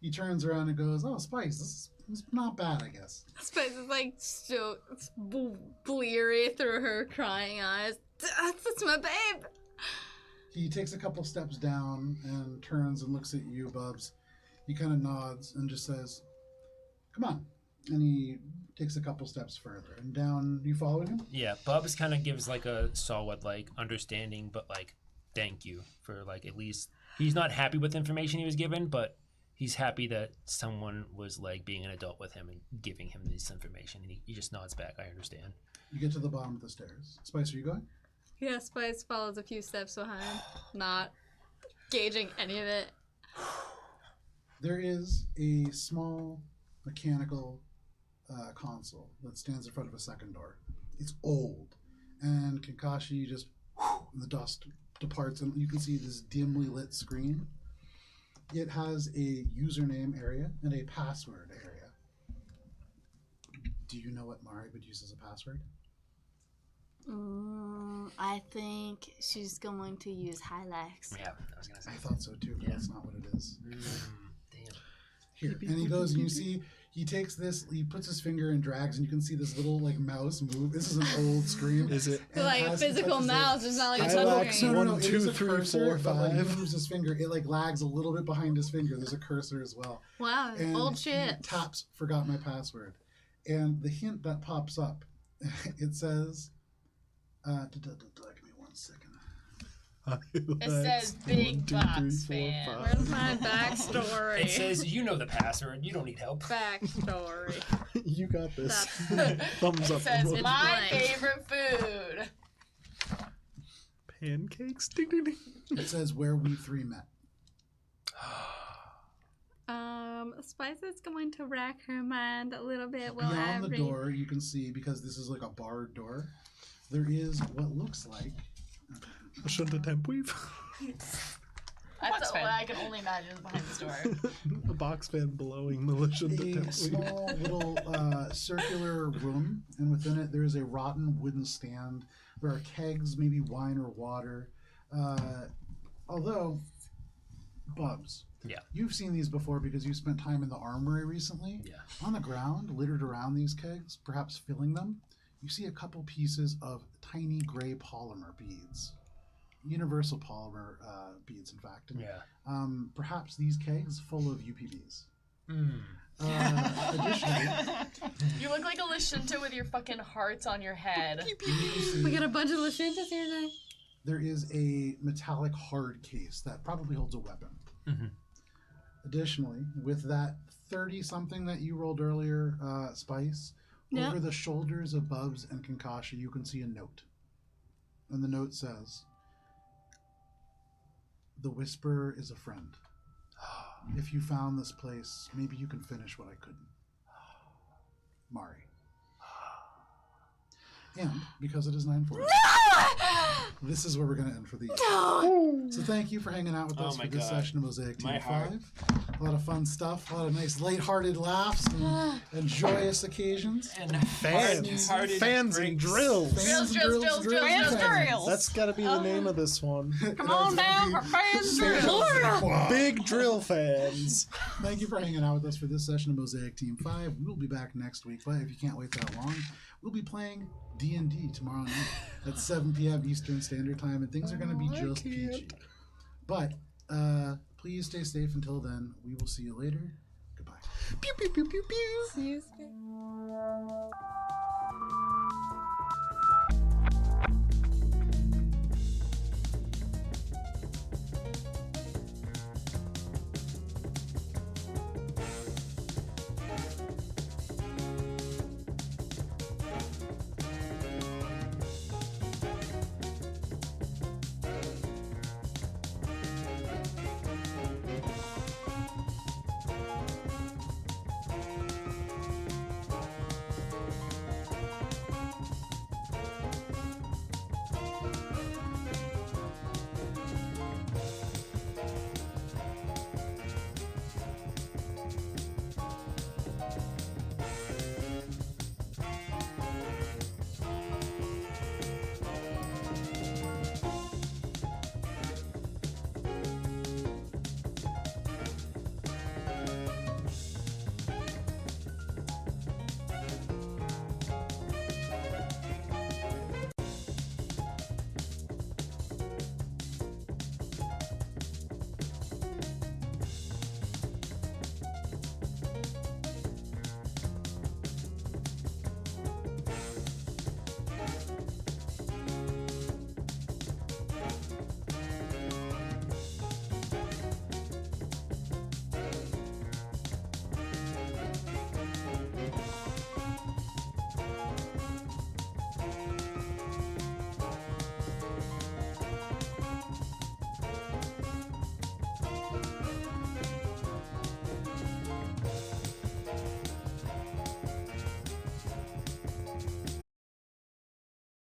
[SPEAKER 1] He turns around and goes, "Oh, Spice, this is not bad, I guess."
[SPEAKER 4] Spice is like so bleary through her crying eyes. That's my babe.
[SPEAKER 1] He takes a couple steps down and turns and looks at you, Bubs. He kind of nods and just says, "Come on." And he takes a couple steps further. And down, you following him?
[SPEAKER 8] Yeah, Bubs kind of gives like a solid like understanding, but like thank you for like at least he's not happy with the information he was given, but he's happy that someone was like being an adult with him and giving him this information. And he just nods back. I understand.
[SPEAKER 1] You get to the bottom of the stairs. Spice, are you going?
[SPEAKER 4] Yeah, Spice follows a few steps behind, not gauging any of it.
[SPEAKER 1] There is a small mechanical console that stands in front of a second door. It's old, and Kakashi just the dust departs, and you can see this dimly lit screen. It has a username area and a password area. Do you know what Mari would use as a password?
[SPEAKER 4] I think she's going to use Hylax.
[SPEAKER 8] Yeah, I was gonna say.
[SPEAKER 1] I thought so too, but
[SPEAKER 8] Yeah.
[SPEAKER 1] that's not what it is.
[SPEAKER 8] Damn.
[SPEAKER 1] Here, and he goes, and you see, he takes this, he puts his finger and drags, and you can see this little like mouse move. This is an old screen.
[SPEAKER 5] Is it
[SPEAKER 1] And
[SPEAKER 4] Like a
[SPEAKER 1] as he
[SPEAKER 4] physical
[SPEAKER 1] touches it-
[SPEAKER 4] mouse, it's not like a
[SPEAKER 5] Hylax
[SPEAKER 4] touchscreen.
[SPEAKER 5] one,
[SPEAKER 1] it is
[SPEAKER 5] two,
[SPEAKER 1] a
[SPEAKER 5] three,
[SPEAKER 1] cursor,
[SPEAKER 5] four,
[SPEAKER 1] but, like, he
[SPEAKER 5] five.
[SPEAKER 1] moves his finger. It like lags a little bit behind his finger. There's a cursor as well.
[SPEAKER 4] Wow,
[SPEAKER 1] And
[SPEAKER 4] old
[SPEAKER 1] he
[SPEAKER 4] shit.
[SPEAKER 1] taps, forgot my password. And the hint that pops up, it says, give me 1 second.
[SPEAKER 2] It says Big Box Fan.
[SPEAKER 4] Where's my backstory?
[SPEAKER 8] It says you know the password. You don't need help.
[SPEAKER 4] Backstory.
[SPEAKER 5] You got this.
[SPEAKER 4] That's-
[SPEAKER 5] Thumbs
[SPEAKER 2] It
[SPEAKER 5] up.
[SPEAKER 2] says
[SPEAKER 5] emoji.
[SPEAKER 2] my
[SPEAKER 4] blank.
[SPEAKER 2] favorite food.
[SPEAKER 5] Pancakes. Ding, ding, ding.
[SPEAKER 1] It says where we three met.
[SPEAKER 4] Spice is going to rack her mind a little bit while I
[SPEAKER 1] Beyond the
[SPEAKER 4] read.
[SPEAKER 1] door, you can see, because this is like a barred door, there is what looks like
[SPEAKER 5] Shunta Tempweave.
[SPEAKER 2] That's what I can only imagine is behind this door.
[SPEAKER 5] A box fan blowing the Shunta
[SPEAKER 1] a
[SPEAKER 5] Tempweave.
[SPEAKER 1] small little circular room, and within it there is a rotten wooden stand. There are kegs, maybe wine or water. Although, Bubs,
[SPEAKER 8] Yeah.
[SPEAKER 1] you've seen these before because you spent time in the armory recently.
[SPEAKER 8] Yeah.
[SPEAKER 1] On the ground, littered around these kegs, perhaps filling them, you see a couple pieces of tiny gray polymer beads. Universal polymer beads, in fact. And,
[SPEAKER 8] Yeah.
[SPEAKER 1] perhaps these kegs full of UPBs.
[SPEAKER 8] Mm.
[SPEAKER 1] Additionally,
[SPEAKER 2] You look like a Lashunta with your fucking hearts on your head.
[SPEAKER 1] you can see
[SPEAKER 4] We got a bunch of Lashintas here tonight.
[SPEAKER 1] there is a metallic hard case that probably holds a weapon.
[SPEAKER 8] Mhm.
[SPEAKER 1] Additionally, with that 30-something that you rolled earlier, Spice,
[SPEAKER 4] Yeah.
[SPEAKER 1] over the shoulders of Bubs and Kinkashi, you can see a note. And the note says, "The Whisperer is a friend. If you found this place, maybe you can finish what I couldn't. Mari." And because it is 9:40, this is where we're going to end for the evening. So thank you for hanging out with
[SPEAKER 7] Oh
[SPEAKER 1] us
[SPEAKER 7] my
[SPEAKER 1] for this
[SPEAKER 7] God.
[SPEAKER 1] session of Mosaic Team
[SPEAKER 7] My heart.
[SPEAKER 1] 5. A lot of fun stuff, a lot of nice lighthearted laughs and joyous occasions.
[SPEAKER 8] And
[SPEAKER 5] Fans.
[SPEAKER 8] hearted
[SPEAKER 5] Fans and
[SPEAKER 8] breaks.
[SPEAKER 5] drills.
[SPEAKER 1] Fans,
[SPEAKER 2] Drills,
[SPEAKER 1] drills,
[SPEAKER 2] drills,
[SPEAKER 1] drills,
[SPEAKER 2] drills,
[SPEAKER 1] fans.
[SPEAKER 9] drills.
[SPEAKER 5] That's got to be the name of this one.
[SPEAKER 1] Come
[SPEAKER 9] on down for fans drills.
[SPEAKER 5] Big drill fans.
[SPEAKER 1] Thank you for hanging out with us for this session of Mosaic Team 5. We will be back next week, but if you can't wait that long, we'll be playing D&D tomorrow night at 7 p.m. Eastern Standard Time, and things are going to be just peachy. But please stay safe until then. We will see you later. Goodbye.
[SPEAKER 5] Pew, pew, pew, pew, pew.
[SPEAKER 4] See you soon.